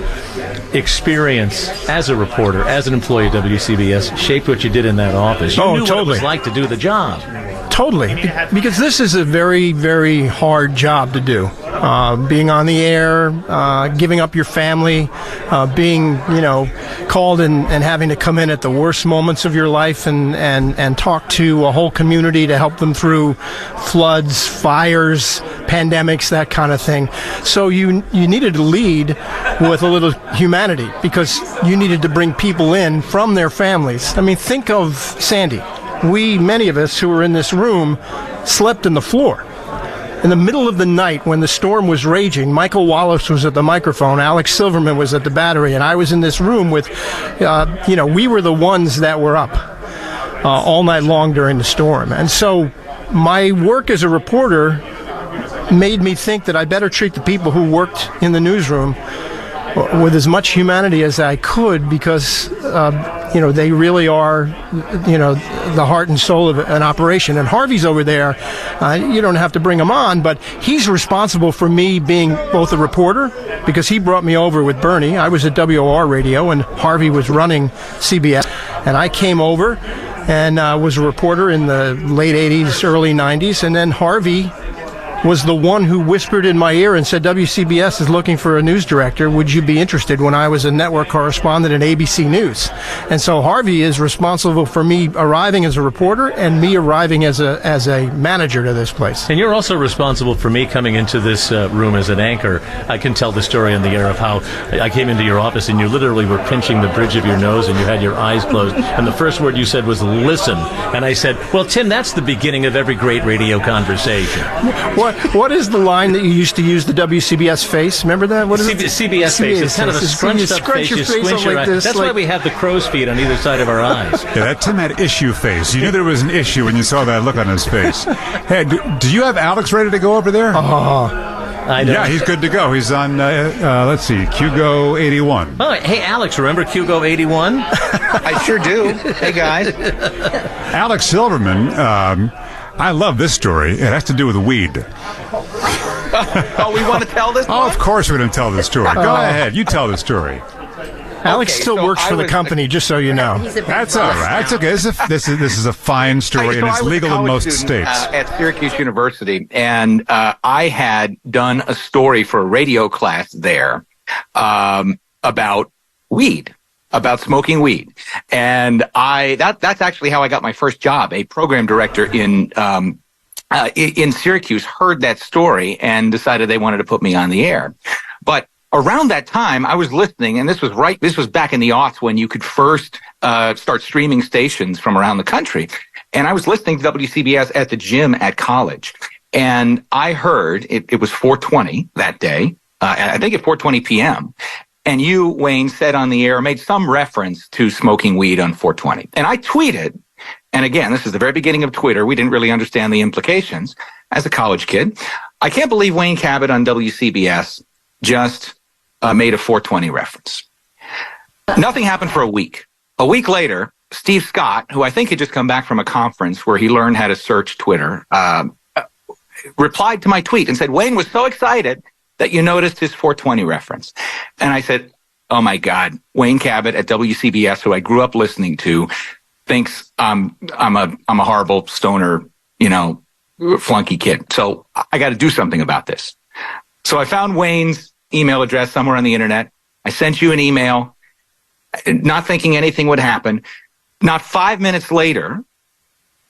experience as a reporter, as an employee of WCBS, shaped what you did in that office. You knew what it was like to do the job. Totally. Because this is a very, very hard job to do. Being on the air, giving up your family, being, called and having to come in at the worst moments of your life and talk to a whole community to help them through floods, fires, pandemics, that kind of thing. So you needed to lead with a little humanity because you needed to bring people in from their families. I mean, think of Sandy. Many of us who were in this room slept in the floor. In the middle of the night when the storm was raging, Michael Wallace was at the microphone, Alex Silverman was at the battery, and I was in this room with, we were the ones that were up all night long during the storm. And so my work as a reporter made me think that I better treat the people who worked in the newsroom with as much humanity as I could because, they really are, the heart and soul of an operation. And Harvey's over there. You don't have to bring him on, but he's responsible for me being both a reporter because he brought me over with Bernie. I was at WOR Radio and Harvey was running CBS. And I came over and was a reporter in the late 80s, early 90s. And then Harvey was the one who whispered in my ear and said, WCBS is looking for a news director. Would you be interested? When I was a network correspondent at ABC News. And so Harvey is responsible for me arriving as a reporter and me arriving as a manager to this place. And you're also responsible for me coming into this room as an anchor. I can tell the story on the air of how I came into your office and you literally were pinching the bridge of your nose and you had your eyes closed. And the first word you said was listen. And I said, well, Tim, that's the beginning of every great radio conversation. Well, What is the line that you used to use, the WCBS face? Remember that? What is it? CBS face. It's kind of a scrunched up face. You squint your eyes. That's why we have the crow's feet on either side of our eyes. Yeah, that Tim had issue face. You knew there was an issue when you saw that look on his face. Hey, do you have Alex ready to go over there? I know. Yeah, he's good to go. He's on, let's see, QGO 81. Oh, hey, Alex, remember QGO 81? I sure do. Hey, guys. Alex Silverman, I love this story. It has to do with weed. Oh, we want to tell this? Oh, of course we're going to tell this story. Go ahead. You tell the story. Alex still works for the company, just so you know. That's all right. That's okay. This is a fine story, and it's legal in most states. At Syracuse University, and I had done a story for a radio class there about weed, about smoking weed, and that's actually how I got my first job. A program director in Syracuse heard that story and decided they wanted to put me on the air, but. Around that time, I was listening, and this was back in the aughts when you could first start streaming stations from around the country. And I was listening to WCBS at the gym at college. And I heard, it was 4:20 that day, I think at 4:20 p.m., and you, Wayne, said on the air, made some reference to smoking weed on 4:20. And I tweeted, and again, this is the very beginning of Twitter. We didn't really understand the implications as a college kid. I can't believe Wayne Cabot on WCBS just made a 4:20 reference. Nothing happened for a week. A week later, Steve Scott, who I think had just come back from a conference where he learned how to search Twitter, replied to my tweet and said, Wayne was so excited that you noticed his 4:20 reference. And I said, oh my God, Wayne Cabot at WCBS, who I grew up listening to, thinks I'm a horrible stoner, flunky kid. So I got to do something about this. So I found Wayne's email address somewhere on the internet. I sent you an email, not thinking anything would happen. Not 5 minutes later,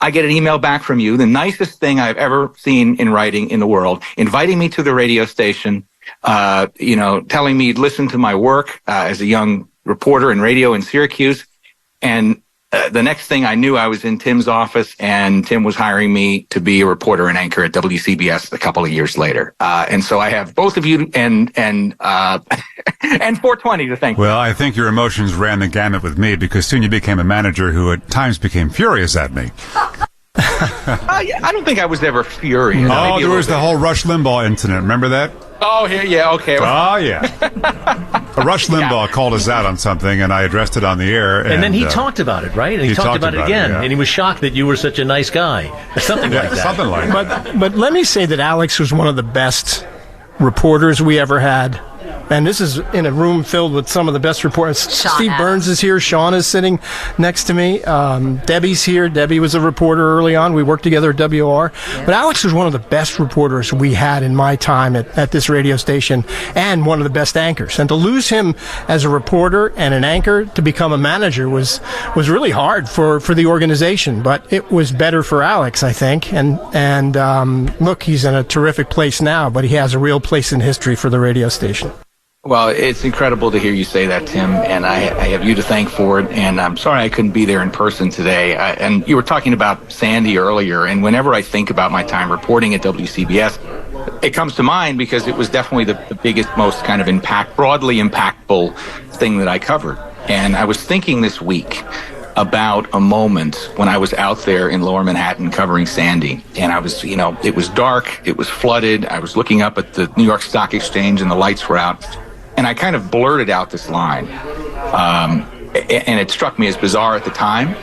I get an email back from you, the nicest thing I've ever seen in writing in the world, inviting me to the radio station, telling me listen to my work as a young reporter in radio in Syracuse. And the next thing I knew, I was in Tim's office, and Tim was hiring me to be a reporter and anchor at WCBS a couple of years later. And so I have both of you and 4:20 to thank. Well, I think your emotions ran the gamut with me, because soon you became a manager who at times became furious at me. I don't think I was ever furious. Oh, there was the whole Rush Limbaugh incident. Remember that? Oh, yeah, okay. Oh, yeah. Rush Limbaugh called us out on something, and I addressed it on the air. And then he talked about it, right? And he talked about it again. Yeah. And he was shocked that you were such a nice guy. Or something like that. Something like that. But let me say that Alex was one of the best reporters we ever had. And this is in a room filled with some of the best reporters. Steve Burns is here. Sean is sitting next to me. Debbie's here. Debbie was a reporter early on. We worked together at WR. Yes. But Alex was one of the best reporters we had in my time at this radio station, and one of the best anchors. And to lose him as a reporter and an anchor to become a manager was really hard for the organization. But it was better for Alex, I think. And look, he's in a terrific place now, but he has a real place in history for the radio station. Well, it's incredible to hear you say that, Tim, and I have you to thank for it, and I'm sorry I couldn't be there in person today. And you were talking about Sandy earlier, and whenever I think about my time reporting at WCBS, it comes to mind because it was definitely the biggest, most kind of broadly impactful thing that I covered. And I was thinking this week about a moment when I was out there in Lower Manhattan covering Sandy, and I was, it was dark, it was flooded, I was looking up at the New York Stock Exchange and the lights were out. And I kind of blurted out this line, and it struck me as bizarre at the time,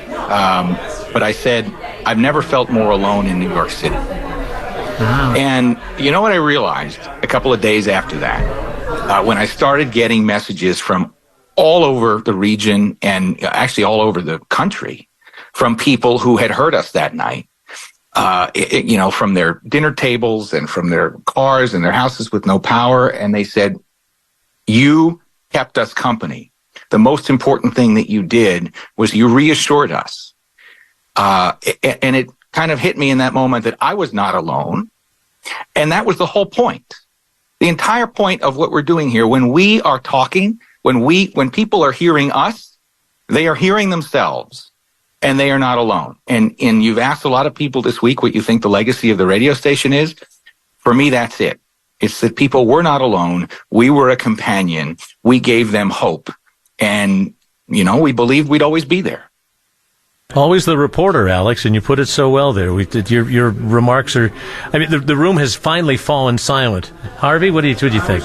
but I said, I've never felt more alone in New York City. Wow. And you know what I realized a couple of days after that, when I started getting messages from all over the region and actually all over the country from people who had heard us that night, from their dinner tables and from their cars and their houses with no power, and they said, you kept us company. The most important thing that you did was you reassured us. And it kind of hit me in that moment that I was not alone. And that was the whole point. The entire point of what we're doing here, when we are talking, when people are hearing us, they are hearing themselves, and they are not alone. And you've asked a lot of people this week what you think the legacy of the radio station is. For me, that's it. It's that people were not alone. We were a companion. We gave them hope. And, we believed we'd always be there. Always the reporter, Alex, and you put it so well there. Your remarks are, the room has finally fallen silent. Harvey, what do you think?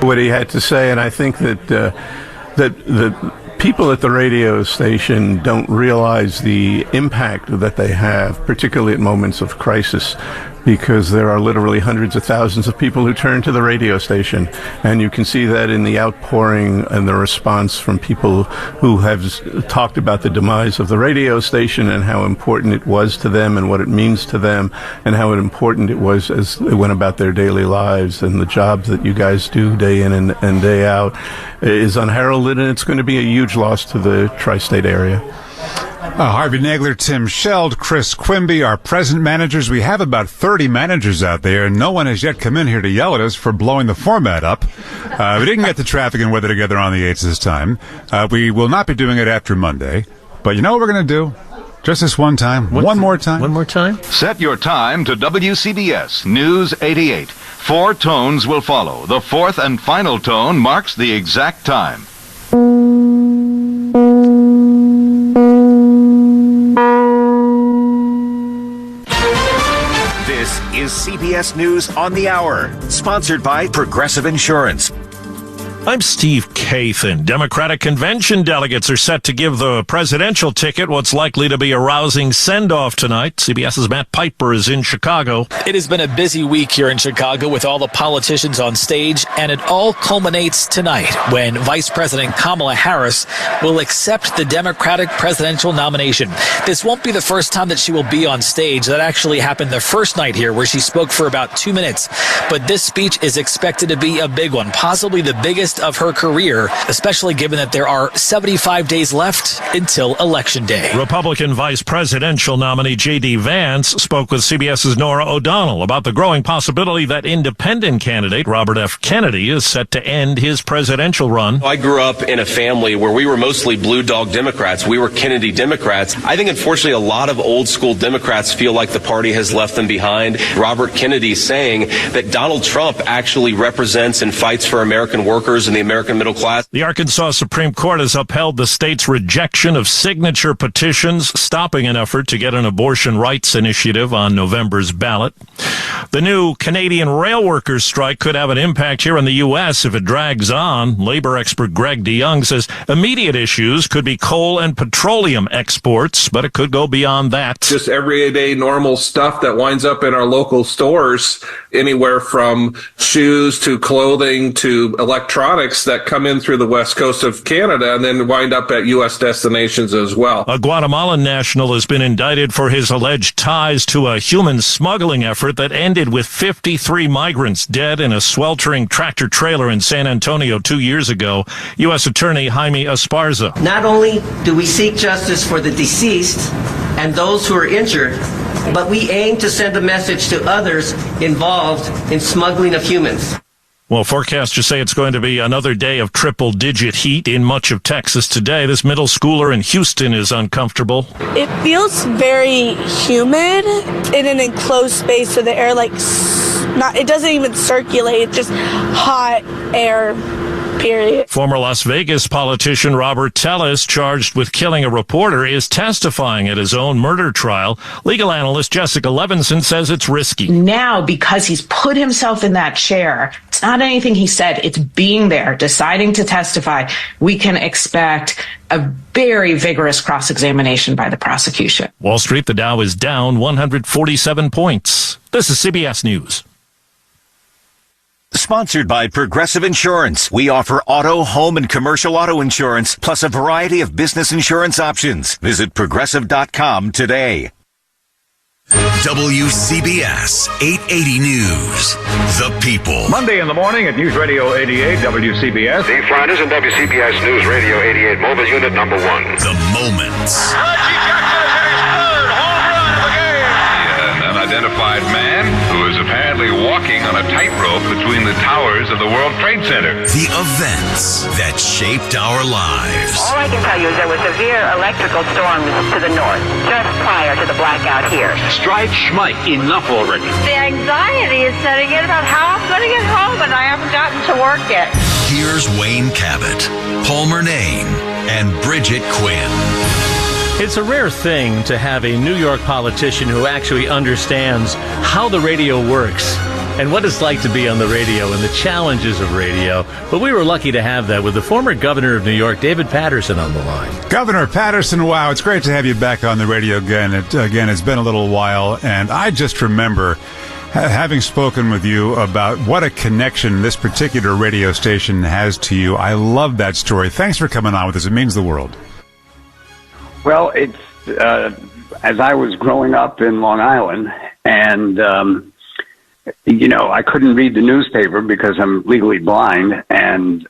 What he had to say, and I think that the people at the radio station don't realize the impact that they have, particularly at moments of crisis, because there are literally hundreds of thousands of people who turn to the radio station. And you can see that in the outpouring and the response from people who have talked about the demise of the radio station and how important it was to them and what it means to them and how important it was as they went about their daily lives. And the jobs that you guys do day in and day out is unheralded, and it's going to be a huge loss to the tri-state area. Harvey Nagler, Tim Sheld, Chris Quimby, our present managers. We have about 30 managers out there, and no one has yet come in here to yell at us for blowing the format up. We didn't get the traffic and weather together on the 8s this time. We will not be doing it after Monday. But you know what we're going to do? Just this one time. One more time. One more time? Set your time to WCBS News 88. 4 tones will follow. The 4th and final tone marks the exact time. This is CBS News on the Hour, sponsored by Progressive Insurance. I'm Steve Kathan. Democratic convention delegates are set to give the presidential ticket what's likely to be a rousing send-off tonight. CBS's Matt Piper is in Chicago. It has been a busy week here in Chicago with all the politicians on stage, and it all culminates tonight when Vice President Kamala Harris will accept the Democratic presidential nomination. This won't be the first time that she will be on stage. That actually happened the first night here where she spoke for about 2 minutes. But this speech is expected to be a big one, possibly the biggest of her career, especially given that there are 75 days left until Election Day. Republican Vice Presidential nominee J.D. Vance spoke with CBS's Norah O'Donnell about the growing possibility that independent candidate Robert F. Kennedy is set to end his presidential run. I grew up in a family where we were mostly blue dog Democrats. We were Kennedy Democrats. I think, unfortunately, a lot of old school Democrats feel like the party has left them behind. Robert Kennedy saying that Donald Trump actually represents and fights for American workers and the American middle class. The Arkansas Supreme Court has upheld the state's rejection of signature petitions, stopping an effort to get an abortion rights initiative on November's ballot. The new Canadian rail workers strike could have an impact here in the U.S. if it drags on. Labor expert Greg DeYoung says immediate issues could be coal and petroleum exports, but it could go beyond that. Just everyday normal stuff that winds up in our local stores, anywhere from shoes to clothing to electronics that come in through the west coast of Canada and then wind up at U.S. destinations as well. A Guatemalan national has been indicted for his alleged ties to a human smuggling effort that ended with 53 migrants dead in a sweltering tractor trailer in San Antonio 2 years ago. U.S. Attorney Jaime Esparza. Not only do we seek justice for the deceased and those who are injured, but we aim to send a message to others involved in smuggling of humans. Well, forecasters say it's going to be another day of triple-digit heat in much of Texas today. This middle schooler in Houston is uncomfortable. It feels very humid in an enclosed space, so the air, it doesn't even circulate, just hot air. Period. Former Las Vegas politician Robert Tellis, charged with killing a reporter, is testifying at his own murder trial. Legal analyst Jessica Levinson says it's risky. Now, because he's put himself in that chair, it's not anything he said, it's being there, deciding to testify. We can expect a very vigorous cross-examination by the prosecution. Wall Street, the Dow is down 147 points. This is CBS News. Sponsored by Progressive Insurance. We offer auto, home, and commercial auto insurance, plus a variety of business insurance options. Visit Progressive.com today. WCBS 880 News. The People. Monday in the morning at News Radio 88 WCBS. Dave Flanders and WCBS News Radio 88 Mobile Unit number 1. The Moments. An unidentified man who is apparently sadly walking on a tightrope between the towers of the World Trade Center. The events that shaped our lives. All I can tell you is there were severe electrical storms to the north, just prior to the blackout here. Strike Schmike, enough already. The anxiety is setting in about how I'm going to get home, and I haven't gotten to work yet. Here's Wayne Cabot, Paul Murnane, and Bridget Quinn. It's a rare thing to have a New York politician who actually understands how the radio works and what it's like to be on the radio and the challenges of radio. But we were lucky to have that with the former governor of New York, David Paterson, on the line. Governor Paterson, wow, it's great to have you back on the radio again. It's been a little while, and I just remember having spoken with you about what a connection this particular radio station has to you. I love that story. Thanks for coming on with us. It means the world. Well, it's as I was growing up in Long Island, and I couldn't read the newspaper because I'm legally blind, and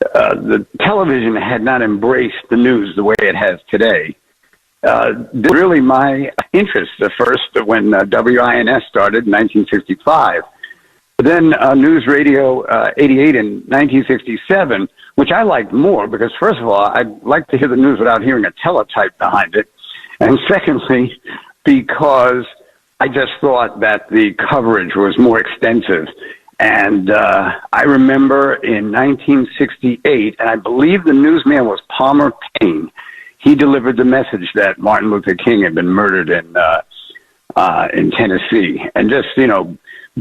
the television had not embraced the news the way it has today. Really my interest at first when WINS started in 1965. But then News Radio 88 in 1967, which I liked more because, first of all, I'd like to hear the news without hearing a teletype behind it. And secondly, because I just thought that the coverage was more extensive. And I remember in 1968, and I believe the newsman was Palmer Payne, he delivered the message that Martin Luther King had been murdered in Tennessee. And just,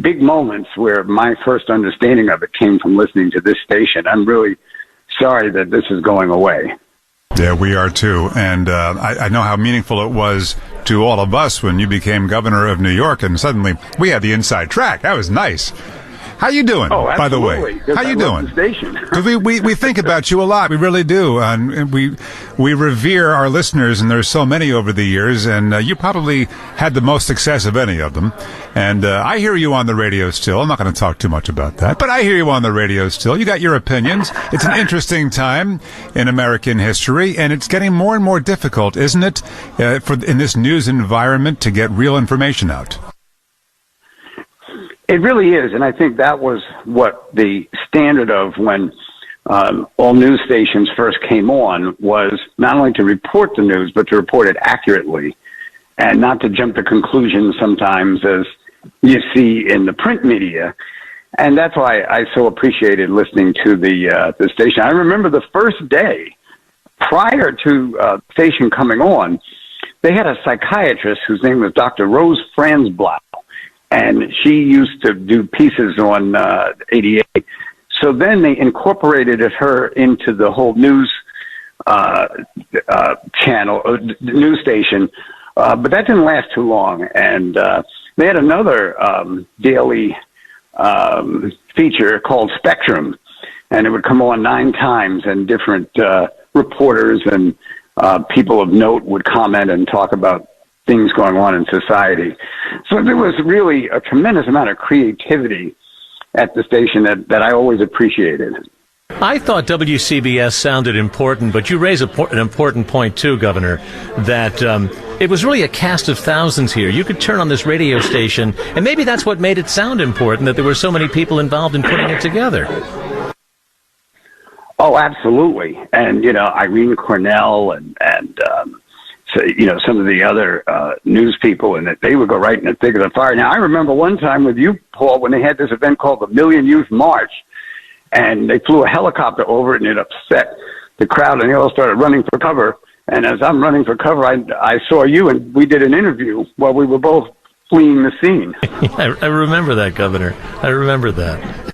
big moments where my first understanding of it came from listening to this station. I'm really sorry that this is going away. Yeah, we are too. And I know how meaningful it was to all of us when you became governor of New York, and suddenly we had the inside track. That was nice. How you doing, by the way? How you doing? Because we think about you a lot. We really do. And we revere our listeners, and there's so many over the years, and you probably had the most success of any of them. And I hear you on the radio still. I'm not going to talk too much about that, but I hear you on the radio still. You got your opinions. It's an interesting time in American history, and it's getting more and more difficult, isn't it, in this news environment to get real information out? It really is, and I think that was what the standard of when all news stations first came on was not only to report the news, but to report it accurately and not to jump to conclusions sometimes as you see in the print media. And that's why I so appreciated listening to the station. I remember the first day prior to the station coming on, they had a psychiatrist whose name was Dr. Rose Franzblau. And she used to do pieces on 88. So then they incorporated her into the whole news channel, news station. But that didn't last too long. And they had another daily feature called Spectrum. And it would come on 9 times, and different reporters and people of note would comment and talk about things going on in society. So there was really a tremendous amount of creativity at the station that I always appreciated. I thought WCBS sounded important, but you raise an important point too, Governor, that it was really a cast of thousands here. You could turn on this radio station, and maybe that's what made it sound important, that there were so many people involved in putting it together. Oh, absolutely. And, Irene Cornell and some of the other news people, and that they would go right in the thick of the fire. Now, I remember one time with you, Paul, when they had this event called the Million Youth March, and they flew a helicopter over it, and it upset the crowd, and they all started running for cover. And as I'm running for cover, I saw you, and we did an interview while we were both fleeing the scene. I remember that, Governor. I remember that.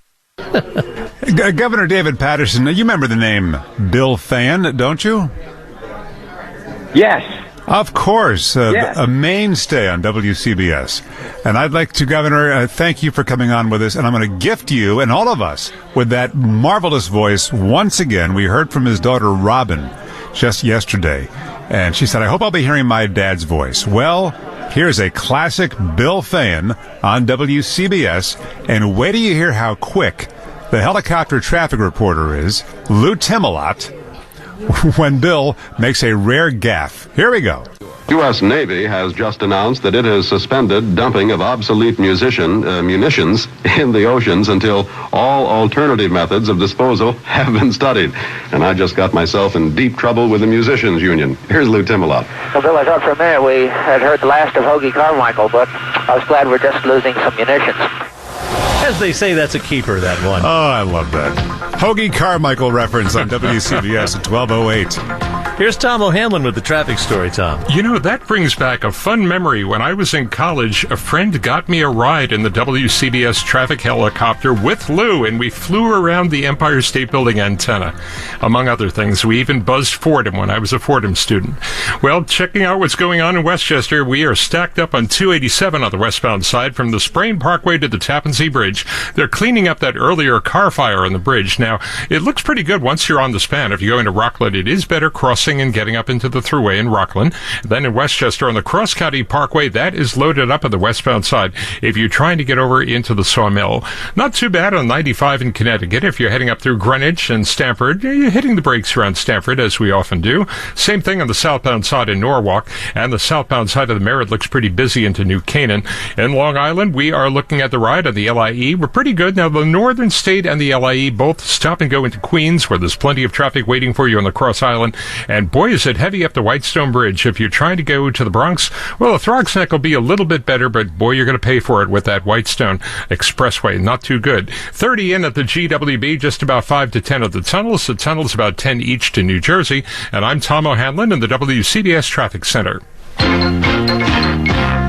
Governor David Paterson, you remember the name Bill Fan, don't you? Yes. Of course, yes. A mainstay on WCBS. And I'd like to, Governor, thank you for coming on with us, and I'm going to gift you and all of us with that marvelous voice once again. We heard from his daughter, Robin, just yesterday, and she said, I hope I'll be hearing my dad's voice. Well, here's a classic Bill Fan on WCBS, and wait till you hear how quick the helicopter traffic reporter is, Lou Timelot, when Bill makes a rare gaffe. Here we go. U.S. Navy has just announced that it has suspended dumping of obsolete munitions in the oceans until all alternative methods of disposal have been studied. And I just got myself in deep trouble with the Musicians Union. Here's Lou Timolot. Well, Bill, I thought for a minute we had heard the last of Hoagie Carmichael, but I was glad we're just losing some munitions. As they say, that's a keeper, that one. Oh, I love that. Hoagie Carmichael reference on WCBS at 12:08. Here's Tom O'Hanlon with the traffic story, Tom. You know, that brings back a fun memory. When I was in college, a friend got me a ride in the WCBS traffic helicopter with Lou, and we flew around the Empire State Building antenna. Among other things, we even buzzed Fordham when I was a Fordham student. Well, checking out what's going on in Westchester, we are stacked up on 287 on the westbound side from the Sprain Parkway to the Tappan Zee Bridge. They're cleaning up that earlier car fire on the bridge. Now, it looks pretty good once you're on the span. If you go into Rockland, it is better crossing and getting up into the thruway in Rockland. Then in Westchester on the Cross County Parkway, that is loaded up on the westbound side if you're trying to get over into the Sawmill. Not too bad on 95 in Connecticut. If you're heading up through Greenwich and Stamford, you're hitting the brakes around Stamford, as we often do. Same thing on the southbound side in Norwalk, and the southbound side of the Merritt looks pretty busy into New Canaan. In Long Island, we are looking at the ride on the LIE. We're pretty good. Now, the Northern State and the LIE both stop and go into Queens, where there's plenty of traffic waiting for you on the Cross Island. And boy, is it heavy up the Whitestone Bridge. If you're trying to go to the Bronx, well, the Throgs Neck will be a little bit better, but boy, you're going to pay for it with that Whitestone Expressway. Not too good. 30 in at the GWB, just about 5 to 10 at the tunnels. The tunnels about 10 each to New Jersey. And I'm Tom O'Hanlon in the WCBS Traffic Center.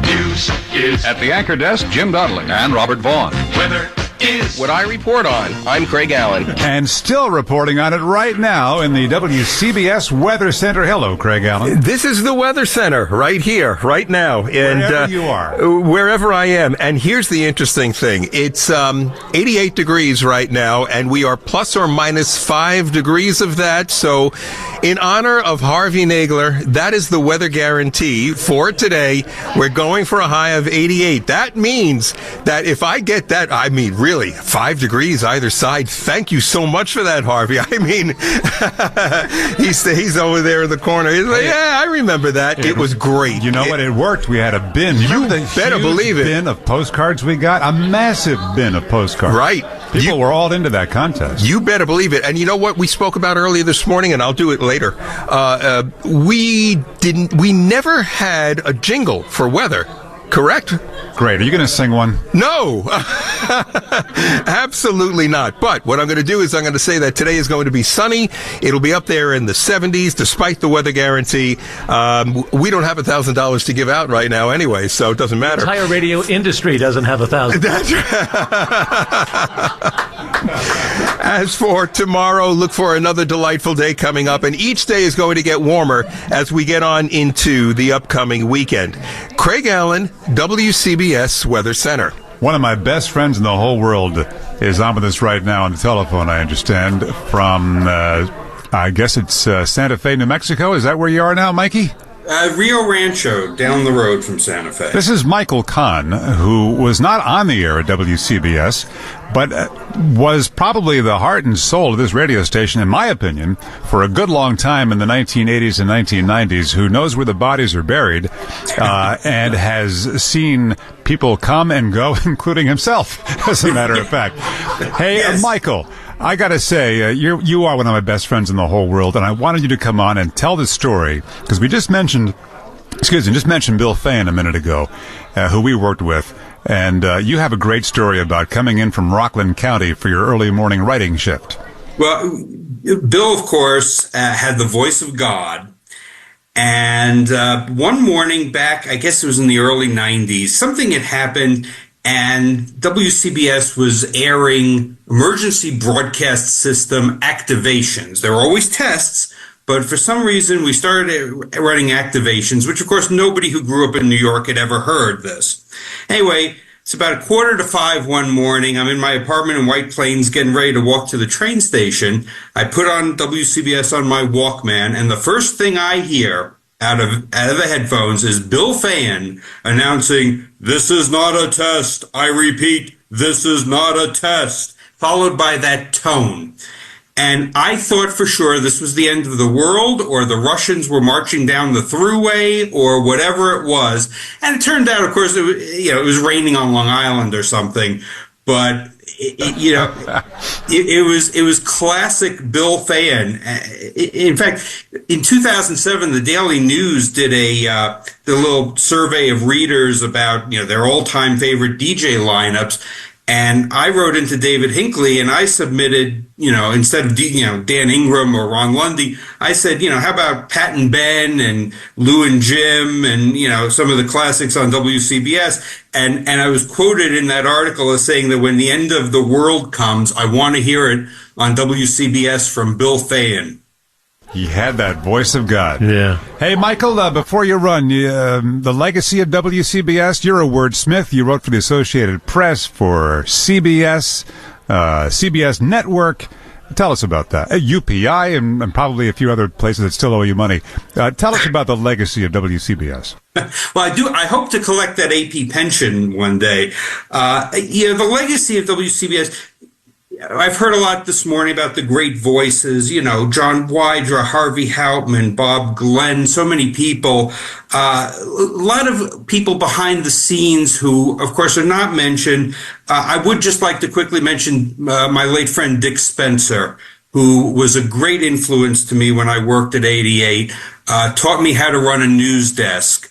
News is at the anchor desk, Jim Donnelly and Robert Vaughn. Weather is what I report on. I'm Craig Allen. And still reporting on it right now in the WCBS Weather Center. Hello, Craig Allen. This is the Weather Center right here, right now. And, wherever you are. Wherever I am. And here's the interesting thing. It's 88 degrees right now, and we are plus or minus 5 degrees of that. So in honor of Harvey Nagler, that is the weather guarantee for today. We're going for a high of 88. That means that if I get that, I mean, really, 5 degrees either side. Thank you so much for that, Harvey. I mean, he's over there in the corner. He's like, yeah, I remember that. It was great. You know what? It worked. We had a bin. You better believe it. Bin of postcards we got. A massive bin of postcards. Right. People were all into that contest. You better believe it. And you know what we spoke about earlier this morning, and I'll do it later. We never had a jingle for weather. Correct? Great. Are you going to sing one? No, absolutely not. But what I'm going to do is I'm going to say that today is going to be sunny. It'll be up there in the 70s, despite the weather guarantee. We don't have $1,000 to give out right now anyway, so it doesn't matter. The entire radio industry doesn't have $1,000. That's right. As for tomorrow, look for another delightful day coming up, and each day is going to get warmer as we get on into the upcoming weekend. Craig Allen, WCBS Weather Center. One of my best friends in the whole world is on with us right now on the telephone, I understand, from, I guess it's Santa Fe, New Mexico. Is that where you are now, Mikey? Rio Rancho, down the road from Santa Fe. This is Michael Kahn, who was not on the air at WCBS, but was probably the heart and soul of this radio station, in my opinion, for a good long time in the 1980s and 1990s, who knows where the bodies are buried, and has seen people come and go, including himself, as a matter of fact. Hey, yes. Michael, I gotta say, you are one of my best friends in the whole world, and I wanted you to come on and tell the story, because we just mentioned Bill Fain a minute ago, who we worked with, and you have a great story about coming in from Rockland County for your early morning writing shift. Well, Bill, of course, had the voice of God, and one morning back, I guess it was in the early 90s, something had happened, and WCBS was airing emergency broadcast system activations. There were always tests, but for some reason we started running activations, which of course nobody who grew up in New York had ever heard this. Anyway, it's about 4:45 one morning. I'm in my apartment in White Plains getting ready to walk to the train station. I put on WCBS on my Walkman, and the first thing I hear out of the headphones is Bill Fain announcing, "This is not a test. I repeat, this is not a test," followed by that tone. And I thought for sure this was the end of the world, or the Russians were marching down the thruway, or whatever it was. And it turned out, of course, it was raining on Long Island or something. But it was classic Bill Fan. In fact, in 2007, the Daily News did the little survey of readers about their all-time favorite DJ lineups. And I wrote into David Hinckley, and I submitted, instead of Dan Ingram or Ron Lundy, I said, how about Pat and Ben and Lou and Jim and some of the classics on WCBS. And I was quoted in that article as saying that when the end of the world comes, I want to hear it on WCBS from Bill Fan. He had that voice of God. Yeah. Hey, Michael, before you run, the legacy of WCBS, you're a wordsmith. You wrote for the Associated Press, for CBS, CBS Network. Tell us about that. UPI and probably a few other places that still owe you money. Tell us about the legacy of WCBS. Well, I hope to collect that AP pension one day. The legacy of WCBS... I've heard a lot this morning about the great voices, John Wydra, Harvey Houtman, Bob Glenn, so many people, a lot of people behind the scenes who, of course, are not mentioned. I would just like to quickly mention my late friend Dick Spencer, who was a great influence to me when I worked at 88, taught me how to run a news desk.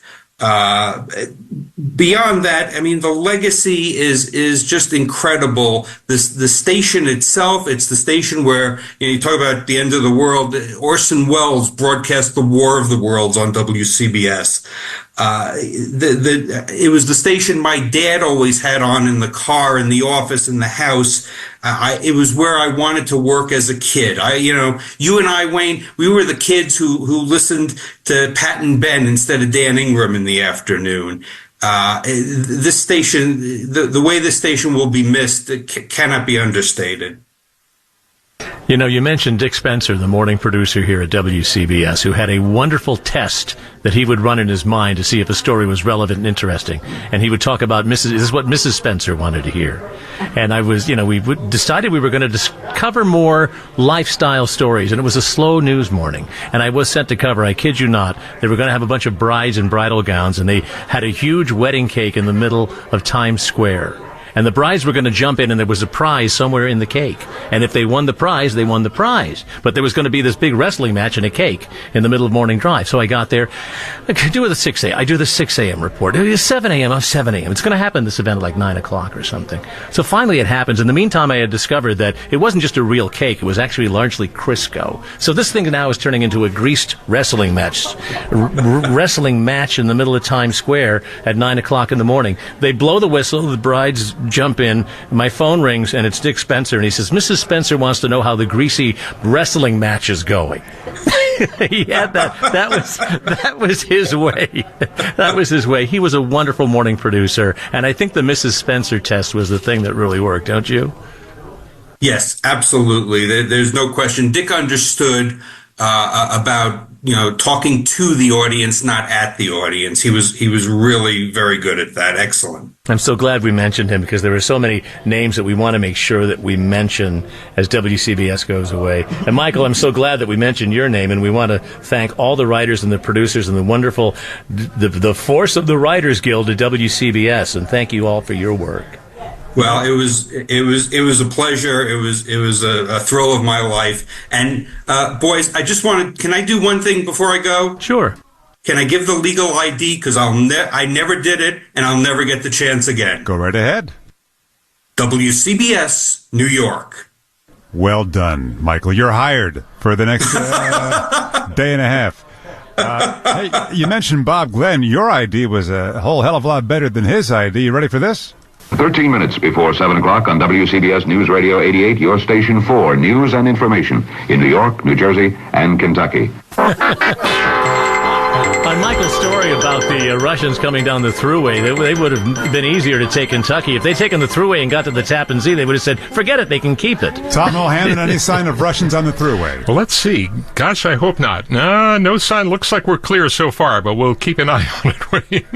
Beyond that, the legacy is just incredible. The station itself, it's the station where you talk about the end of the world. Orson Welles broadcast the War of the Worlds on WCBS. It was the station my dad always had on in the car, in the office, in the house. It was where I wanted to work as a kid. You and I, Wayne, we were the kids who listened to Pat and Ben instead of Dan Ingram in the afternoon. This station, the way this station will be missed, cannot be understated. You mentioned Dick Spencer, the morning producer here at WCBS, who had a wonderful test that he would run in his mind to see if a story was relevant and interesting. And he would talk about this is what Mrs. Spencer wanted to hear. And we decided we were going to discover more lifestyle stories. And it was a slow news morning. And I was sent to cover, I kid you not, they were going to have a bunch of brides in bridal gowns, and they had a huge wedding cake in the middle of Times Square. And the brides were going to jump in, and there was a prize somewhere in the cake. And if they won the prize, they won the prize. But there was going to be this big wrestling match and a cake in the middle of morning drive. So I got there. I do the 6 a.m. I do the 6 a.m. report. It was 7 a.m. I'm 7 a.m. It's going to happen, this event, at like 9 o'clock or something. So finally it happens. In the meantime, I had discovered that it wasn't just a real cake. It was actually largely Crisco. So this thing now is turning into a greased wrestling match. Wrestling match in the middle of Times Square at 9 o'clock in the morning. They blow the whistle. The brides jump in. My phone rings, and it's Dick Spencer, and he says, Mrs. Spencer wants to know how the greasy wrestling match is going. He had that was his way. That was his way. He was a wonderful morning producer, and I think the Mrs. Spencer test was the thing that really worked, don't you? Yes, absolutely. There's no question. Dick understood about talking to the audience, not at the audience. He was really very good at that. Excellent. I'm so glad we mentioned him, because there are so many names that we want to make sure that we mention as WCBS goes away. And Michael, I'm so glad that we mentioned your name, and we want to thank all the writers and the producers and the wonderful, the force of the Writers Guild at WCBS, and thank you all for your work. Well, it was a pleasure. It was a thrill of my life. And boys, can I do one thing before I go? Sure. Can I give the legal ID? Because I never did it, and I'll never get the chance again. Go right ahead. WCBS, New York. Well done, Michael. You're hired for the next day and a half. Hey, you mentioned Bob Glenn. Your ID was a whole hell of a lot better than his ID. You ready for this? 13 minutes before 7 o'clock on WCBS News Radio 88, your station for news and information in New York, New Jersey, and Kentucky. On Michael's story about the Russians coming down the thruway, they would have been easier to take Kentucky. If they'd taken the thruway and got to the Tappan Zee, they would have said, forget it, they can keep it. Tom O'Hanlon, any sign of Russians on the thruway? Well, let's see. Gosh, I hope not. No sign. Looks like we're clear so far, but we'll keep an eye on it.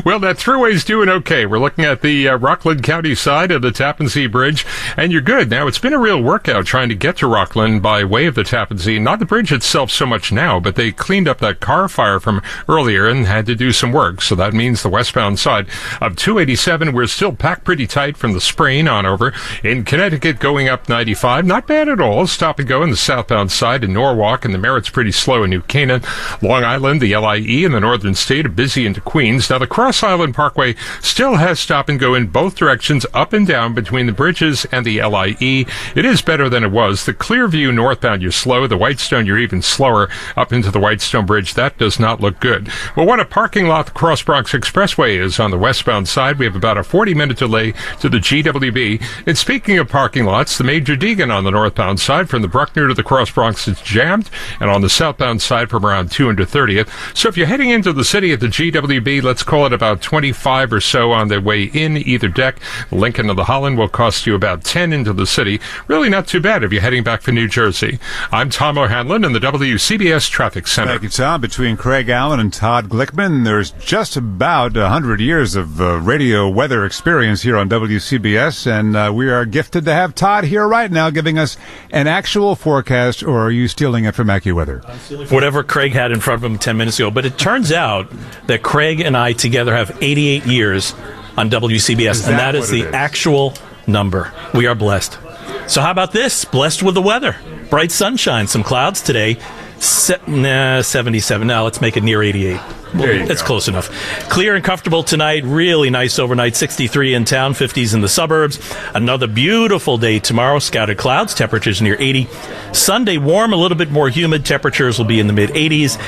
Well, that thruway's doing okay. We're looking at the Rockland County side of the Tappan Zee Bridge, and you're good. Now, it's been a real workout trying to get to Rockland by way of the Tappan Zee. Not the bridge itself so much now, but they cleaned up that car fire from earlier and had to do some work. So that means the westbound side of 287, we're still packed pretty tight from the Sprain on over. In Connecticut, going up 95, not bad at all. Stop and go in the southbound side in Norwalk, and the Merritt's pretty slow in New Canaan. Long Island, the LIE in the northern state, are busy into Queens. Now, the Cross Island Parkway still has stop and go in both directions, up and down between the bridges and the LIE. It is better than it was. The Clearview northbound, you're slow. The Whitestone, you're even slower up into the Whitestone Bridge. That does not look good. Well, what a parking lot the Cross Bronx Expressway is on the westbound side. We have about a 40-minute delay to the GWB. And speaking of parking lots, the Major Deegan on the northbound side from the Bruckner to the Cross Bronx is jammed, and on the southbound side from around 230th. So if you're heading into the city at the GWB, let's call it about 25 or so on the way in either deck. Lincoln to the Holland will cost you about 10 into the city. Really not too bad if you're heading back for New Jersey. I'm Tom O'Hanlon in the WCBS Traffic Center. Thank you, Tom. Between Craig Allen and Todd Glickman, there's just about 100 years of radio weather experience here on WCBS, and we are gifted to have Todd here right now giving us an actual forecast, or are you stealing it from AccuWeather? Whatever Craig had in front of him 10 minutes ago. But it turns out that Craig and I together have 88 years on WCBS, and that is the actual number. We are blessed. So how about this? Blessed with the weather. Bright sunshine, some clouds today. 77. Now let's make it near 88. That's close enough. Clear and comfortable tonight. Really nice overnight. 63 in town, 50s in the suburbs. Another beautiful day tomorrow. Scattered clouds. Temperatures near 80. Sunday, warm, a little bit more humid. Temperatures will be in the mid-80s.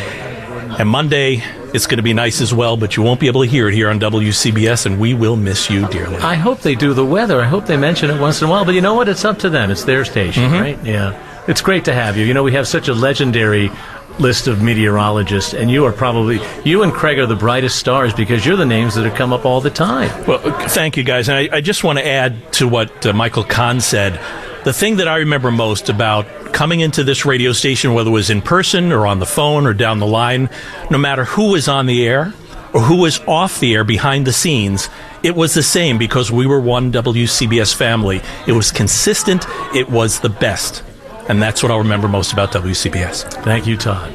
And Monday, it's going to be nice as well, but you won't be able to hear it here on WCBS, and we will miss you dearly. I hope they do the weather. I hope they mention it once in a while. But you know what? It's up to them. It's their station, right? Yeah. It's great to have you. You know, we have such a legendary list of meteorologists, and you and Craig are the brightest stars because you're the names that have come up all the time. Well, thank you, guys. And I just want to add to what Michael Kahn said. The thing that I remember most about coming into this radio station, whether it was in person or on the phone or down the line, no matter who was on the air or who was off the air behind the scenes, it was the same because we were one WCBS family. It was consistent. It was the best. And that's what I'll remember most about WCBS. Thank you, Todd.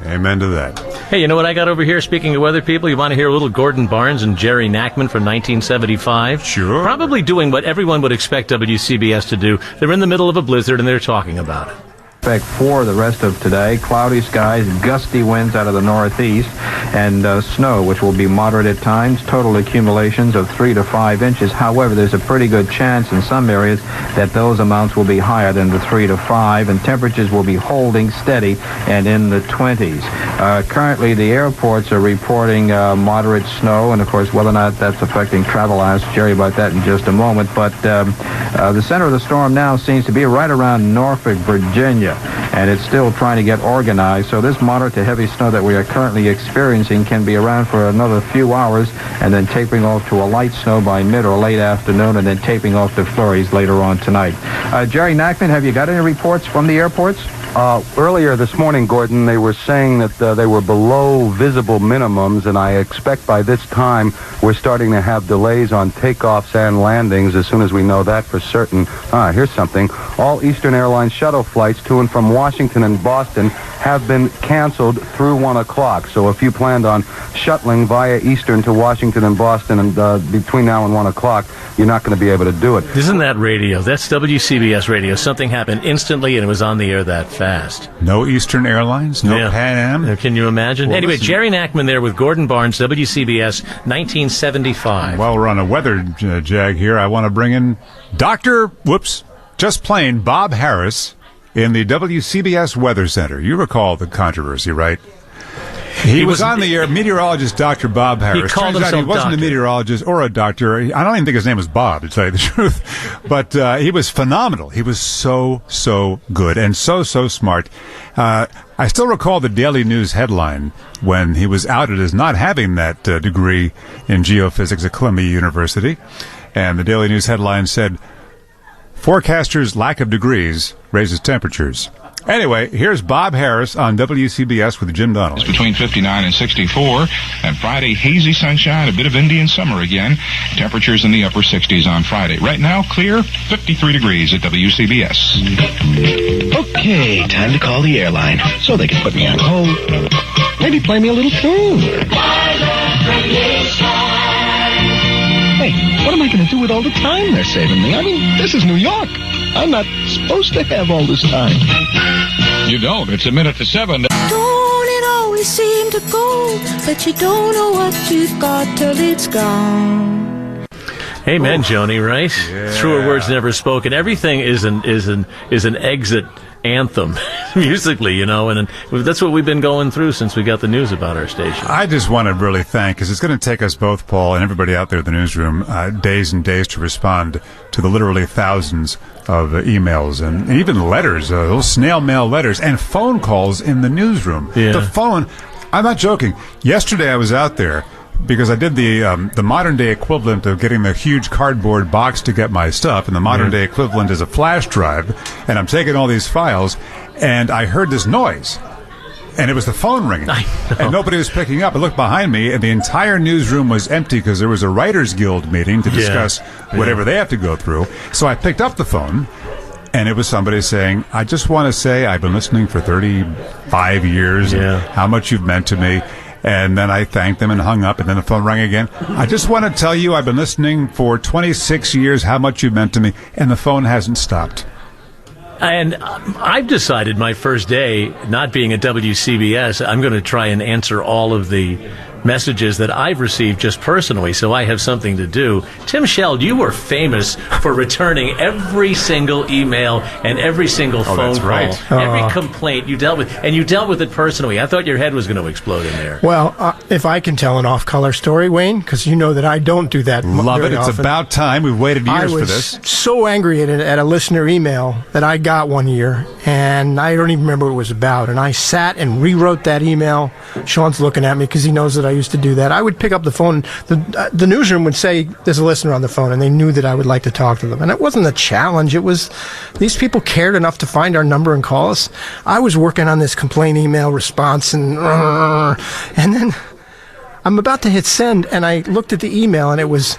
Amen to that. Hey, you know what I got over here? Speaking of weather people, you want to hear a little Gordon Barnes and Jerry Nachman from 1975? Sure. Probably doing what everyone would expect WCBS to do. They're in the middle of a blizzard and they're talking about it. For the rest of today, cloudy skies, gusty winds out of the northeast, and snow, which will be moderate at times, total accumulations of 3 to 5 inches. However, there's a pretty good chance in some areas that those amounts will be higher than the 3 to 5, and temperatures will be holding steady and in the 20s. Currently, the airports are reporting moderate snow, and of course, whether or not that's affecting travel, I'll ask Jerry about that in just a moment. But the center of the storm now seems to be right around Norfolk, Virginia, and it's still trying to get organized. So this moderate to heavy snow that we are currently experiencing can be around for another few hours and then tapering off to a light snow by mid or late afternoon and then tapering off to flurries later on tonight. Jerry Nachman, have you got any reports from the airports? Earlier this morning, Gordon, they were saying that they were below visible minimums, and I expect by this time we're starting to have delays on takeoffs and landings as soon as we know that for certain. Here's something. All Eastern Airlines shuttle flights to and from Washington and Boston have been canceled through 1 o'clock. So if you planned on shuttling via Eastern to Washington and Boston and between now and 1 o'clock, you're not going to be able to do it. Isn't that radio? That's WCBS radio. Something happened instantly and it was on the air that fast. No Eastern Airlines? No Pan Am? Can you imagine? Well, anyway, listen. Jerry Nachman there with Gordon Barnes, WCBS, 1975. While we're on a weather jag here, I want to bring in just plain Bob Harris in the WCBS Weather Center. You recall the controversy, right? He was on the air, meteorologist Dr. Bob Harris. He called Turns out he himself wasn't a doctor. meteorologist or a doctor. I don't even think his name was Bob, to tell you the truth. But he was phenomenal. He was so good and so smart. I still recall the Daily News headline when he was outed as not having that degree in geophysics at Columbia University. And the Daily News headline said, "Forecasters' lack of degrees raises temperatures." Anyway, here's Bob Harris on WCBS with Jim Donnelly. It's between 59 and 64, and Friday, hazy sunshine, a bit of Indian summer again. Temperatures in the upper 60s on Friday. Right now, clear, 53 degrees at WCBS. Okay, time to call the airline so they can put me on hold. Maybe play me a little tune. Hey, what am I going to do with all the time they're saving me? I mean, this is New York. I'm not supposed to have all this time. You don't. It's 7:01. Don't it always seem to go, but you don't know what you've got till it's gone. Amen, Joni, right? Yeah. Truer words never spoken. Everything is an exit anthem musically, and that's what we've been going through since we got the news about our station. I just want to really thank, because it's going to take us both, Paul, and everybody out there in the newsroom, days and days to respond to the literally thousands of emails and even letters, those snail mail letters, and phone calls in the newsroom. Yeah. The phone, I'm not joking. Yesterday I was out there because I did the modern day equivalent of getting the huge cardboard box to get my stuff, and the modern day equivalent is a flash drive, and I'm taking all these files, and I heard this noise. And it was the phone ringing, and nobody was picking up. I looked behind me, and the entire newsroom was empty because there was a Writers Guild meeting to discuss whatever they have to go through. So I picked up the phone, and it was somebody saying, "I just want to say I've been listening for 35 years, and how much you've meant to me." And then I thanked them and hung up, and then the phone rang again. "I just want to tell you I've been listening for 26 years, how much you've meant to me," and the phone hasn't stopped. And I've decided my first day, not being at WCBS, I'm going to try and answer all of the messages that I've received just personally, so I have something to do. Tim Sheld, you were famous for returning every single email and every single phone call, every complaint you dealt with, and you dealt with it personally. I thought your head was going to explode in there. Well, if I can tell an off-color story, Wayne, because you know that I don't do that. Love it. It's often. About time. We've waited years for this. I was so angry at a listener email that I got one year, and I don't even remember what it was about, and I sat and rewrote that email. Sean's looking at me because he knows that I used to do that. I would pick up the phone. The newsroom would say there's a listener on the phone, and they knew that I would like to talk to them. And it wasn't a challenge. It was these people cared enough to find our number and call us. I was working on this complaint email response, and then I'm about to hit send, and I looked at the email, and it was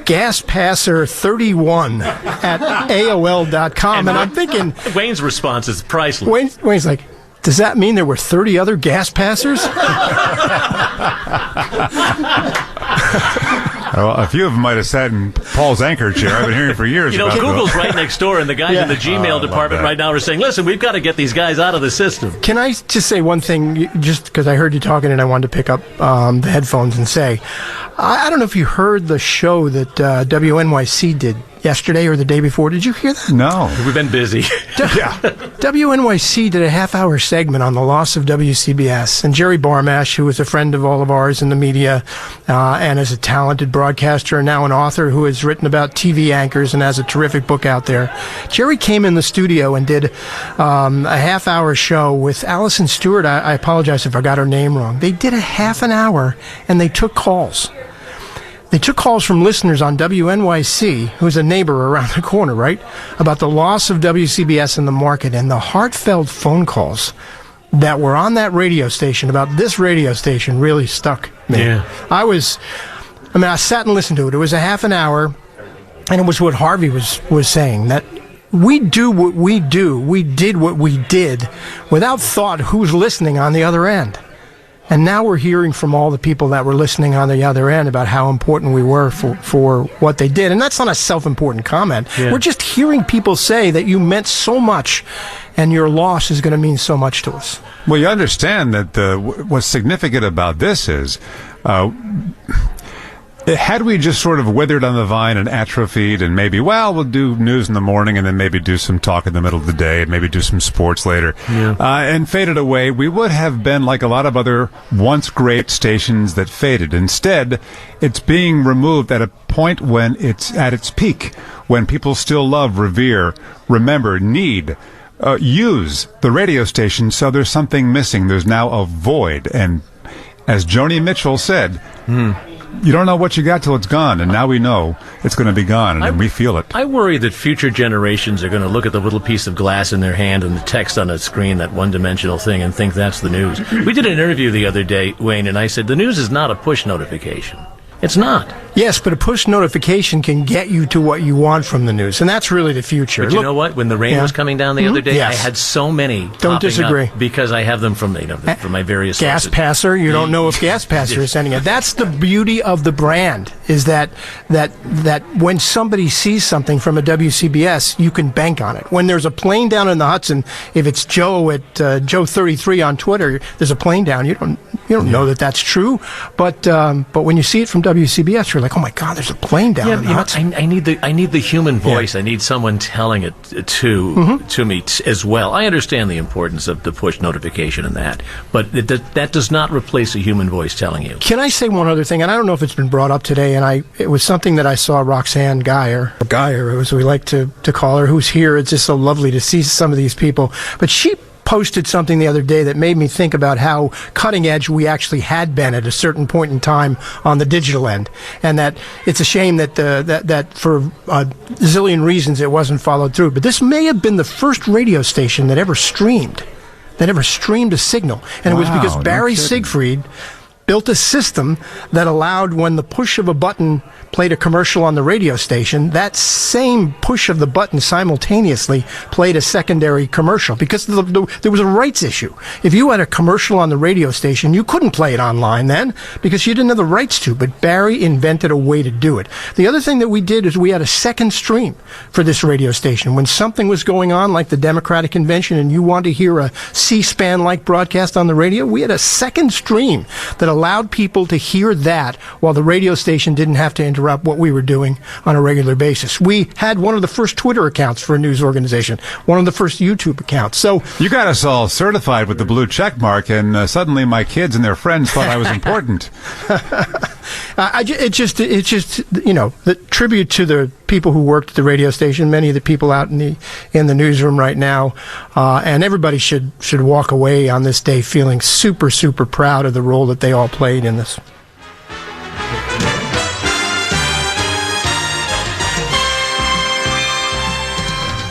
gaspasser31 at AOL.com, and I'm thinking... Wayne's response is priceless. Wayne's like, does that mean there were 30 other gas passers? Well, a few of them might have sat in Paul's anchor chair. I've been hearing for years. Google's right next door, and the guys in the Gmail department right now are saying, listen, we've got to get these guys out of the system. Can I just say one thing, just because I heard you talking and I wanted to pick up the headphones and say, I don't know if you heard the show that WNYC did yesterday or the day before. Did you hear that? No. We've been busy. WNYC did a half-hour segment on the loss of WCBS, and Jerry Barmash, who is a friend of all of ours in the media and is a talented broadcaster and now an author who has written about TV anchors and has a terrific book out there. Jerry came in the studio and did a half-hour show with Allison Stewart. I apologize if I got her name wrong. They did a half an hour, and they took calls. They took calls from listeners on WNYC, who's a neighbor around the corner, right, about the loss of WCBS in the market, and the heartfelt phone calls that were on that radio station about this radio station really stuck me. Yeah. I sat and listened to it. It was a half an hour, and it was what Harvey was saying, that we do what we do. We did what we did without thought who's listening on the other end. And now we're hearing from all the people that were listening on the other end about how important we were for what they did. And that's not a self-important comment. Yeah. We're just hearing people say that you meant so much and your loss is going to mean so much to us. Well, you understand that what's significant about this is Had we just sort of withered on the vine and atrophied and maybe, we'll do news in the morning and then maybe do some talk in the middle of the day and maybe do some sports later, and faded away, we would have been like a lot of other once great stations that faded. Instead, it's being removed at a point when it's at its peak, when people still love, revere, remember, need, use the radio station. So there's something missing. There's now a void. And as Joni Mitchell said, you don't know what you got till it's gone, and now we know it's going to be gone, and we feel it. I worry that future generations are going to look at the little piece of glass in their hand and the text on a screen, that one-dimensional thing, and think that's the news. We did an interview the other day, Wayne, and I said, the news is not a push notification. It's not. Yes, but a push notification can get you to what you want from the news, and that's really the future. But you know what? When the rain was coming down the other day, I had so many. Don't disagree. Because I have them from from my various Gas sources. Passer. You don't know if Gas Passer is sending it. That's the beauty of the brand. Is that when somebody sees something from a WCBS, you can bank on it. When there's a plane down in the Hudson, if it's Joe at Joe33 on Twitter, there's a plane down. You don't know that that's true, but when you see it from WCBS, you're like, oh my God, there's a plane down in the Hudson. I need the human voice. I need someone telling it to me as well. I understand the importance of the push notification and that, but that does not replace a human voice telling you. Can I say one other thing? And I don't know if it's been brought up today, and it was something that I saw Roxanne Geyer, as we like to call her, who's here. It's just so lovely to see some of these people. But she posted something the other day that made me think about how cutting edge we actually had been at a certain point in time on the digital end, and that it's a shame that that for a zillion reasons it wasn't followed through. But this may have been the first radio station that ever streamed a signal, and it was because Barry Siegfried built a system that allowed, when the push of a button played a commercial on the radio station, that same push of the button simultaneously played a secondary commercial, because there was a rights issue. If you had a commercial on the radio station, you couldn't play it online then because you didn't have the rights to, but Barry invented a way to do it. The other thing that we did is we had a second stream for this radio station. When something was going on, like the Democratic Convention, and you wanted to hear a C-SPAN-like broadcast on the radio, we had a second stream that allowed people to hear that while the radio station didn't have to interrupt what we were doing on a regular basis. We had one of the first Twitter accounts for a news organization, one of the first YouTube accounts. So you got us all certified with the blue check mark, and suddenly my kids and their friends thought I was important. It's just the tribute to the people who worked at the radio station, many of the people out in the newsroom right now, and everybody should walk away on this day feeling super, super proud of the role that they all played in this.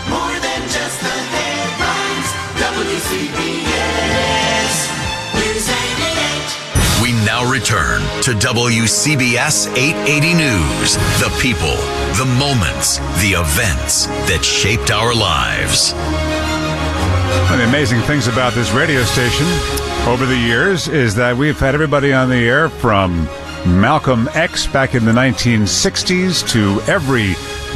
More than just the headlines, WCBS News 88. We now return to WCBS 880 News. The people, the moments, the events that shaped our lives. One of the amazing things about this radio station over the years is that we've had everybody on the air from Malcolm X back in the 1960s to every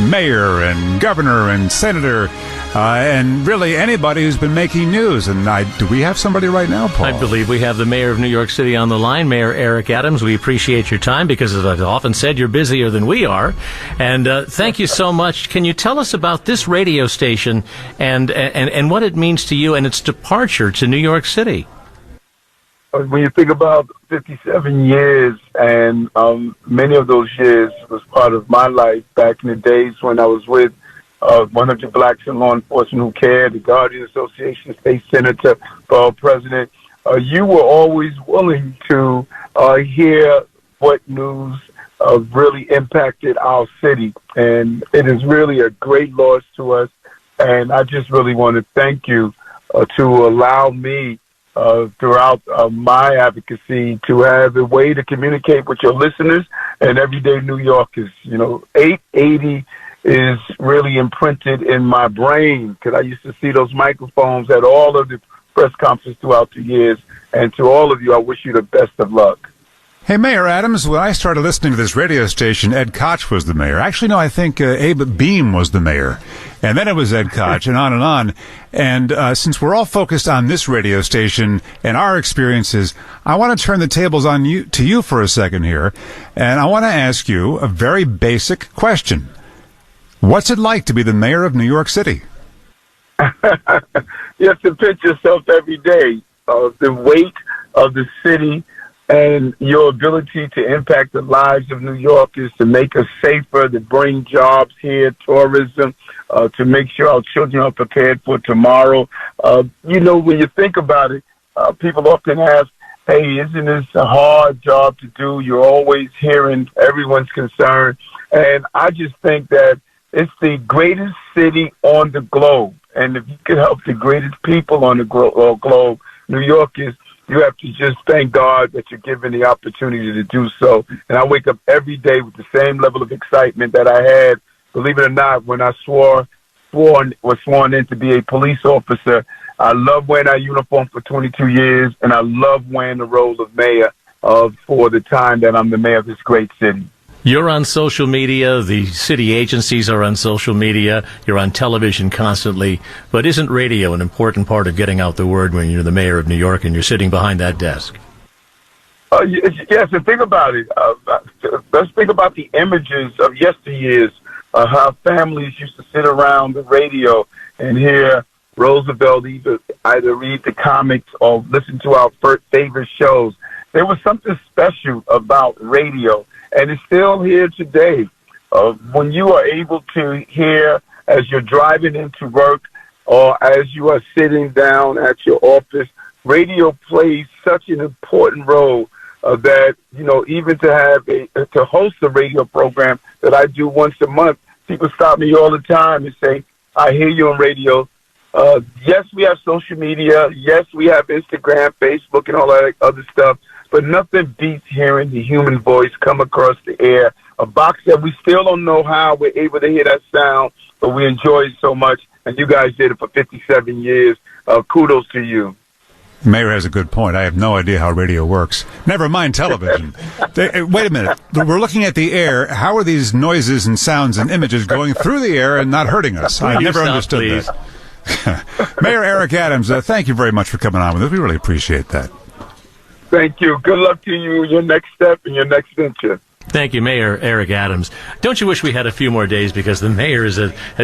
mayor and governor and senator and really anybody who's been making news. And do we have somebody right now, Paul? I believe we have the mayor of New York City on the line, Mayor Eric Adams. We appreciate your time because, as I've often said, you're busier than we are. And thank you so much. Can you tell us about this radio station and what it means to you and its departure to New York City? When you think about 57 years, and many of those years was part of my life back in the days when I was with 100 Blacks in Law Enforcement Who Care, the Guardian Association, State Senator, President, you were always willing to hear what news really impacted our city. And it is really a great loss to us. And I just really want to thank you to allow me throughout my advocacy to have a way to communicate with your listeners and everyday New Yorkers. 880 is really imprinted in my brain because I used to see those microphones at all of the press conferences throughout the years. And to all of you, I wish you the best of luck. Hey, Mayor Adams, when I started listening to this radio station, Ed Koch was the mayor. Actually, no, I think Abe Beam was the mayor. And then it was Ed Koch, and on and on. And since we're all focused on this radio station and our experiences, I want to turn the tables on to you for a second here. And I want to ask you a very basic question. What's it like to be the mayor of New York City? You have to pinch yourself every day. The weight of the city and your ability to impact the lives of New Yorkers, to make us safer, to bring jobs here, tourism, to make sure our children are prepared for tomorrow. You know, when you think about it, people often ask, hey, isn't this a hard job to do? You're always hearing everyone's concern. And I just think that it's the greatest city on the globe. And if you can help the greatest people on the globe, New Yorkers, you have to just thank God that you're given the opportunity to do so. And I wake up every day with the same level of excitement that I had, believe it or not, when I was sworn in to be a police officer. I love wearing our uniform for 22 years, and I love wearing the role of mayor for the time that I'm the mayor of this great city. You're on social media. The city agencies are on social media. You're on television constantly. But isn't radio an important part of getting out the word when you're the mayor of New York and you're sitting behind that desk? Yes, and think about it. Let's think about the images of yesteryears, how families used to sit around the radio and hear Roosevelt either read the comics or listen to our favorite shows. There was something special about radio. And it's still here today. When you are able to hear as you're driving into work or as you are sitting down at your office, radio plays such an important role that, you know, even to host a radio program that I do once a month, people stop me all the time and say, I hear you on radio. Yes, we have social media. Yes, we have Instagram, Facebook, and all that other stuff. But nothing beats hearing the human voice come across the air. A box that we still don't know how we're able to hear that sound, but we enjoy it so much. And you guys did it for 57 years. Kudos to you. Mayor has a good point. I have no idea how radio works. Never mind television. Wait a minute. We're looking at the air. How are these noises and sounds and images going through the air and not hurting us? I never understood that. Mayor Eric Adams, thank you very much for coming on with us. We really appreciate that. Thank you. Good luck to you, your next step and your next venture. Thank you, Mayor Eric Adams. Don't you wish we had a few more days, because the mayor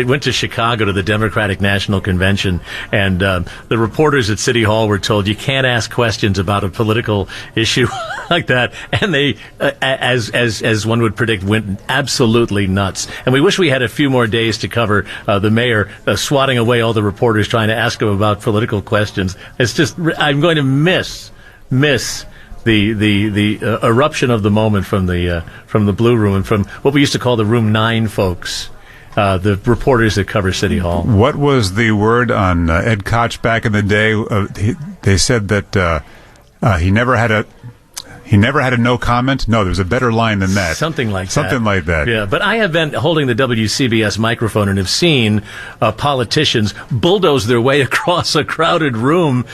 went to Chicago to the Democratic National Convention, and the reporters at City Hall were told you can't ask questions about a political issue like that, and they, as one would predict, went absolutely nuts. And we wish we had a few more days to cover the mayor swatting away all the reporters trying to ask him about political questions. It's just, I'm going to miss the eruption of the moment from the Blue Room and from what we used to call the Room 9 folks, the reporters that cover City Hall. What was the word on Ed Koch back in the day? They said that he never had a no comment. No, there's a better line than that. Something like that. Yeah, but I have been holding the WCBS microphone and have seen politicians bulldoze their way across a crowded room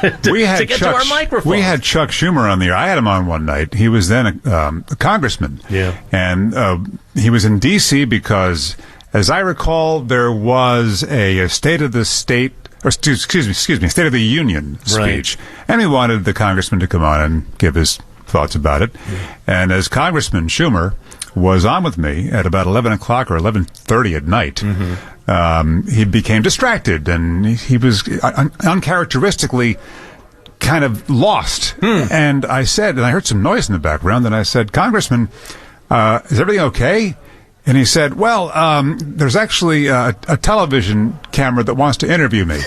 to get to our microphone. We had Chuck Schumer on the air. I had him on one night. He was then a congressman. Yeah. And he was in D.C. because, as I recall, there was a State of the State, or excuse me, State of the Union speech. Right. And he wanted the congressman to come on and give his thoughts about it. And as Congressman Schumer was on with me at about 11 o'clock or 11:30 at night, he became distracted, and he was uncharacteristically kind of lost. And I said, and I heard some noise in the background, and I said, Congressman, is everything okay? And he said, well, there's actually a television camera that wants to interview me.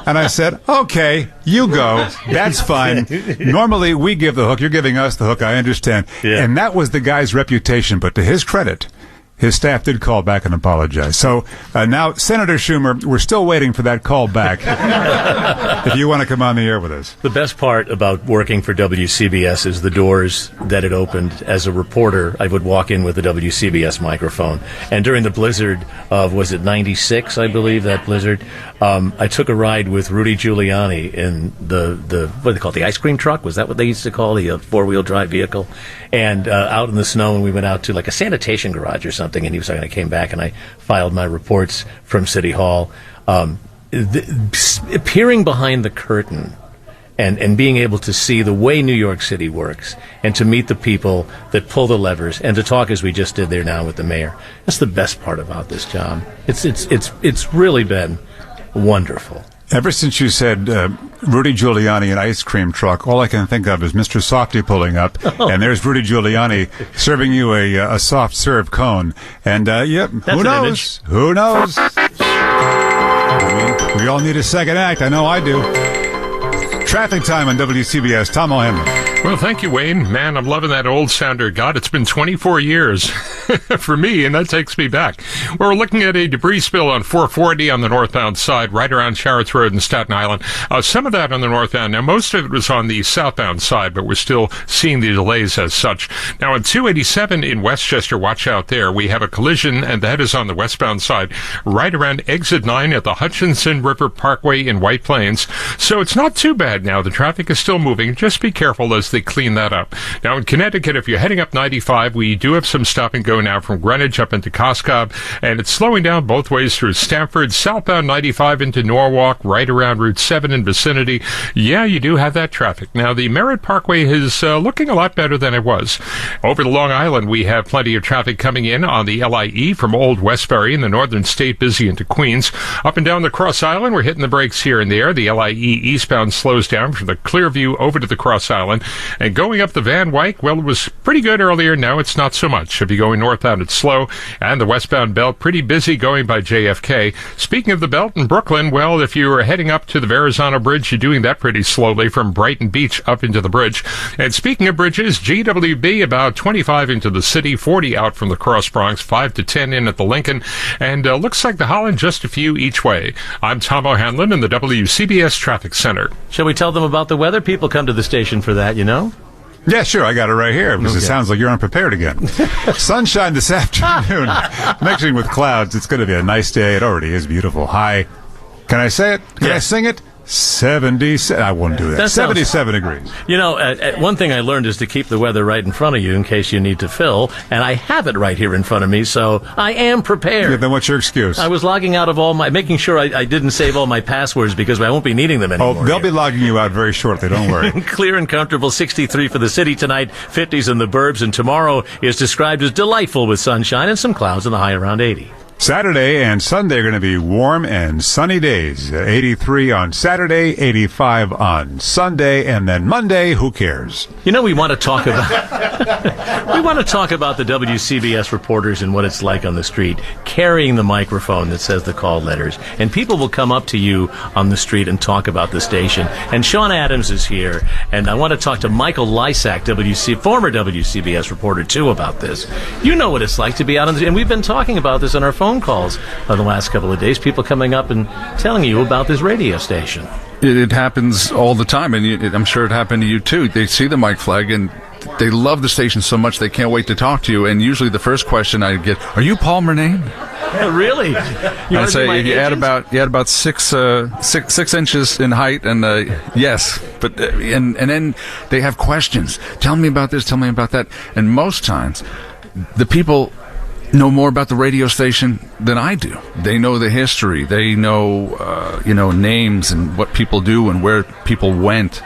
And I said, okay, you go. That's fine. Normally, we give the hook. You're giving us the hook. I understand. Yeah. And that was the guy's reputation. But to his credit, His staff did call back and apologize. So now, Senator Schumer, we're still waiting for that call back. If you want to come on the air with us. The best part about working for WCBS is the doors that it opened. As a reporter, I would walk in with a WCBS microphone. And during the blizzard of, was it 96, I believe, that blizzard, I took a ride with Rudy Giuliani in the what do they call it, the ice cream truck? Was that what they used to call the four-wheel drive vehicle? And out in the snow, and we went out to like a sanitation garage or something. And he was like, I came back and I filed my reports from City Hall. Peering behind the curtain and being able to see the way New York City works and to meet the people that pull the levers and to talk as we just did there now with the mayor. That's the best part about this job. It's really been wonderful. Ever since you said Rudy Giuliani and ice cream truck, all I can think of is Mr. Softy pulling up, and there's Rudy Giuliani serving you a soft serve cone. And, yep, who knows? Who knows? I mean, we all need a second act. I know I do. Traffic time on WCBS. Tom O'Hanlon. Well, thank you, Wayne. Man, I'm loving that old sounder. God, it's been 24 years for me, and that takes me back. We're looking at a debris spill on 440 on the northbound side, right around Charitz Road in Staten Island. Some of that on the northbound. Now, most of it was on the southbound side, but we're still seeing the delays as such. Now, on 287 in Westchester, watch out there. We have a collision, and that is on the westbound side, right around exit 9 at the Hutchinson River Parkway in White Plains. So it's not too bad now. The traffic is still moving. Just be careful as they clean that up. Now, in Connecticut, if you're heading up 95, we do have some stop and go now from Greenwich up into Coscob, and it's slowing down both ways through Stamford, southbound 95 into Norwalk, right around Route 7 in vicinity. Yeah, you do have that traffic. Now, the Merritt Parkway is looking a lot better than it was. Over to Long Island, we have plenty of traffic coming in on the LIE from Old Westbury in the northern state, busy into Queens. Up and down the Cross Island, we're hitting the brakes here and there. The LIE eastbound slows down from the Clearview over to the Cross Island. And going up the Van Wyck, well, it was pretty good earlier. Now it's not so much. If you're going northbound, it's slow. And the westbound belt, pretty busy going by JFK. Speaking of the belt in Brooklyn, well, if you are heading up to the Verrazano Bridge, you're doing that pretty slowly from Brighton Beach up into the bridge. And speaking of bridges, GWB about 25 into the city, 40 out from the Cross Bronx, 5 to 10 in at the Lincoln. And looks like the Holland just a few each way. I'm Tom O'Hanlon in the WCBS Traffic Center. Shall we tell them about the weather? People come to the station for that, you know? Yeah, sure. I got it right here because It sounds like you're unprepared again. Sunshine this afternoon. Mixing with clouds. It's going to be a nice day. It already is beautiful. High. Can I say it? Can I sing it? 77. I won't do that. 77 degrees. You know, one thing I learned is to keep the weather right in front of you in case you need to fill, and I have it right here in front of me, so I am prepared. Yeah, then what's your excuse? I was logging out of making sure I didn't save all my passwords because I won't be needing them anymore. Oh, they'll be logging you out very shortly, don't worry. Clear and comfortable, 63 for the city tonight, 50s in the burbs, and tomorrow is described as delightful with sunshine and some clouds in the high around 80. Saturday and Sunday are going to be warm and sunny days. 83 on Saturday, 85 on Sunday, and then Monday, who cares? You know, we want to talk about the WCBS reporters and what it's like on the street, carrying the microphone that says the call letters. And people will come up to you on the street and talk about the station. And Sean Adams is here, and I want to talk to Michael Lysak, former WCBS reporter, too, about this. You know what it's like to be out on the street, and we've been talking about this on our phone calls the last couple of days, people coming up and telling you about this radio station. It happens all the time, and I'm sure it happened to you too. They see the mic flag and they love the station so much they can't wait to talk to you, and usually the first question I get, are you Paul Murnane? Really? I'd say you add about 6 inches in height, and yes, but and then they have questions. Tell me about this, tell me about that, and most times the people know more about the radio station than I do. They know the history. They know, names and what people do and where people went.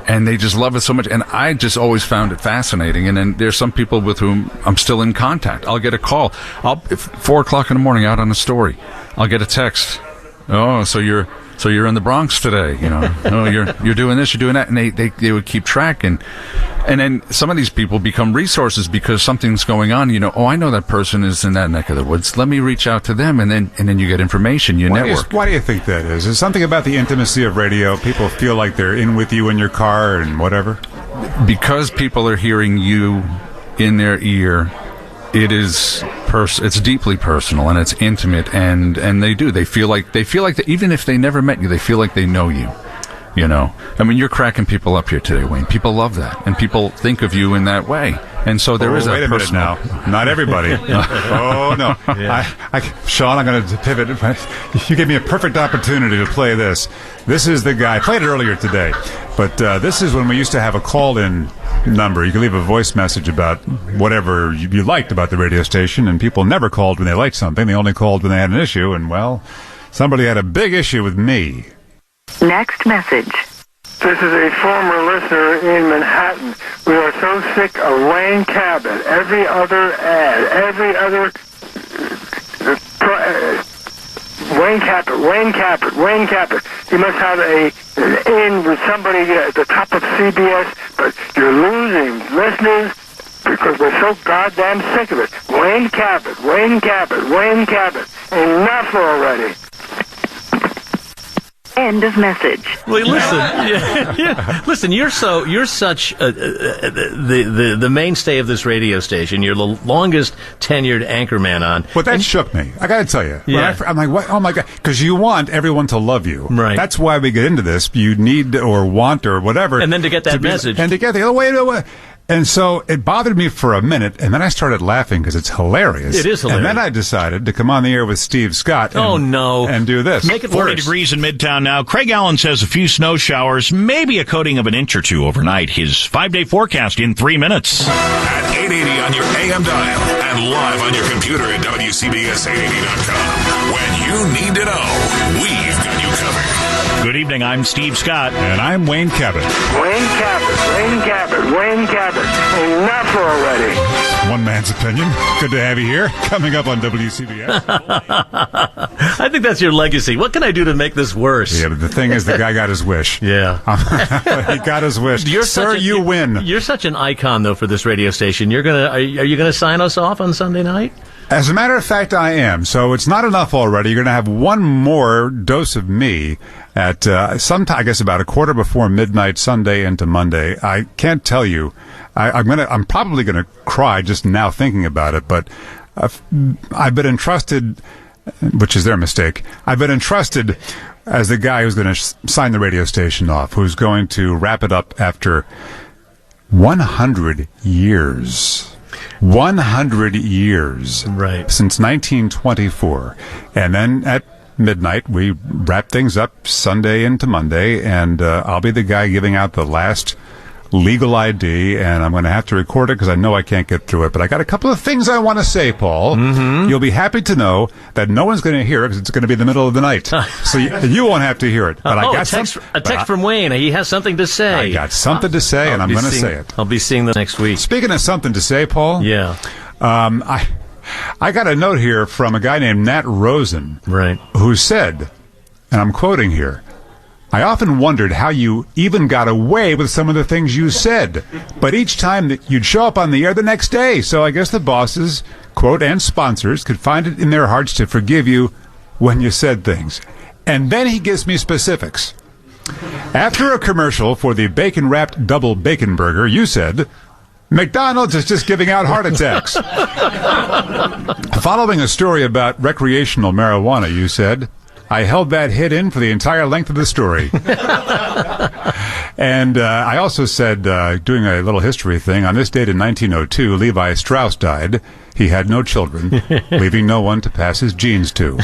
And they just love it so much. And I just always found it fascinating. And then there's some people with whom I'm still in contact. I'll get a call. 4 o'clock in the morning out on a story. I'll get a text. Oh, so you're in the Bronx today, Oh, you're doing this, you're doing that, and they would keep track, and then some of these people become resources because something's going on. Oh, I know that person is in that neck of the woods. Let me reach out to them, and then you get information. You network. Why do you think that is? Is something about the intimacy of radio? People feel like they're in with you in your car and whatever. Because people are hearing you in their ear is it's deeply personal and it's intimate, and they feel like that even if they never met you, they feel like they know you. You know, I mean, you're cracking people up here today, Wayne. People love that, and people think of you in that way. And so there is that. Wait a minute now. Not everybody. Oh no, yeah. Sean, I'm going to pivot. You gave me a perfect opportunity to play this. This is the guy. I played it earlier today, but this is when we used to have a call-in number. You could leave a voice message about whatever you liked about the radio station, and people never called when they liked something. They only called when they had an issue, and well, somebody had a big issue with me. Next message. This is a former listener in Manhattan. We are so sick of Wayne Cabot. Every other ad, Wayne Cabot. He must have an in with somebody at the top of CBS, but you're losing listeners because we're so goddamn sick of it. Wayne Cabot. Enough already. End of message. Well, listen, you're such the mainstay of this radio station. You're the longest tenured anchorman on. Well, that shook me. I got to tell you. Yeah. I'm like, what? Oh my God, because you want everyone to love you. Right. That's why we get into this. You need or want or whatever, and then to get that message, and to get the wait. And so it bothered me for a minute, and then I started laughing because it's hilarious. It is hilarious. And then I decided to come on the air with Steve Scott. And do this. Make it 40 degrees in Midtown now. Craig Allen says a few snow showers, maybe a coating of an inch or two overnight. His 5-day forecast in 3 minutes. At 880 on your AM dial and live on your computer at WCBS880.com. When you need to know, we've got you covered. Good evening, I'm Steve Scott. And I'm Wayne Cabot. Wayne Cabot. Enough already. One man's opinion. Good to have you here. Coming up on WCBS. I think that's your legacy. What can I do to make this worse? Yeah, but the thing is, the guy got his wish. Yeah. He got his wish. You win. You're such an icon, though, for this radio station. Are you going to sign us off on Sunday night? As a matter of fact, I am. So it's not enough already. You're going to have one more dose of me at sometime, I guess, about a quarter before midnight, Sunday into Monday. I can't tell you. I'm probably going to cry just now thinking about it. But I've been entrusted, which is their mistake. I've been entrusted as the guy who's going to sign the radio station off, who's going to wrap it up after 100 years. 100 years. Right. Since 1924. And then at midnight, we wrap things up Sunday into Monday, and I'll be the guy giving out the last legal ID, and I'm going to have to record it because I know I can't get through it. But I got a couple of things I want to say, Paul. Mm-hmm. You'll be happy to know that no one's going to hear it because it's going to be the middle of the night. So you won't have to hear it. But I got a text from Wayne. He has something to say. I got something to say, and I'm going to say it. I'll be seeing the next week. Speaking of something to say, Paul. Yeah. I got a note here from a guy named Nat Rosen. Right. Who said, and I'm quoting here, I often wondered how you even got away with some of the things you said, but each time that you'd show up on the air the next day. So I guess the bosses, quote, and sponsors could find it in their hearts to forgive you when you said things. And then he gives me specifics. After a commercial for the bacon-wrapped double bacon burger, you said, McDonald's is just giving out heart attacks. Following a story about recreational marijuana, you said, I held that hit in for the entire length of the story. And I also said, doing a little history thing, on this date in 1902, Levi Strauss died. He had no children, leaving no one to pass his genes to.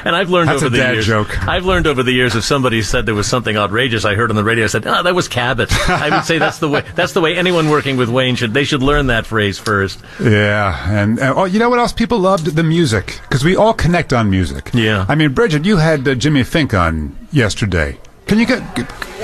And I've learned That's over a the dad years. joke. I've learned over the years if somebody said there was something outrageous I heard on the radio, I said, that was Cabot. I would say that's the way anyone working with Wayne should learn that phrase first. Yeah, and you know what else people loved? The music, because we all connect on music. Yeah. I mean, Bridget, you had Jimmy Fink on yesterday. Can you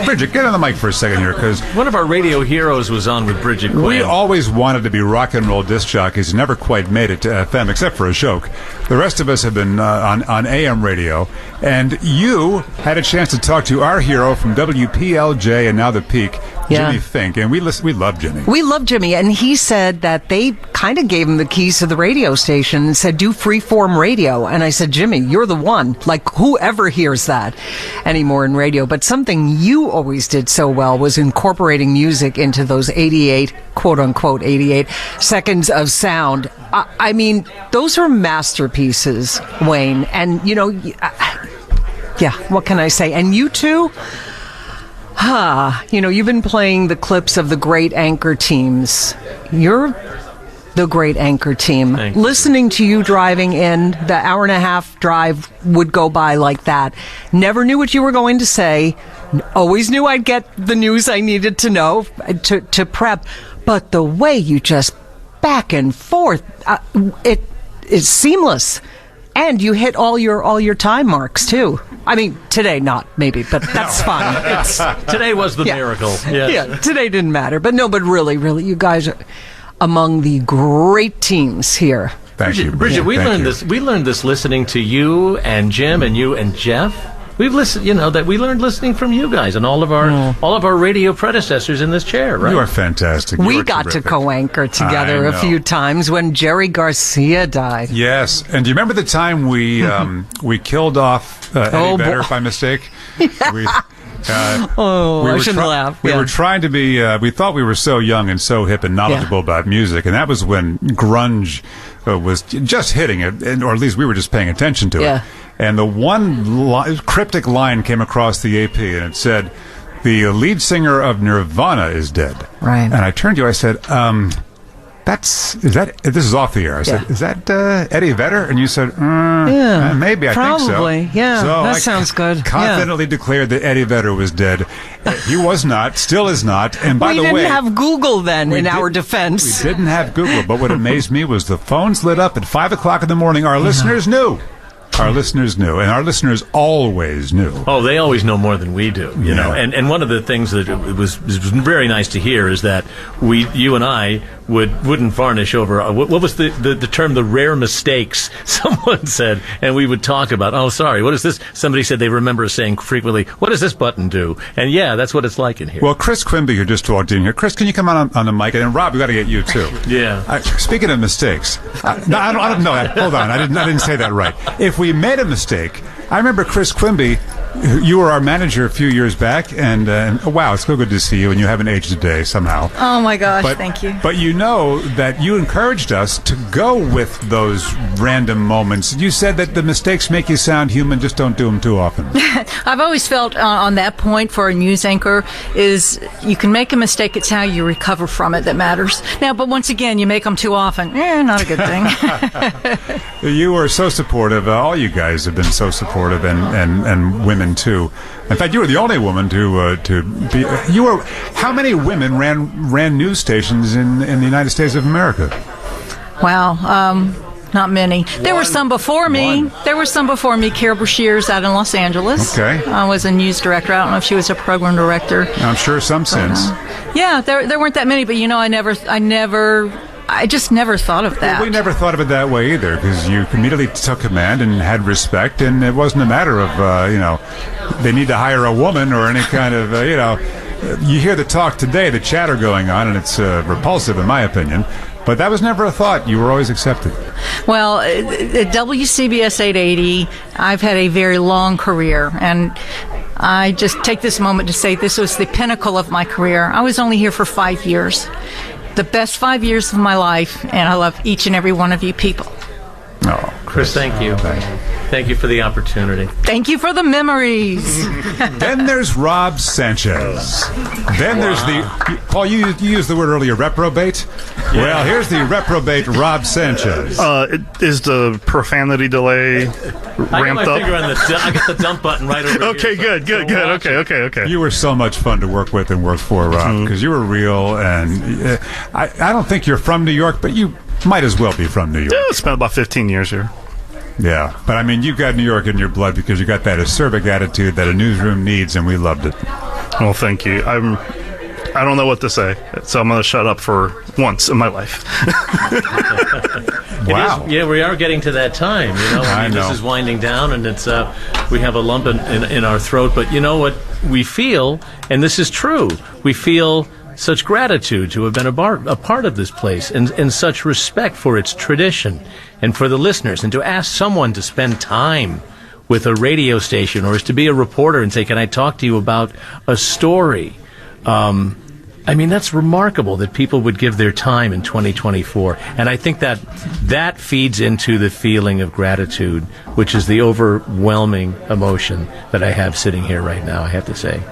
Bridget, get on the mic for a second here, because one of our radio heroes was on with Bridget Quinn. We always wanted to be rock and roll disc jockeys, never quite made it to FM, except for a joke. The rest of us have been on AM radio, and you had a chance to talk to our hero from WPLJ and now the Peak, Jimmy Fink, and we love Jimmy. We love Jimmy, and he said that they kind of gave him the keys to the radio station and said, do freeform radio. And I said, Jimmy, you're the one. Like, whoever hears that anymore in radio. But something you you always did so well was incorporating music into those 88, quote unquote, 88 seconds of sound. I mean, those are masterpieces, Wayne. And, you know, yeah, what can I say? And you two, you know, you've been playing the clips of the great anchor teams. You're the great anchor team. Listening to you driving in, the hour and a half drive would go by like that. Never knew what you were going to say. Always knew I'd get the news I needed to know to prep. But the way you just back and forth, it's seamless. And you hit all your time marks too. I mean, today not maybe, but that's fine. Today was the miracle. Yes. Yeah, today didn't matter. But no, but really, you guys are among the great teams here. Thank you, Bridget. We learned this listening to you and Jim and you and Jeff. We've listened, you know, that we learned listening from you guys and all of our radio predecessors in this chair, right? You are fantastic. We got to co-anchor together a few times when Jerry Garcia died. Yes, and do you remember the time we killed off Eddie Vedder by mistake? Yeah. I shouldn't laugh. We were trying to be, we thought we were so young and so hip and knowledgeable about music, and that was when grunge was just hitting it, or at least we were just paying attention to it. And the one cryptic line came across the AP, and it said, "The lead singer of Nirvana is dead." Right. And I turned to you, I said, this is off the air. I said, is that Eddie Vedder? And you said, maybe, I think so. Probably, yeah, so that sounds good. Confidently declared that Eddie Vedder was dead. He was not, still is not. And by the way, we didn't have Google then in our defense. We didn't have Google, but what amazed me was the phones lit up at 5 o'clock in the morning. Our listeners knew. Our listeners knew, and our listeners always knew. Oh, they always know more than we do, you know. And one of the things that was very nice to hear is that you and I wouldn't varnish over what was the term, the rare mistakes someone said, and we would talk about, oh, sorry, what is this? Somebody said they remember saying frequently, what does this button do? And yeah, that's what it's like in here. Well, Chris Quimby, who just walked in here. Chris, can you come on the mic? And Rob, we got to get you too. Yeah. Speaking of mistakes, no, I don't know. Hold on, I didn't say that right. If we made a mistake, I remember Chris Quimby. You were our manager a few years back, and wow, it's so good to see you, and you haven't aged a day somehow. Oh, my gosh, thank you. But you know that you encouraged us to go with those random moments. You said that the mistakes make you sound human, just don't do them too often. I've always felt on that point for a news anchor is you can make a mistake, it's how you recover from it that matters. Now, but once again, you make them too often, not a good thing. You were so supportive. All you guys have been so supportive, and women too. In fact, you were the only woman to be. You were. How many women ran news stations in the United States of America? Wow, not many. There were some before me. There were some before me. Carol Brashears out in Los Angeles. Okay. Was a news director. I don't know if she was a program director. I'm sure some since. Yeah, there weren't that many, but you know, I just never thought of that. Well, we never thought of it that way either, because you immediately took command and had respect, and it wasn't a matter of, they need to hire a woman or any kind of, you hear the talk today, the chatter going on, and it's repulsive in my opinion. But that was never a thought. You were always accepted. Well, at WCBS 880, I've had a very long career, and I just take this moment to say this was the pinnacle of my career. I was only here for 5 years. The best 5 years of my life, and I love each and every one of you people. Oh, Chris, thank you. Thank you for the opportunity. Thank you for the memories. Then there's Rob Sanchez. Then there's Paul, you used the word earlier, reprobate? Yeah. Well, here's the reprobate Rob Sanchez. Is the profanity delay ramped I got my up? Finger on I got the dump button right over okay, here. Good. Okay. You were so much fun to work with and work for, Rob, because you were real, and I don't think you're from New York, but you might as well be from New York. Yeah, I spent about 15 years here. Yeah, but I mean, you've got New York in your blood because you got that acerbic attitude that a newsroom needs, and we loved it. Well, thank you. I don't know what to say, so I'm going to shut up for once in my life. Wow. We are getting to that time. I mean, this is winding down, and it's we have a lump in our throat. But you know what we feel, and this is true. We feel such gratitude to have been a part of this place, and such respect for its tradition and for the listeners, and to ask someone to spend time with a radio station, or is to be a reporter and say, can I talk to you about a story? I mean, that's remarkable that people would give their time in 2024. And I think that feeds into the feeling of gratitude, which is the overwhelming emotion that I have sitting here right now, I have to say.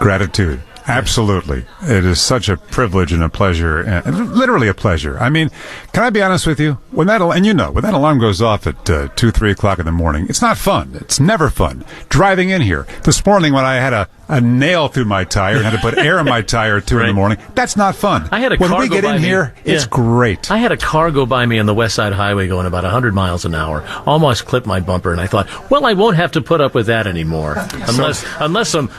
Gratitude. Absolutely. It is such a privilege and a pleasure, and literally a pleasure. I mean, can I be honest with you? When that alarm goes off at 2, 3 o'clock in the morning, it's not fun. It's never fun. Driving in here this morning when I had a nail through my tire and had to put air in my tire at 2 in the morning, that's not fun. When we get in here, it's great. I had a car go by me on the West Side Highway going about 100 miles an hour, almost clipped my bumper, and I thought, well, I won't have to put up with that anymore unless some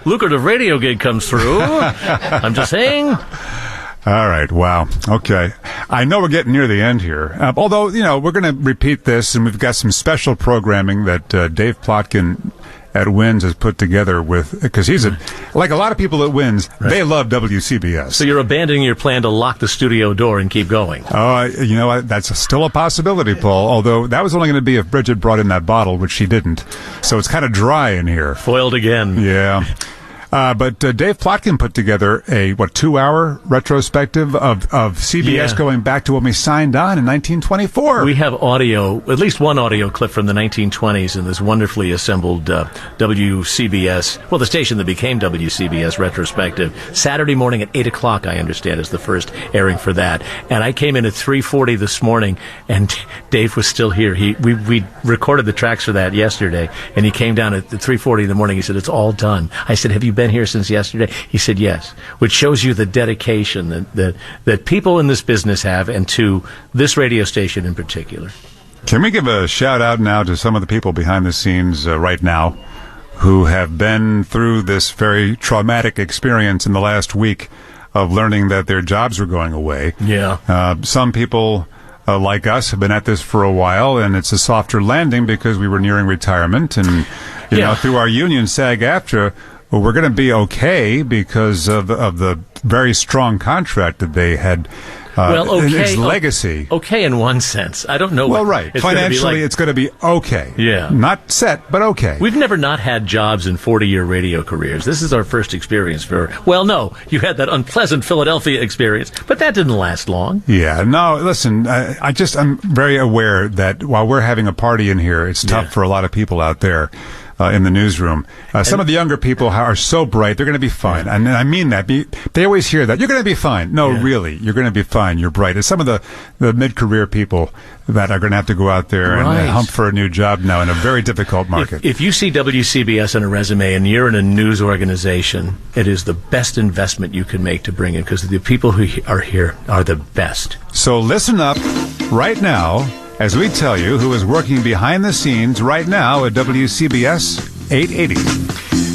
lucrative radio gig comes through. I'm just saying. All right. Wow. Okay. I know we're getting near the end here. Although, we're going to repeat this, and we've got some special programming that Dave Plotkin at WINS has put together because he's like a lot of people at WINS, they love WCBS. So you're abandoning your plan to lock the studio door and keep going. That's still a possibility, Paul, although that was only going to be if Bridget brought in that bottle, which she didn't. So it's kind of dry in here. Foiled again. Yeah. But Dave Plotkin put together a 2-hour retrospective of CBS going back to when we signed on in 1924. We have audio, at least one audio clip from the 1920s in this wonderfully assembled WCBS, the station that became WCBS Retrospective. Saturday morning at 8 o'clock, I understand, is the first airing for that. And I came in at 3:40 this morning, and Dave was still here. We recorded the tracks for that yesterday, and he came down at 3:40 in the morning. He said, it's all done. I said, have you been here since yesterday? He said yes, which shows you the dedication that people in this business have, and to this radio station in particular. Can we give a shout out now to some of the people behind the scenes right now who have been through this very traumatic experience in the last week of learning that their jobs were going away? Yeah. Some people like us have been at this for a while, and it's a softer landing because we were nearing retirement, and through our union SAG-AFTRA, we're going to be okay because of the very strong contract that they had. Its legacy. Okay, in one sense. I don't know. Well, right. Financially, it's going to be okay. Yeah. Not set, but okay. We've never not had jobs in 40-year radio careers. This is our first experience no, you had that unpleasant Philadelphia experience, but that didn't last long. Yeah. No, listen, I'm very aware that while we're having a party in here, it's tough for a lot of people out there. In the newsroom. Some of the younger people are so bright, they're going to be fine. And I mean that. They always hear that. You're going to be fine. No, really, you're going to be fine. You're bright. It's some of the mid-career people that are going to have to go out there and hump for a new job now in a very difficult market. If you see WCBS on a resume and you're in a news organization, it is the best investment you can make to bring in, because the people who are here are the best. So listen up right now as we tell you who is working behind the scenes right now at WCBS 880.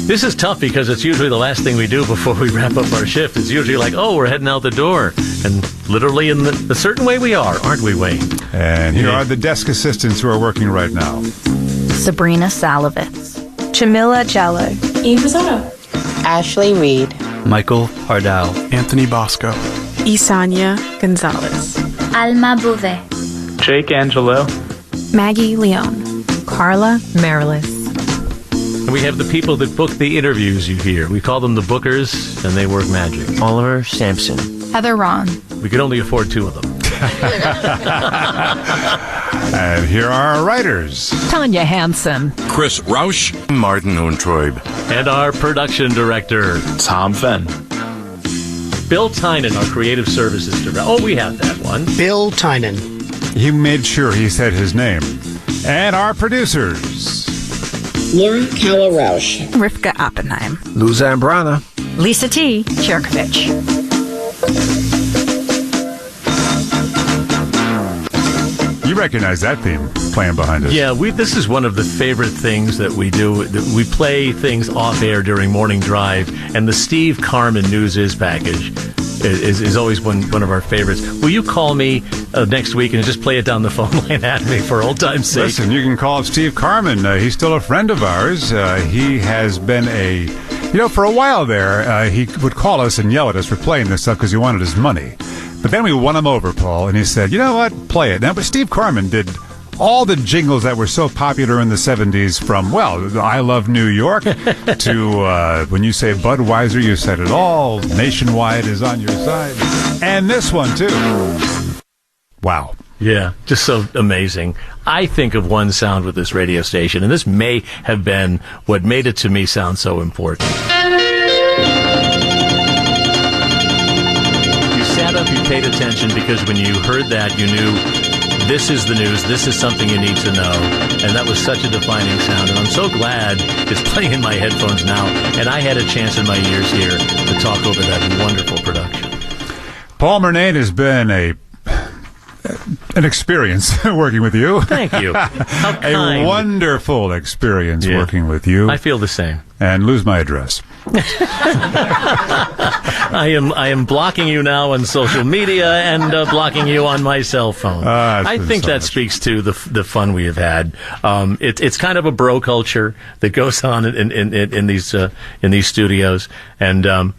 This is tough because it's usually the last thing we do before we wrap up our shift. It's usually like, we're heading out the door. And literally in the certain way we are, aren't we, Wayne? And here are the desk assistants who are working right now. Sabrina Salovitz. Jamila Jello. Eve Risotto. Ashley Reed. Michael Hardal. Anthony Bosco. Isanya Gonzalez. Alma Bouvet. Jake Angelo. Maggie Leone. Carla Marilis. And we have the people that book the interviews you hear. We call them the bookers, and they work magic. Oliver Sampson. Heather Ron. We could only afford 2 of them. And here are our writers. Tanya Hansen. Chris Rausch. Martin Untroib. And our production director. Tom Fenn. Bill Tynan, our creative services director. Oh, we have that one. Bill Tynan. He made sure he said his name. And our producers. Lauren Kala-Rausch. Rivka Oppenheim. Lou Zambrana. Lisa T. Cherkovich. You recognize that theme playing behind us. Yeah, this is one of the favorite things that we do. We play things off air during Morning Drive, and the Steve Carman News Is package is always one of our favorites. Will you call me next week and just play it down the phone line at me for old time's sake? Listen, you can call Steve Carman. He's still a friend of ours. He has been for a while there, he would call us and yell at us for playing this stuff because he wanted his money. But then we won him over, Paul, and he said, you know what, play it. Now, but Steve Carman did all the jingles that were so popular in the 70s, from, well, I Love New York to when you say Budweiser, you said it all. Nationwide is on your side. And this one, too. Wow. Yeah, just so amazing. I think of one sound with this radio station, and this may have been what made it to me sound so important. You sat up, you paid attention, because when you heard that, you knew this is the news, this is something you need to know, and that was such a defining sound, and I'm so glad it's playing in my headphones now, and I had a chance in my years here to talk over that wonderful production. Paul Murnane has been an experience working with you. Thank you. How kind. A wonderful experience working with you. I feel the same. And lose my address. I am blocking you now on social media and blocking you on my cell phone. I think that speaks to the fun we have had. It's kind of a bro culture that goes on in these studios, and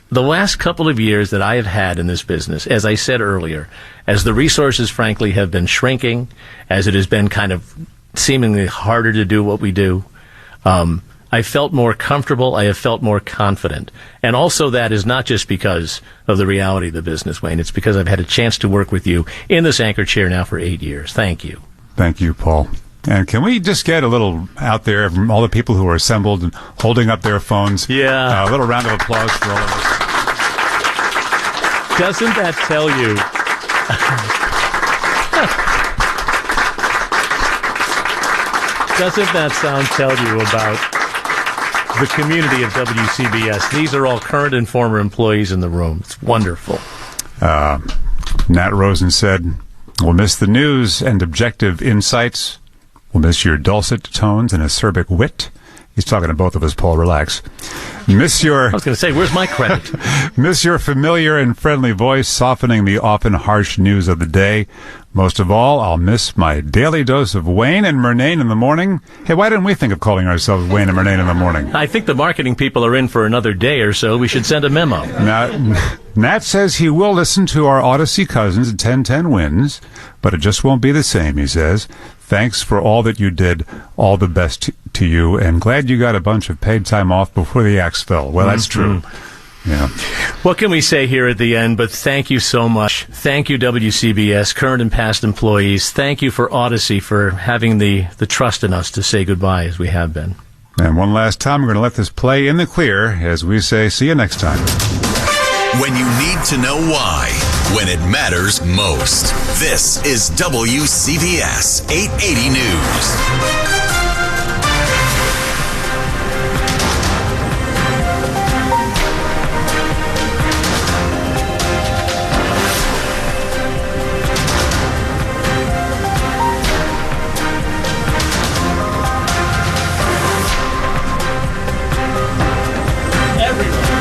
the last couple of years that I have had in this business, as I said earlier, as the resources, frankly, have been shrinking, as it has been kind of seemingly harder to do what we do, I felt more comfortable. I have felt more confident. And also that is not just because of the reality of the business, Wayne. It's because I've had a chance to work with you in this anchor chair now for 8 years. Thank you. Thank you, Paul. And can we just get a little out there from all the people who are assembled and holding up their phones? Yeah. A little round of applause for all of us. Doesn't that tell you? Doesn't that sound tell you about the community of WCBS? These are all current and former employees in the room. It's wonderful. Nat Rosen said, "We'll miss the news and objective insights. We'll miss your dulcet tones and acerbic wit." He's talking to both of us, Paul. Relax. Miss your... I was going to say, where's my credit? Miss your familiar and friendly voice, softening the often harsh news of the day. Most of all, I'll miss my daily dose of Wayne and Murnane in the morning. Hey, why didn't we think of calling ourselves Wayne and Murnane in the morning? I think the marketing people are in for another day or so. We should send a memo. Now, Nat says he will listen to our Audacy cousins at 1010 Wins, but it just won't be the same, he says. Thanks for all that you did. All the best to you, and glad you got a bunch of paid time off before the axe fell. Well, that's true. Yeah. What can we say here at the end, but thank you so much. Thank you, WCBS, current and past employees. Thank you for Audacy for having the trust in us to say goodbye as we have been. And one last time, we're going to let this play in the clear as we say, see you next time. When you need to know why, when it matters most. This is WCBS 880 News.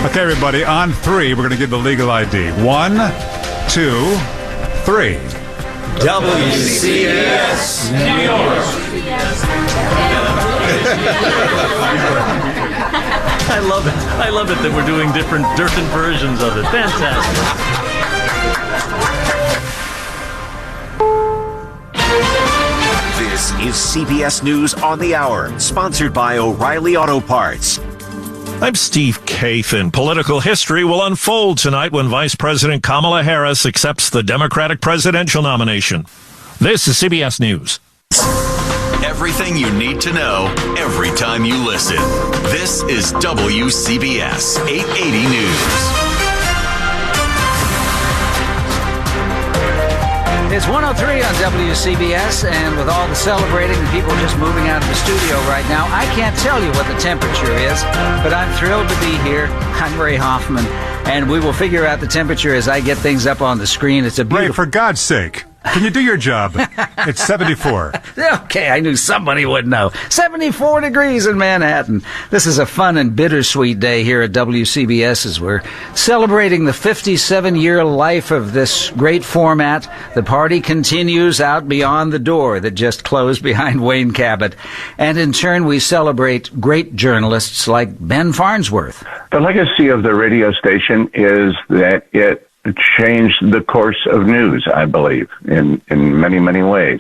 Okay, everybody, on three, we're going to give the legal ID. 1, 2, 3. WCBS New York. I love it. I love it that we're doing different versions of it. Fantastic. This is CBS News on the Hour, sponsored by O'Reilly Auto Parts. I'm Steve Kathan. Political history will unfold tonight when Vice President Kamala Harris accepts the Democratic presidential nomination. This is CBS News. Everything you need to know every time you listen. This is WCBS 880 News. It's 103 on WCBS, and with all the celebrating and people just moving out of the studio right now, I can't tell you what the temperature is, but I'm thrilled to be here. I'm Ray Hoffman, and we will figure out the temperature as I get things up on the screen. It's a beautiful... Ray, for God's sake, can you do your job? It's 74. Okay, I knew somebody would know. 74 degrees in Manhattan. This is a fun and bittersweet day here at WCBS as we're celebrating the 57-year life of this great format. The party continues out beyond the door that just closed behind Wayne Cabot. And in turn, we celebrate great journalists like Ben Farnsworth. The legacy of the radio station is that it changed the course of news, I believe, in many, many ways.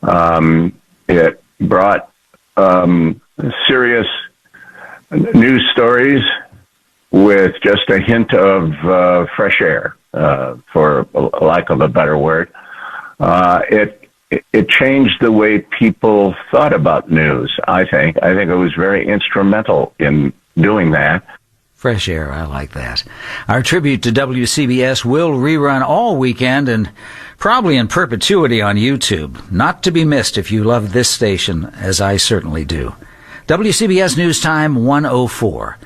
It brought serious news stories with just a hint of fresh air, for lack of a better word. It changed the way people thought about news, I think. I think it was very instrumental in doing that. Fresh air, I like that. Our tribute to WCBS will rerun all weekend and probably in perpetuity on YouTube. Not to be missed if you love this station, as I certainly do. WCBS News Time 104.